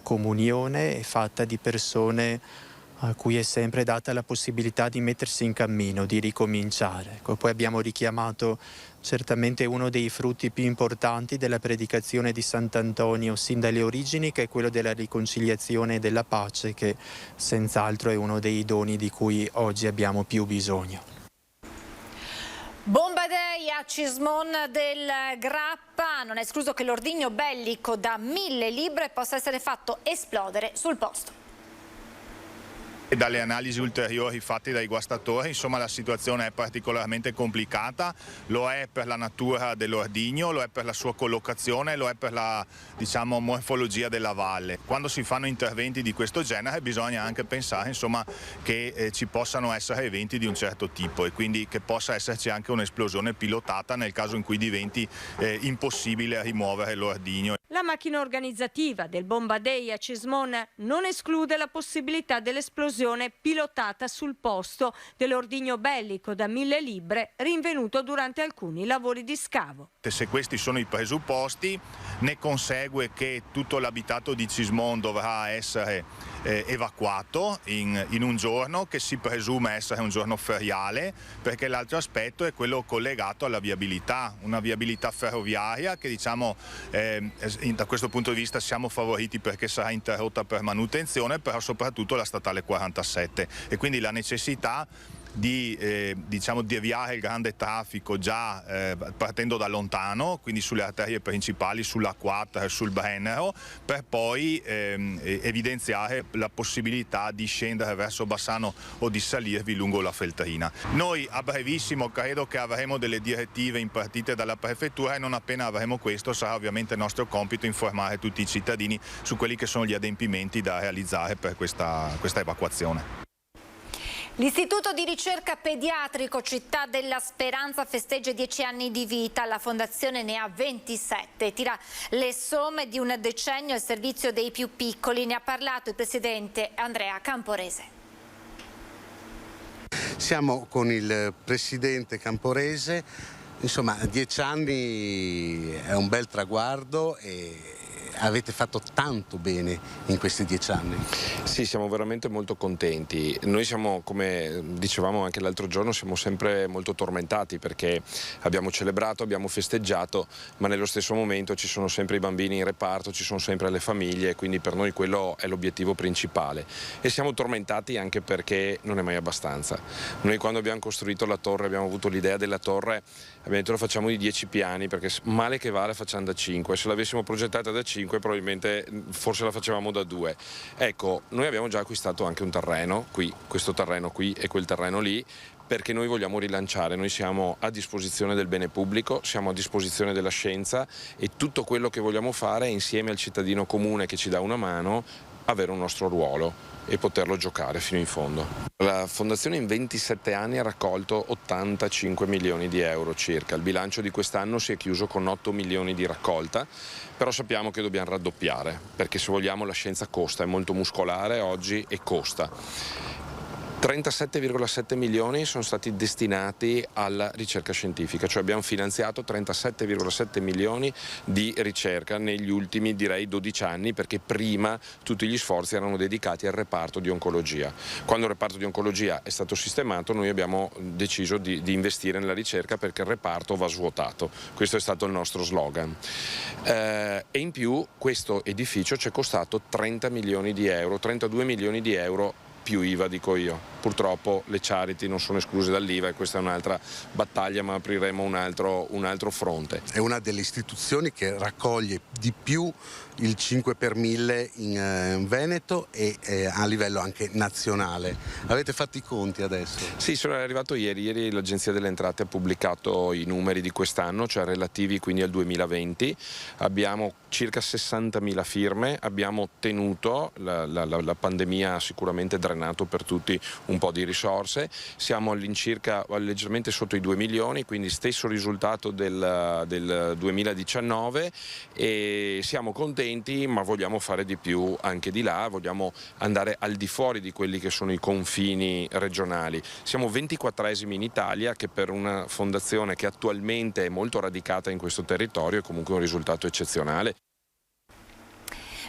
comunione, è fatta di persone a cui è sempre data la possibilità di mettersi in cammino, di ricominciare. Ecco, poi abbiamo richiamato certamente uno dei frutti più importanti della predicazione di Sant'Antonio sin dalle origini, che è quello della riconciliazione e della pace, che senz'altro è uno dei doni di cui oggi abbiamo più bisogno. Bomba Day a Cismon del Grappa, non è escluso che l'ordigno bellico da 1000 libbre possa essere fatto esplodere sul posto. E dalle analisi ulteriori fatte dai guastatori, insomma, la situazione è particolarmente complicata, lo è per la natura dell'ordigno, lo è per la sua collocazione, lo è per la, diciamo, morfologia della valle. Quando si fanno interventi di questo genere bisogna anche pensare, insomma, che ci possano essere eventi di un certo tipo e quindi che possa esserci anche un'esplosione pilotata nel caso in cui diventi impossibile rimuovere l'ordigno. La macchina organizzativa del Bomba Day a Cismon non esclude la possibilità dell'esplosione pilotata sul posto dell'ordigno bellico da 1000 libbre rinvenuto durante alcuni lavori di scavo. Se questi sono i presupposti, ne consegue che tutto l'abitato di Cismon dovrà essere evacuato in un giorno che si presume essere un giorno feriale, perché l'altro aspetto è quello collegato alla viabilità, una viabilità ferroviaria che, diciamo, da questo punto di vista siamo favoriti perché sarà interrotta per manutenzione, però soprattutto la statale 47 e quindi la necessità di diciamo deviare il grande traffico già partendo da lontano, quindi sulle arterie principali, sulla 4 e sul Brennero, per poi evidenziare la possibilità di scendere verso Bassano o di salirvi lungo la Feltrina. Noi a brevissimo credo che avremo delle direttive impartite dalla prefettura e non appena avremo questo sarà ovviamente nostro compito informare tutti i cittadini su quelli che sono gli adempimenti da realizzare per questa evacuazione. L'Istituto di ricerca pediatrico Città della Speranza festeggia 10 anni di vita, la fondazione ne ha 27, tira le somme di un decennio al servizio dei più piccoli, ne ha parlato il presidente Andrea Camporese. Siamo con il presidente Camporese, insomma 10 anni è un bel traguardo e avete fatto tanto bene in questi 10 anni. Sì, siamo veramente molto contenti. Noi siamo, come dicevamo anche l'altro giorno, siamo sempre molto tormentati perché abbiamo celebrato, abbiamo festeggiato, ma nello stesso momento ci sono sempre i bambini in reparto, ci sono sempre le famiglie, quindi per noi quello è l'obiettivo principale. E siamo tormentati anche perché non è mai abbastanza. Noi quando abbiamo costruito la torre, abbiamo avuto l'idea della torre, abbiamo detto lo facciamo di 10 piani perché male che va la facciamo da 5, se l'avessimo progettata da 5 probabilmente forse la facevamo da 2. Ecco, noi abbiamo già acquistato anche un terreno qui, questo terreno qui e quel terreno lì, perché noi vogliamo rilanciare, noi siamo a disposizione del bene pubblico, siamo a disposizione della scienza e tutto quello che vogliamo fare è insieme al cittadino comune che ci dà una mano avere un nostro ruolo e poterlo giocare fino in fondo. La fondazione in 27 anni ha raccolto 85 milioni di euro circa, il bilancio di quest'anno si è chiuso con 8 milioni di raccolta, però sappiamo che dobbiamo raddoppiare, perché se vogliamo la scienza costa, è molto muscolare oggi e costa. 37,7 milioni sono stati destinati alla ricerca scientifica, cioè abbiamo finanziato 37,7 milioni di ricerca negli ultimi direi 12 anni perché prima tutti gli sforzi erano dedicati al reparto di oncologia. Quando il reparto di oncologia è stato sistemato noi abbiamo deciso di investire nella ricerca perché il reparto va svuotato, questo è stato il nostro slogan. E in più questo edificio ci è costato 30 milioni di euro, 32 milioni di euro più IVA dico io. Purtroppo le charity non sono escluse dall'IVA e questa è un'altra battaglia, ma apriremo un altro fronte. È una delle istituzioni che raccoglie di più il 5 per 1000 in Veneto e a livello anche nazionale. Avete fatto i conti adesso? Sì, sono arrivato ieri. Ieri l'Agenzia delle Entrate ha pubblicato i numeri di quest'anno, cioè relativi quindi al 2020. Abbiamo circa 60.000 firme, abbiamo ottenuto, la pandemia ha sicuramente drenato per tutti un po' di risorse, siamo all'incirca leggermente sotto i 2 milioni, quindi stesso risultato del 2019 e siamo contenti, ma vogliamo fare di più anche di là, vogliamo andare al di fuori di quelli che sono i confini regionali. Siamo 24esimi in Italia, che per una fondazione che attualmente è molto radicata in questo territorio è comunque un risultato eccezionale.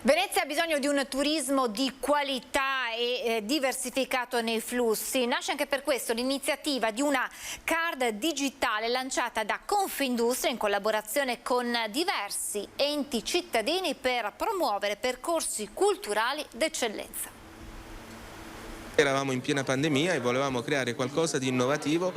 Venezia ha bisogno di un turismo di qualità e diversificato nei flussi. Nasce anche per questo l'iniziativa di una card digitale lanciata da Confindustria in collaborazione con diversi enti cittadini per promuovere percorsi culturali d'eccellenza. Eravamo in piena pandemia e volevamo creare qualcosa di innovativo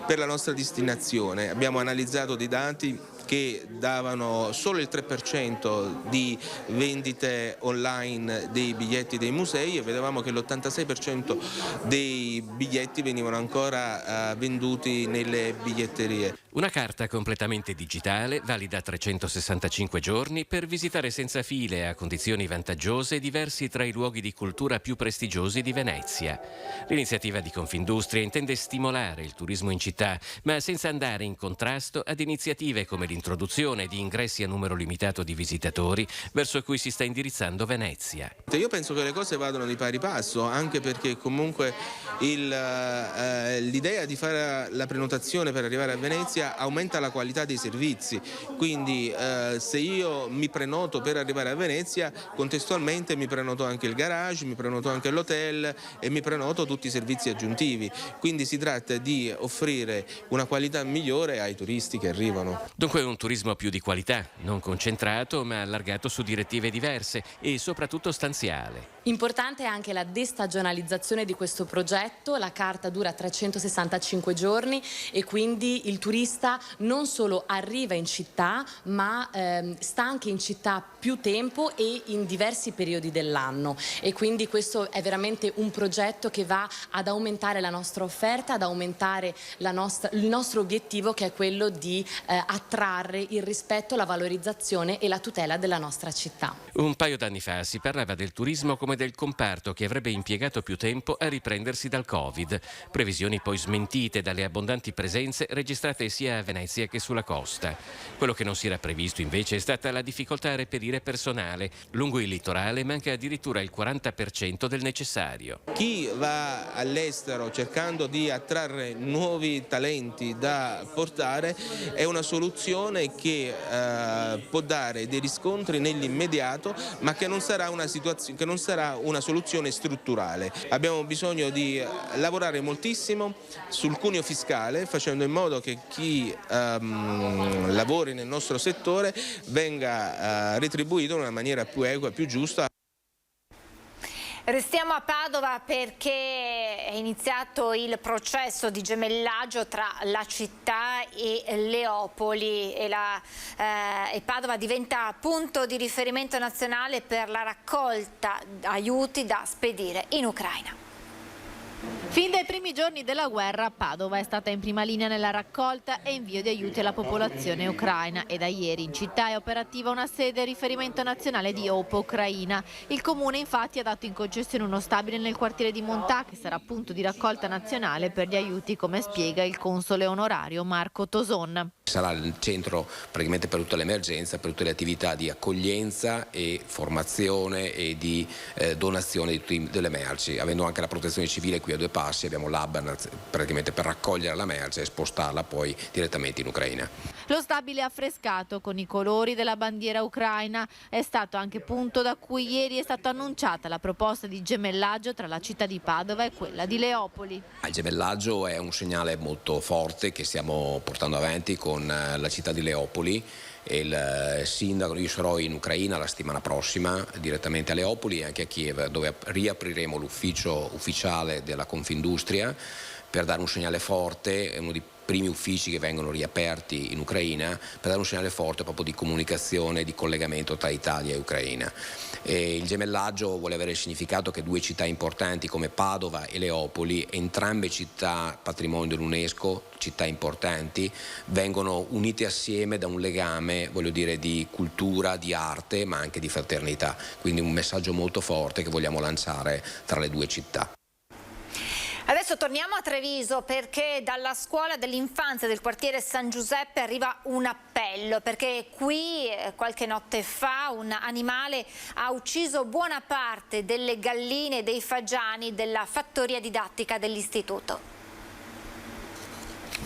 per la nostra destinazione. Abbiamo analizzato dei dati che davano solo il 3% di vendite online dei biglietti dei musei e vedevamo che l'86% dei biglietti venivano ancora venduti nelle biglietterie. Una carta completamente digitale, valida 365 giorni, per visitare senza file a condizioni vantaggiose diversi tra i luoghi di cultura più prestigiosi di Venezia. L'iniziativa di Confindustria intende stimolare il turismo in città, ma senza andare in contrasto ad iniziative come l'introduzione di ingressi a numero limitato di visitatori, verso cui si sta indirizzando Venezia. Io penso che le cose vadano di pari passo, anche perché comunque l'idea di fare la prenotazione per arrivare a Venezia aumenta la qualità dei servizi, quindi se io mi prenoto per arrivare a Venezia, contestualmente mi prenoto anche il garage, mi prenoto anche l'hotel e mi prenoto tutti i servizi aggiuntivi, quindi si tratta di offrire una qualità migliore ai turisti che arrivano. Dunque un turismo più di qualità, non concentrato ma allargato su direttive diverse e soprattutto stanziale. Importante è anche la destagionalizzazione di questo progetto, la carta dura 365 giorni e quindi il turista non solo arriva in città ma sta anche in città più tempo e in diversi periodi dell'anno e quindi questo è veramente un progetto che va ad aumentare la nostra offerta, ad aumentare il nostro obiettivo, che è quello di attrarre il rispetto, la valorizzazione e la tutela della nostra città. Un paio d'anni fa si parlava del turismo come del comparto che avrebbe impiegato più tempo a riprendersi dal Covid. Previsioni poi smentite dalle abbondanti presenze registrate sia a Venezia che sulla costa. Quello che non si era previsto invece è stata la difficoltà a reperire personale. Lungo il litorale manca addirittura il 40% del necessario. Chi va all'estero cercando di attrarre nuovi talenti da portare è una soluzione che può dare dei riscontri nell'immediato, ma che non sarà una soluzione strutturale. Abbiamo bisogno di lavorare moltissimo sul cuneo fiscale, facendo in modo che chi lavori nel nostro settore venga retribuito in una maniera più equa, più giusta. Restiamo a Padova perché è iniziato il processo di gemellaggio tra la città e Leopoli e Padova diventa punto di riferimento nazionale per la raccolta aiuti da spedire in Ucraina. Fin dai primi giorni della guerra, Padova è stata in prima linea nella raccolta e invio di aiuti alla popolazione ucraina e da ieri in città è operativa una sede riferimento nazionale di OPA Ucraina. Il comune infatti ha dato in concessione uno stabile nel quartiere di Montà che sarà punto di raccolta nazionale per gli aiuti, come spiega il console onorario Marco Toson. Sarà il centro praticamente per tutta l'emergenza, per tutte le attività di accoglienza e formazione e di donazione delle merci, avendo anche la protezione civile qui a due passi. Abbiamo l'hub praticamente per raccogliere la merce e spostarla poi direttamente in Ucraina. Lo stabile affrescato con i colori della bandiera ucraina è stato anche punto da cui ieri è stata annunciata la proposta di gemellaggio tra la città di Padova e quella di Leopoli. Il gemellaggio è un segnale molto forte che stiamo portando avanti con la città di Leopoli. E il sindaco, io sarò in Ucraina la settimana prossima direttamente a Leopoli e anche a Kiev, dove riapriremo l'ufficio ufficiale della Confindustria per dare un segnale forte, è uno dei primi uffici che vengono riaperti in Ucraina, per dare un segnale forte proprio di comunicazione e di collegamento tra Italia e Ucraina. E il gemellaggio vuole avere il significato che due città importanti come Padova e Leopoli, entrambe città patrimonio dell'UNESCO, città importanti, vengono unite assieme da un legame, voglio dire, di cultura, di arte, ma anche di fraternità. Quindi un messaggio molto forte che vogliamo lanciare tra le due città. Adesso torniamo a Treviso perché dalla scuola dell'infanzia del quartiere San Giuseppe arriva un appello, perché qui qualche notte fa un animale ha ucciso buona parte delle galline e dei fagiani della fattoria didattica dell'istituto.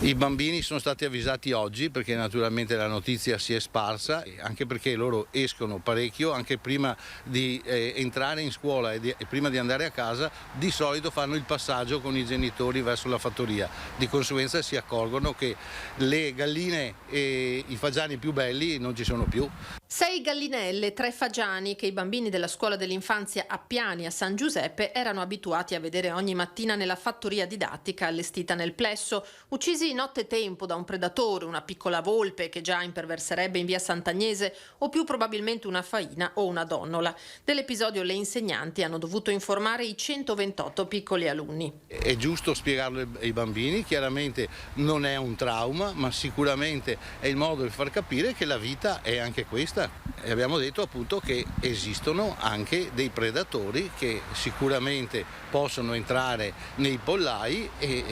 I bambini sono stati avvisati oggi perché naturalmente la notizia si è sparsa, anche perché loro escono parecchio, anche prima di entrare in scuola e prima di andare a casa di solito fanno il passaggio con i genitori verso la fattoria, di conseguenza si accorgono che le galline e i fagiani più belli non ci sono più. 6 gallinelle, 3 fagiani che i bambini della scuola dell'infanzia a Piani a San Giuseppe erano abituati a vedere ogni mattina nella fattoria didattica allestita nel plesso, uccisi nottetempo da un predatore, una piccola volpe che già imperverserebbe in via Sant'Agnese o più probabilmente una faina o una donnola. Dell'episodio le insegnanti hanno dovuto informare i 128 piccoli alunni. È giusto spiegarlo ai bambini, chiaramente non è un trauma, ma sicuramente è il modo di far capire che la vita è anche questa. E abbiamo detto appunto che esistono anche dei predatori che sicuramente possono entrare nei pollai e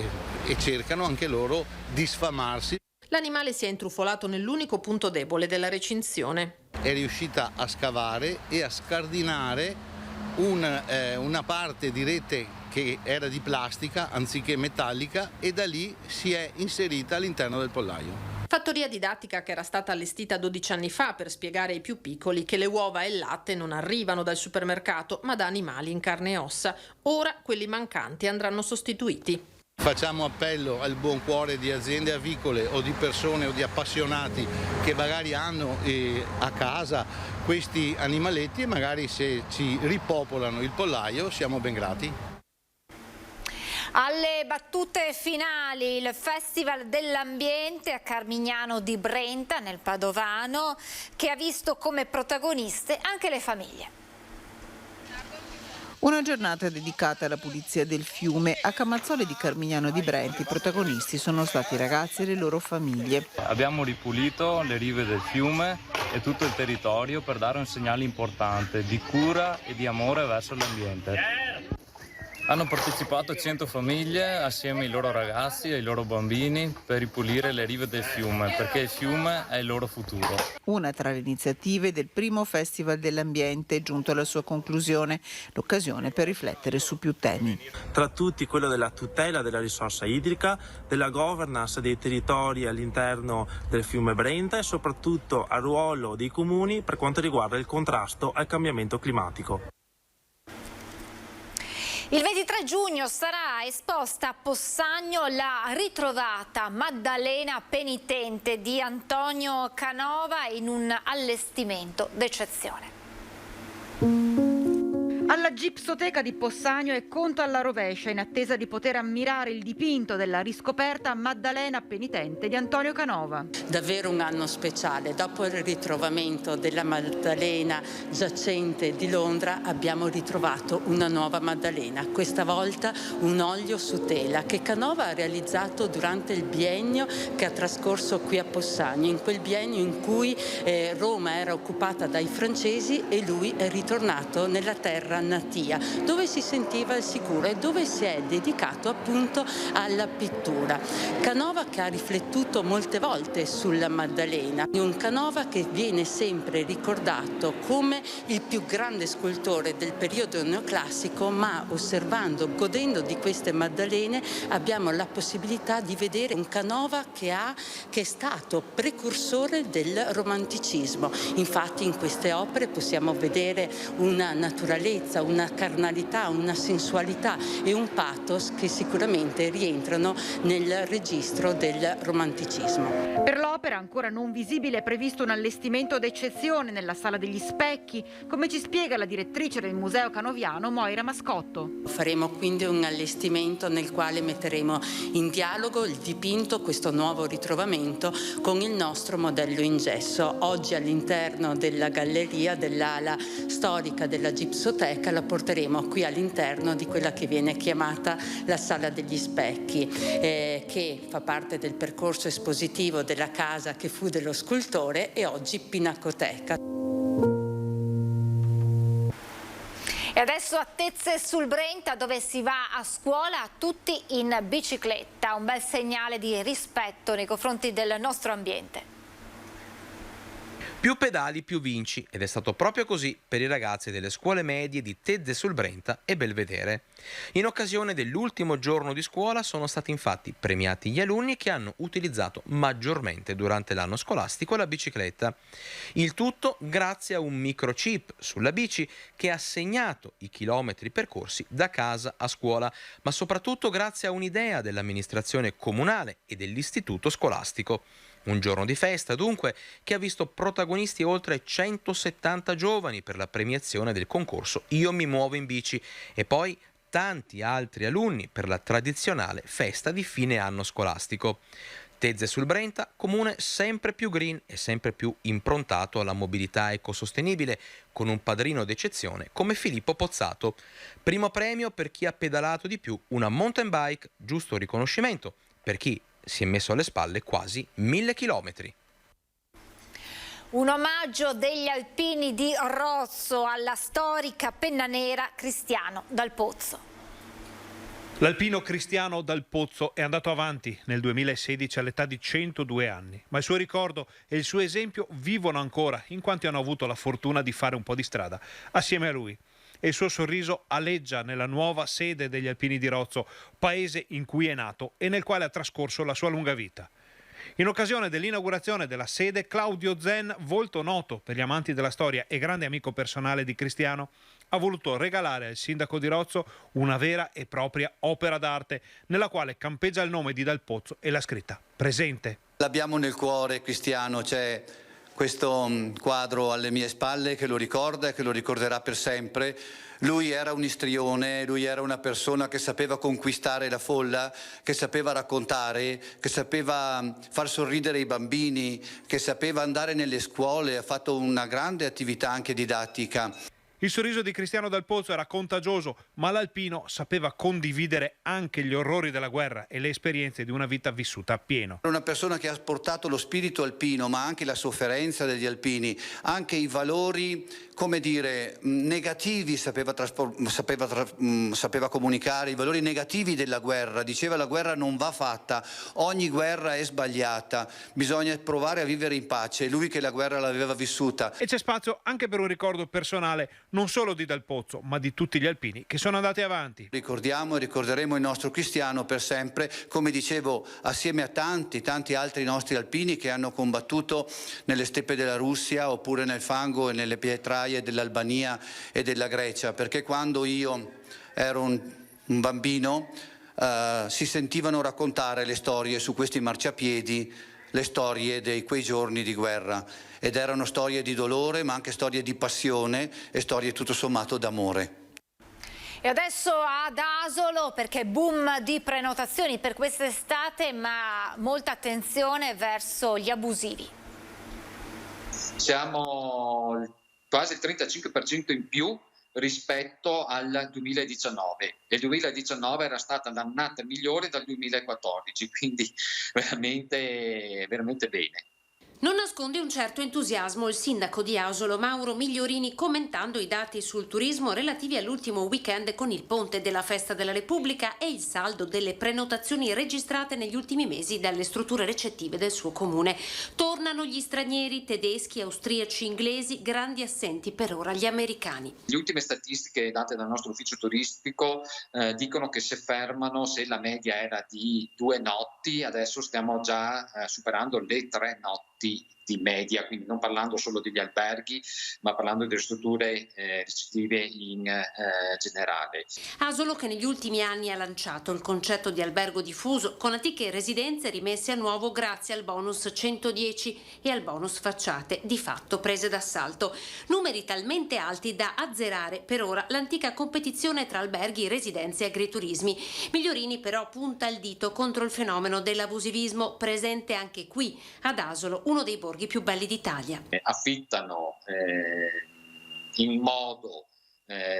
cercano anche loro di sfamarsi. L'animale si è intrufolato nell'unico punto debole della recinzione. È riuscita a scavare e a scardinare una parte di rete che era di plastica anziché metallica e da lì si è inserita all'interno del pollaio. Fattoria didattica che era stata allestita 12 anni fa per spiegare ai più piccoli che le uova e il latte non arrivano dal supermercato ma da animali in carne e ossa. Ora quelli mancanti andranno sostituiti. Facciamo appello al buon cuore di aziende avicole o di persone o di appassionati che magari hanno a casa questi animaletti e magari se ci ripopolano il pollaio siamo ben grati. Alle battute finali il Festival dell'Ambiente a Carmignano di Brenta, nel Padovano, che ha visto come protagoniste anche le famiglie. Una giornata dedicata alla pulizia del fiume. A Camazzole di Carmignano di Brenta i protagonisti sono stati i ragazzi e le loro famiglie. Abbiamo ripulito le rive del fiume e tutto il territorio per dare un segnale importante di cura e di amore verso l'ambiente. Hanno partecipato 100 famiglie assieme ai loro ragazzi e ai loro bambini per ripulire le rive del fiume, perché il fiume è il loro futuro. Una tra le iniziative del primo Festival dell'Ambiente, giunto alla sua conclusione, l'occasione per riflettere su più temi. Tra tutti quello della tutela della risorsa idrica, della governance dei territori all'interno del fiume Brenta e soprattutto al ruolo dei comuni per quanto riguarda il contrasto al cambiamento climatico. Il 23 giugno sarà esposta a Possagno la ritrovata Maddalena penitente di Antonio Canova in un allestimento d'eccezione. Alla Gipsoteca di Possagno è conto alla rovescia in attesa di poter ammirare il dipinto della riscoperta Maddalena penitente di Antonio Canova. Davvero un anno speciale. Dopo il ritrovamento della Maddalena giacente di Londra abbiamo ritrovato una nuova Maddalena, questa volta un olio su tela che Canova ha realizzato durante il biennio che ha trascorso qui a Possagno, in quel biennio in cui Roma era occupata dai francesi e lui è ritornato nella terra natia, dove si sentiva al sicuro e dove si è dedicato appunto alla pittura. Canova che ha riflettuto molte volte sulla Maddalena, un Canova che viene sempre ricordato come il più grande scultore del periodo neoclassico, ma osservando, godendo di queste Maddalene abbiamo la possibilità di vedere un Canova che è stato precursore del romanticismo. Infatti in queste opere possiamo vedere una naturalezza, una carnalità, una sensualità e un pathos che sicuramente rientrano nel registro del romanticismo. Per l'opera ancora non visibile è previsto un allestimento d'eccezione nella Sala degli Specchi, come ci spiega la direttrice del Museo Canoviano Moira Mascotto. Faremo quindi un allestimento nel quale metteremo in dialogo il dipinto, questo nuovo ritrovamento, con il nostro modello in gesso. Oggi all'interno della galleria dell'ala storica della Gipsoteca la porteremo qui all'interno di quella che viene chiamata la Sala degli Specchi, che fa parte del percorso espositivo della casa che fu dello scultore e oggi Pinacoteca. E adesso a Tezze sul Brenta, dove si va a scuola tutti in bicicletta, un bel segnale di rispetto nei confronti del nostro ambiente. Più pedali più vinci, ed è stato proprio così per i ragazzi delle scuole medie di Tezze sul Brenta e Belvedere. In occasione dell'ultimo giorno di scuola sono stati infatti premiati gli alunni che hanno utilizzato maggiormente durante l'anno scolastico la bicicletta. Il tutto grazie a un microchip sulla bici che ha segnato i chilometri percorsi da casa a scuola, ma soprattutto grazie a un'idea dell'amministrazione comunale e dell'istituto scolastico. Un giorno di festa, dunque, che ha visto protagonisti oltre 170 giovani per la premiazione del concorso Io mi muovo in bici e poi tanti altri alunni per la tradizionale festa di fine anno scolastico. Tezze sul Brenta, comune sempre più green e sempre più improntato alla mobilità ecosostenibile, con un padrino d'eccezione come Filippo Pozzato. Primo premio per chi ha pedalato di più una mountain bike, giusto riconoscimento per chi si è messo alle spalle quasi 1000 chilometri. Un omaggio degli alpini di Rozzo alla storica penna nera Cristiano Dal Pozzo. L'alpino Cristiano Dal Pozzo è andato avanti nel 2016 all'età di 102 anni, ma il suo ricordo e il suo esempio vivono ancora in quanti hanno avuto la fortuna di fare un po' di strada assieme a lui. E il suo sorriso aleggia nella nuova sede degli Alpini di Rozzo, paese in cui è nato e nel quale ha trascorso la sua lunga vita. In occasione dell'inaugurazione della sede, Claudio Zen, volto noto per gli amanti della storia e grande amico personale di Cristiano, ha voluto regalare al sindaco di Rozzo una vera e propria opera d'arte nella quale campeggia il nome di Dal Pozzo e la scritta "Presente". L'abbiamo nel cuore, Cristiano, c'è questo quadro alle mie spalle che lo ricorda e che lo ricorderà per sempre. Lui era un istrione, lui era una persona che sapeva conquistare la folla, che sapeva raccontare, che sapeva far sorridere i bambini, che sapeva andare nelle scuole, ha fatto una grande attività anche didattica. Il sorriso di Cristiano Dal Pozzo era contagioso, ma l'alpino sapeva condividere anche gli orrori della guerra e le esperienze di una vita vissuta appieno. Era una persona che ha portato lo spirito alpino, ma anche la sofferenza degli alpini, anche i valori, come dire, negativi sapeva comunicare, i valori negativi della guerra. Diceva: la guerra non va fatta, ogni guerra è sbagliata, bisogna provare a vivere in pace. È lui che la guerra l'aveva vissuta. E c'è spazio anche per un ricordo personale, non solo di Dal Pozzo, ma di tutti gli alpini che sono andati avanti. Ricordiamo e ricorderemo il nostro Cristiano per sempre, come dicevo, assieme a tanti altri nostri alpini che hanno combattuto nelle steppe della Russia oppure nel fango e nelle pietraie dell'Albania e della Grecia, perché quando io ero un bambino si sentivano raccontare le storie su questi marciapiedi, le storie di quei giorni di guerra, ed erano storie di dolore ma anche storie di passione e storie tutto sommato d'amore. E adesso ad Asolo, perché boom di prenotazioni per quest'estate, ma molta attenzione verso gli abusivi. Siamo quasi il 35% in più rispetto al 2019 e il 2019 era stata l'annata migliore dal 2014, quindi veramente bene. Non nasconde un certo entusiasmo il sindaco di Asolo, Mauro Migliorini, commentando i dati sul turismo relativi all'ultimo weekend con il ponte della Festa della Repubblica e il saldo delle prenotazioni registrate negli ultimi mesi dalle strutture recettive del suo comune. Tornano gli stranieri, tedeschi, austriaci, inglesi, grandi assenti per ora gli americani. Le ultime statistiche date dal nostro ufficio turistico dicono che se la media era di 2 notti, adesso stiamo già superando le 3 notti di media, quindi non parlando solo degli alberghi, ma parlando delle strutture ricettive in generale. Asolo, che negli ultimi anni ha lanciato il concetto di albergo diffuso con antiche residenze rimesse a nuovo grazie al bonus 110 e al bonus facciate, di fatto prese d'assalto. Numeri talmente alti da azzerare per ora l'antica competizione tra alberghi, residenze e agriturismi. Migliorini però punta il dito contro il fenomeno dell'abusivismo, presente anche qui ad Asolo, uno dei borghi più belli d'Italia. Affittano in modo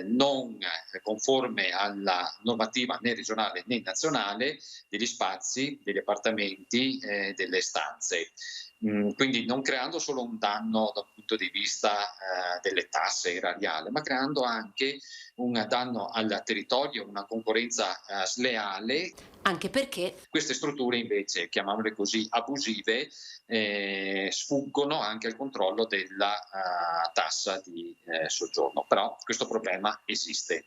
non conforme alla normativa né regionale né nazionale degli spazi, degli appartamenti, delle stanze. Quindi non creando solo un danno dal punto di vista delle tasse erariali, ma creando anche un danno al territorio, una concorrenza sleale. Anche perché queste strutture invece, chiamiamole così, abusive, sfuggono anche al controllo della tassa di soggiorno. Però questo problema esiste.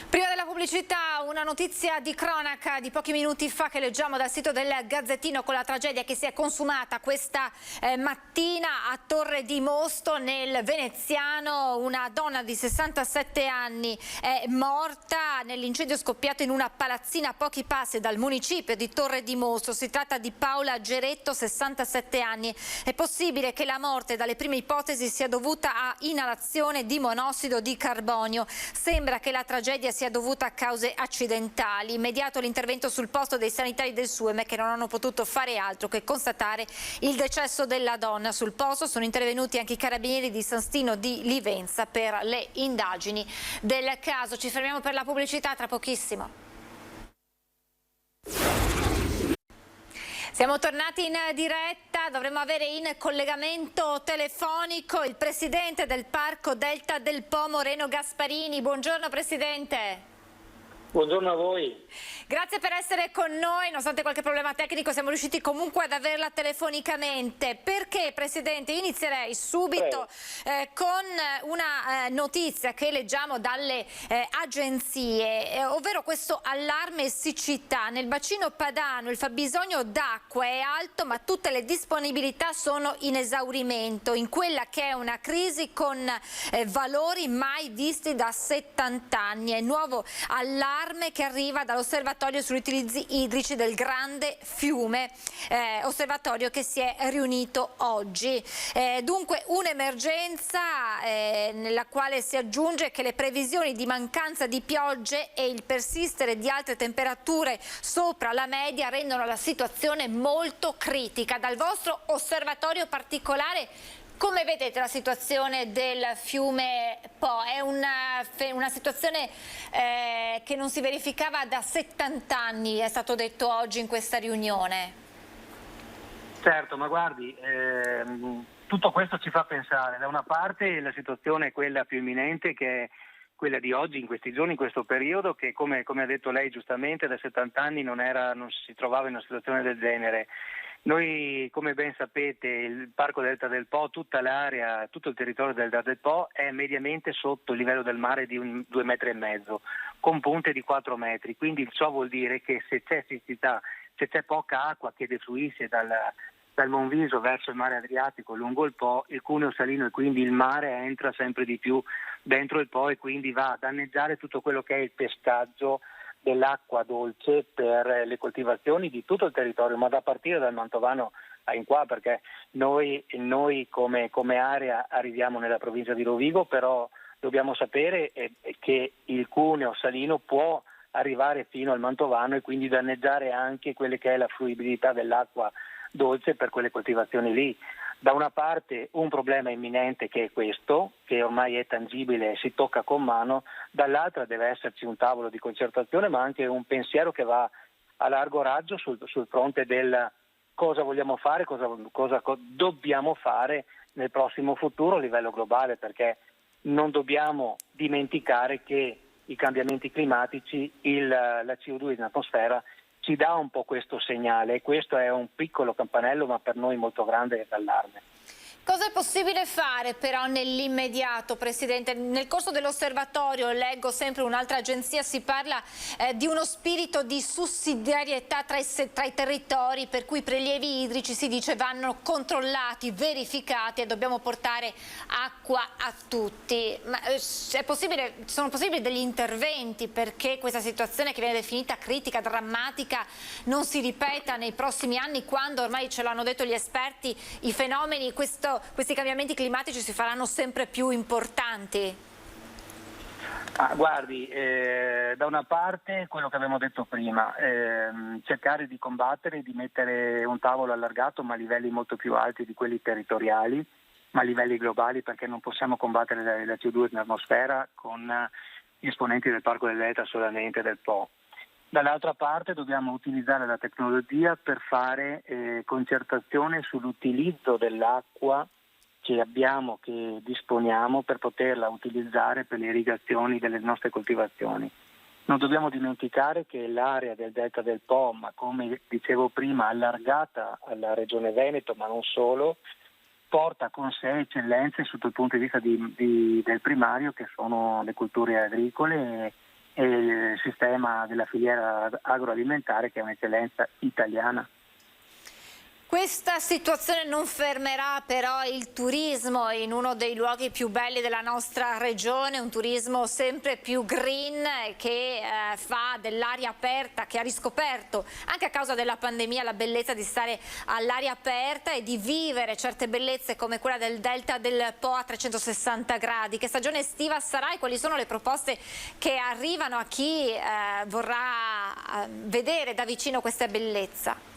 Prima della pubblicità una notizia di cronaca di pochi minuti fa che leggiamo dal sito del Gazzettino con la tragedia che si è consumata questa mattina a Torre di Mosto nel Veneziano. Una donna di 67 anni è morta nell'incendio scoppiato in una palazzina a pochi passi dal municipio di Torre di Mosto. Si tratta di Paola Geretto, 67 anni. È possibile che la morte, dalle prime ipotesi, sia dovuta a inalazione di monossido di carbonio. Sembra che la tragedia sia dovuta a cause accidentali. Immediato l'intervento sul posto dei sanitari del SUEM, che non hanno potuto fare altro che constatare il decesso della donna. Sul posto sono intervenuti anche i carabinieri di San Stino di Livenza per le indagini del caso. Ci fermiamo per la pubblicità, tra pochissimo. Siamo tornati in diretta, dovremmo avere in collegamento telefonico il presidente del Parco Delta del Po, Moreno Gasparini. Buongiorno Presidente. Buongiorno a voi. Grazie per essere con noi, nonostante qualche problema tecnico siamo riusciti comunque ad averla telefonicamente. Perché, Presidente, inizierei subito con una notizia che leggiamo dalle agenzie, ovvero questo allarme siccità. Nel bacino padano il fabbisogno d'acqua è alto, ma tutte le disponibilità sono in esaurimento, in quella che è una crisi con valori mai visti da 70 anni. È nuovo allarme che arriva dall'osservatorio sugli utilizzi idrici del Grande Fiume, osservatorio che si è riunito oggi. Dunque un'emergenza nella quale si aggiunge che le previsioni di mancanza di piogge e il persistere di alte temperature sopra la media rendono la situazione molto critica. Dal vostro osservatorio particolare, come vedete la situazione del fiume Po? È una situazione che non si verificava da 70 anni, è stato detto oggi in questa riunione. Certo, ma guardi, tutto questo ci fa pensare. Da una parte la situazione è quella più imminente, che è quella di oggi, in questi giorni, in questo periodo, che come ha detto lei giustamente, da 70 anni non si trovava in una situazione del genere. Noi, come ben sapete, il Parco Delta del Po, tutta l'area, tutto il territorio del Delta del Po è mediamente sotto il livello del mare di 2,5 metri, con punte di 4 metri. Quindi ciò vuol dire che se c'è siccità, se c'è poca acqua che defluisce dal Monviso verso il mare Adriatico lungo il Po, il cuneo salino e quindi il mare entra sempre di più dentro il Po e quindi va a danneggiare tutto quello che è il pescaggio dell'acqua dolce per le coltivazioni di tutto il territorio, ma da partire dal Mantovano a in qua, perché noi come area arriviamo nella provincia di Rovigo, però dobbiamo sapere che il cuneo salino può arrivare fino al Mantovano e quindi danneggiare anche quelle che è la fruibilità dell'acqua dolce per quelle coltivazioni lì. Da una parte un problema imminente che è questo, che ormai è tangibile e si tocca con mano, dall'altra deve esserci un tavolo di concertazione, ma anche un pensiero che va a largo raggio sul fronte del cosa vogliamo fare, cosa dobbiamo fare nel prossimo futuro a livello globale, perché non dobbiamo dimenticare che i cambiamenti climatici, la CO2 in atmosfera ci dà un po' questo segnale e questo è un piccolo campanello ma per noi molto grande d'allarme. Cosa è possibile fare però nell'immediato, Presidente? Nel corso dell'osservatorio, leggo sempre un'altra agenzia, si parla di uno spirito di sussidiarietà tra i territori, per cui i prelievi idrici, si dice, vanno controllati, verificati e dobbiamo portare acqua a tutti. Ma sono possibili degli interventi perché questa situazione che viene definita critica, drammatica, non si ripeta nei prossimi anni, quando ormai ce l'hanno detto gli esperti, i fenomeni, questi cambiamenti climatici si faranno sempre più importanti? Guardi, da una parte quello che abbiamo detto prima, cercare di combattere, di mettere un tavolo allargato ma a livelli molto più alti di quelli territoriali, ma a livelli globali, perché non possiamo combattere la CO2 in atmosfera con gli esponenti del Parco del Delta solamente del Po. Dall'altra parte dobbiamo utilizzare la tecnologia per fare concertazione sull'utilizzo dell'acqua che abbiamo, che disponiamo, per poterla utilizzare per le irrigazioni delle nostre coltivazioni. Non dobbiamo dimenticare che l'area del Delta del Po, ma come dicevo prima allargata alla Regione Veneto, ma non solo, porta con sé eccellenze sotto il punto di vista del primario, che sono le culture agricole e il sistema della filiera agroalimentare, che è un'eccellenza italiana. Questa situazione non fermerà però il turismo in uno dei luoghi più belli della nostra regione, un turismo sempre più green che fa dell'aria aperta, che ha riscoperto anche a causa della pandemia la bellezza di stare all'aria aperta e di vivere certe bellezze come quella del delta del Po a 360 gradi. Che stagione estiva sarà e quali sono le proposte che arrivano a chi vorrà vedere da vicino questa bellezza?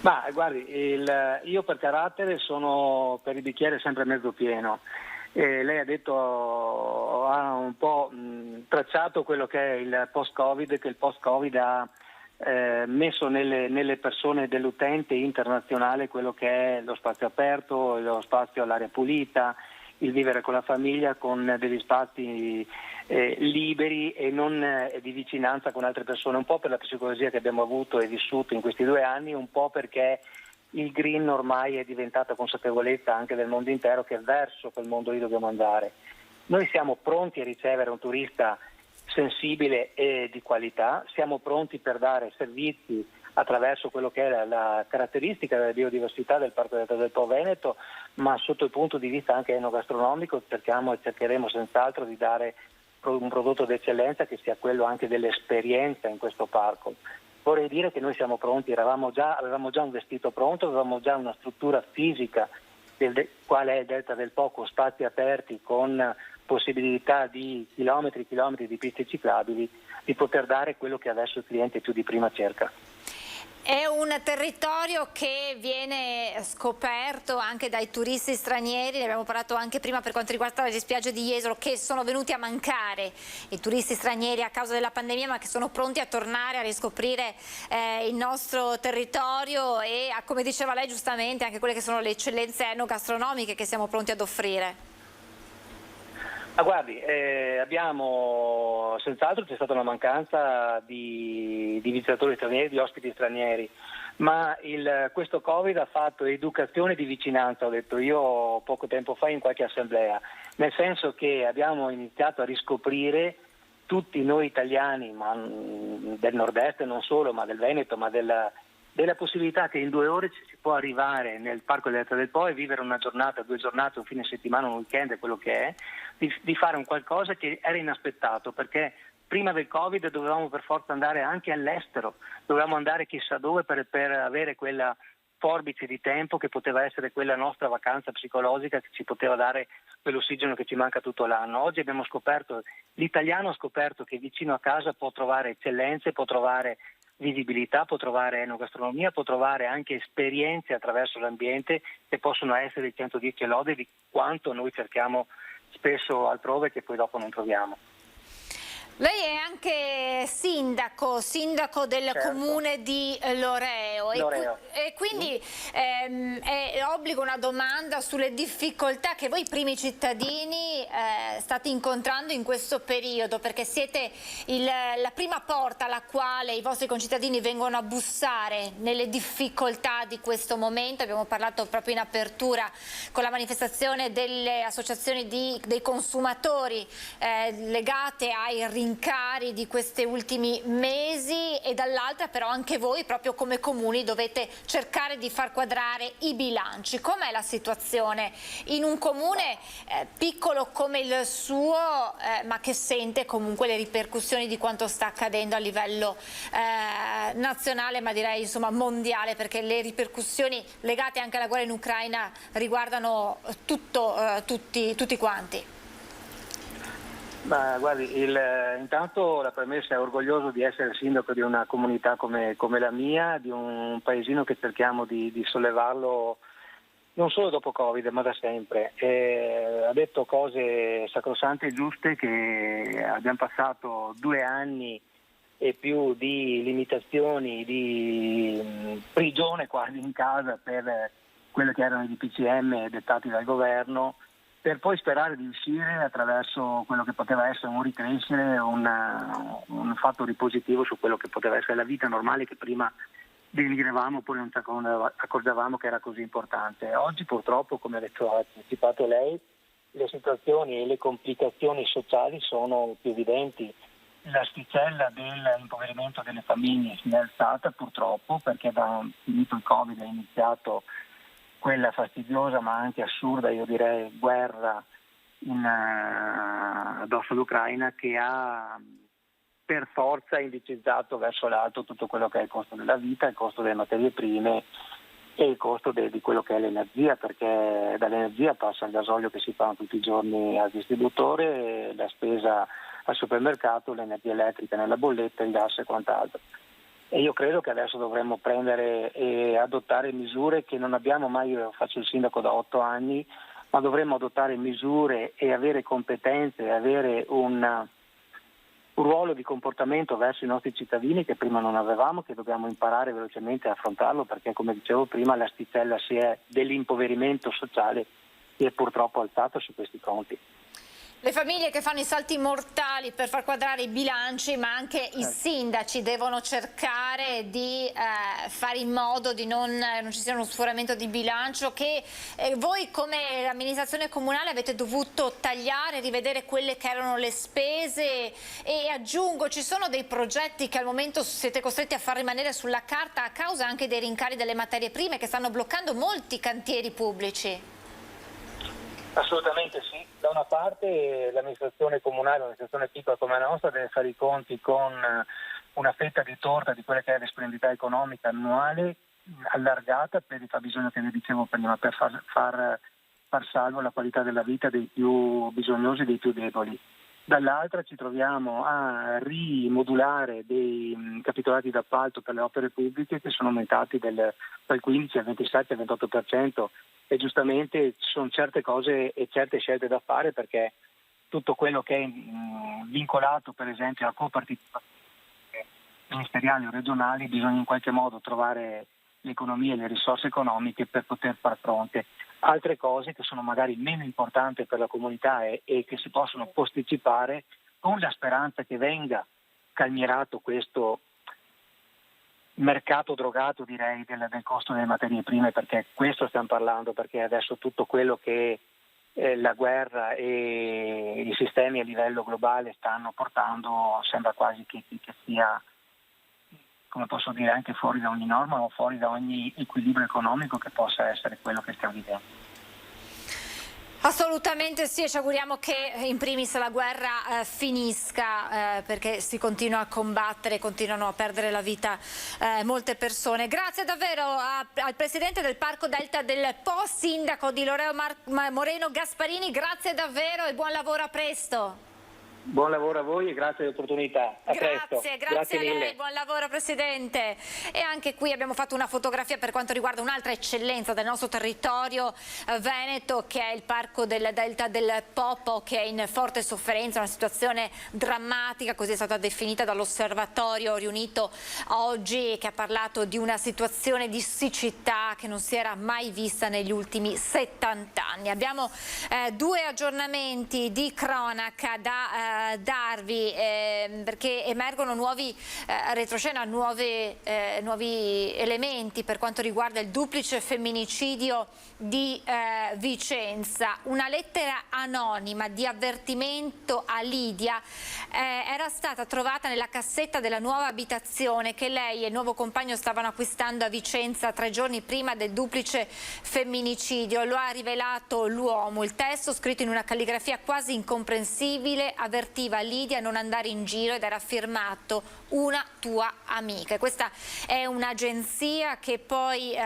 Ma guardi, io per carattere sono per il bicchiere sempre mezzo pieno. Lei ha detto, ha un po' tracciato quello che è il post-Covid, che il post-Covid ha messo nelle persone dell'utente internazionale quello che è lo spazio aperto, lo spazio all'aria pulita, il vivere con la famiglia, con degli spazi liberi e non di vicinanza con altre persone, un po' per la psicologia che abbiamo avuto e vissuto in questi 2 anni, un po' perché il green ormai è diventata consapevolezza anche del mondo intero che verso quel mondo lì dobbiamo andare. Noi siamo pronti a ricevere un turista sensibile e di qualità, siamo pronti per dare servizi attraverso quello che è la caratteristica della biodiversità del Parco del Po Veneto, ma sotto il punto di vista anche enogastronomico cerchiamo e cercheremo senz'altro di dare un prodotto d'eccellenza che sia quello anche dell'esperienza in questo parco. Vorrei dire che noi siamo pronti, avevamo già un vestito pronto, avevamo già una struttura fisica quale è il Delta del Po, con spazi aperti, con possibilità di chilometri di piste ciclabili, di poter dare quello che adesso il cliente più di prima cerca. È un territorio che viene scoperto anche dai turisti stranieri, ne abbiamo parlato anche prima per quanto riguarda le spiagge di Jesolo, che sono venuti a mancare i turisti stranieri a causa della pandemia, ma che sono pronti a tornare a riscoprire il nostro territorio e come diceva lei giustamente, anche quelle che sono le eccellenze enogastronomiche che siamo pronti ad offrire. Guardi, abbiamo senz'altro c'è stata una mancanza di visitatori stranieri, di ospiti stranieri, ma questo Covid ha fatto educazione di vicinanza, ho detto io poco tempo fa in qualche assemblea, nel senso che abbiamo iniziato a riscoprire tutti noi italiani, ma del nord-est non solo, ma del Veneto, ma della possibilità che in 2 ore ci si può arrivare nel Parco del Delta del Po e vivere una giornata, 2 giornate, un fine settimana, un weekend, quello che è, di fare un qualcosa che era inaspettato, perché prima del Covid dovevamo per forza andare anche all'estero, dovevamo andare chissà dove per avere quella forbice di tempo che poteva essere quella nostra vacanza psicologica che ci poteva dare quell'ossigeno che ci manca tutto l'anno. Oggi abbiamo scoperto, l'italiano ha scoperto che vicino a casa può trovare eccellenze, può trovare visibilità, può trovare enogastronomia, può trovare anche esperienze attraverso l'ambiente che possono essere il 110 lode di quanto noi cerchiamo spesso altrove che poi dopo non troviamo. Lei è anche sindaco del comune di Loreo. E quindi è obbligo una domanda sulle difficoltà che voi primi cittadini state incontrando in questo periodo, perché siete la prima porta alla quale i vostri concittadini vengono a bussare nelle difficoltà di questo momento. Abbiamo parlato proprio in apertura con la manifestazione delle associazioni dei consumatori legate ai rincari di questi ultimi mesi, e dall'altra però anche voi proprio come comuni dovete cercare di far quadrare i bilanci. Com'è la situazione in un comune piccolo come il suo, ma che sente comunque le ripercussioni di quanto sta accadendo a livello nazionale, ma direi insomma mondiale, perché le ripercussioni legate anche alla guerra in Ucraina riguardano tutti quanti? Ma guardi, intanto la premessa è orgoglioso di essere sindaco di una comunità come la mia, di un paesino che cerchiamo di sollevarlo non solo dopo Covid ma da sempre. Ha detto cose sacrosante e giuste, che abbiamo passato 2 anni e più di limitazioni, di prigione quasi in casa per quelli che erano i DPCM dettati dal governo, per poi sperare di uscire attraverso quello che poteva essere un ricrescere, un fatto ripositivo su quello che poteva essere la vita normale che prima denigravamo, poi non ci accorgevamo che era così importante. Oggi purtroppo, come ha anticipato lei, le situazioni e le complicazioni sociali sono più evidenti. l'asticella dell'impoverimento delle famiglie si è alzata purtroppo, perché da finito il Covid è iniziato quella fastidiosa ma anche assurda, io direi, guerra addosso all'Ucraina, che ha per forza indicizzato verso l'alto tutto quello che è il costo della vita, il costo delle materie prime e il costo di quello che è l'energia, perché dall'energia passa il gasolio che si fa tutti i giorni al distributore, la spesa al supermercato, l'energia elettrica nella bolletta, il gas e quant'altro. E io credo che adesso dovremmo prendere e adottare misure che non abbiamo mai. Io faccio il sindaco da 8 anni, ma dovremmo adottare misure e avere competenze e avere un ruolo di comportamento verso i nostri cittadini che prima non avevamo, che dobbiamo imparare velocemente a affrontarlo, perché come dicevo prima l'asticella dell'impoverimento sociale si è purtroppo alzata su questi conti. Le famiglie che fanno i salti mortali per far quadrare i bilanci, ma anche i sindaci devono cercare di fare in modo di non ci sia uno sforamento di bilancio, che voi come amministrazione comunale avete dovuto tagliare, rivedere quelle che erano le spese, e aggiungo, ci sono dei progetti che al momento siete costretti a far rimanere sulla carta a causa anche dei rincari delle materie prime che stanno bloccando molti cantieri pubblici. Assolutamente sì. Da una parte l'amministrazione comunale, un'amministrazione piccola come la nostra, deve fare i conti con una fetta di torta di quella che è la disponibilità economica annuale allargata per il fabbisogno che vi dicevo prima, per far salvo la qualità della vita dei più bisognosi e dei più deboli. Dall'altra ci troviamo a rimodulare dei capitolati d'appalto per le opere pubbliche che sono aumentati dal 15 al 27 al 28%, e giustamente ci sono certe cose e certe scelte da fare, perché tutto quello che è vincolato per esempio a copartecipazioni ministeriali o regionali bisogna in qualche modo trovare l'economia e le risorse economiche per poter far fronte. Altre cose che sono magari meno importanti per la comunità e che si possono posticipare, con la speranza che venga calmierato questo mercato drogato, direi, del costo delle materie prime, perché questo stiamo parlando, perché adesso tutto quello che la guerra e i sistemi a livello globale stanno portando sembra quasi che sia, come posso dire, anche fuori da ogni norma o fuori da ogni equilibrio economico che possa essere quello che stiamo vivendo. Assolutamente sì, e ci auguriamo che in primis la guerra finisca, perché si continua a combattere, continuano a perdere la vita molte persone. Grazie davvero al Presidente del Parco Delta del Po, Sindaco di Loreo Moreno Gasparini, grazie davvero e buon lavoro, a presto. Buon lavoro a voi e grazie dell'opportunità. A presto. Grazie a mille. lei, buon lavoro Presidente. E anche qui abbiamo fatto una fotografia per quanto riguarda un'altra eccellenza del nostro territorio veneto, che è il Parco del Delta del Po, che è in forte sofferenza, una situazione drammatica, così è stata definita dall'osservatorio riunito oggi, che ha parlato di una situazione di siccità che non si era mai vista negli ultimi 70 anni. Abbiamo due aggiornamenti di cronaca da darvi, perché emergono nuovi retroscena, nuovi elementi per quanto riguarda il duplice femminicidio di Vicenza. Una lettera anonima di avvertimento a Lidia era stata trovata nella cassetta della nuova abitazione che lei e il nuovo compagno stavano acquistando a Vicenza 3 giorni prima del duplice femminicidio. Lo ha rivelato l'uomo. Il testo, scritto in una calligrafia quasi incomprensibile, avvertiva Lidia a non andare in giro ed era firmato "una tua amica". E questa è un'agenzia che poi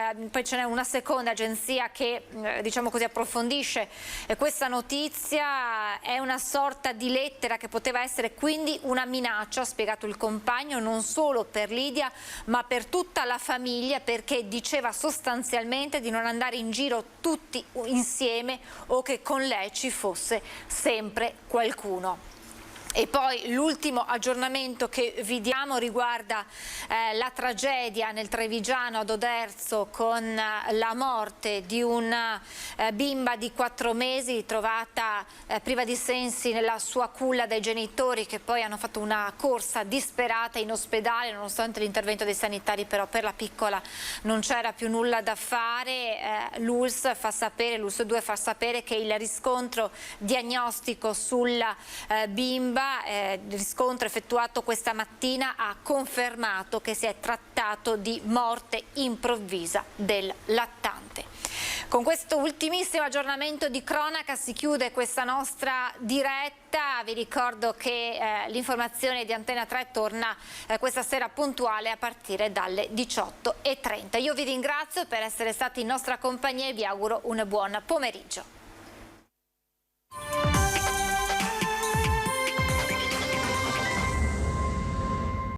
ce n'è una seconda agenzia che diciamo così approfondisce questa notizia. È una sorta di lettera che poteva essere quindi una minaccia, ha spiegato il compagno, non solo per Lidia ma per tutta la famiglia, perché diceva sostanzialmente di non andare in giro tutti insieme o che con lei ci fosse sempre qualcuno. E poi l'ultimo aggiornamento che vi diamo riguarda la tragedia nel Trevigiano ad Oderzo, con la morte di una bimba di 4 mesi trovata priva di sensi nella sua culla dai genitori, che poi hanno fatto una corsa disperata in ospedale. Nonostante l'intervento dei sanitari, però per la piccola non c'era più nulla da fare. L'ULS 2 fa sapere che il riscontro diagnostico sulla bimba prova, il riscontro effettuato questa mattina ha confermato che si è trattato di morte improvvisa del lattante. Con questo ultimissimo aggiornamento di cronaca si chiude questa nostra diretta. Vi ricordo che l'informazione di Antena 3 torna questa sera puntuale a partire dalle 18:30. Io vi ringrazio per essere stati in nostra compagnia e vi auguro un buon pomeriggio.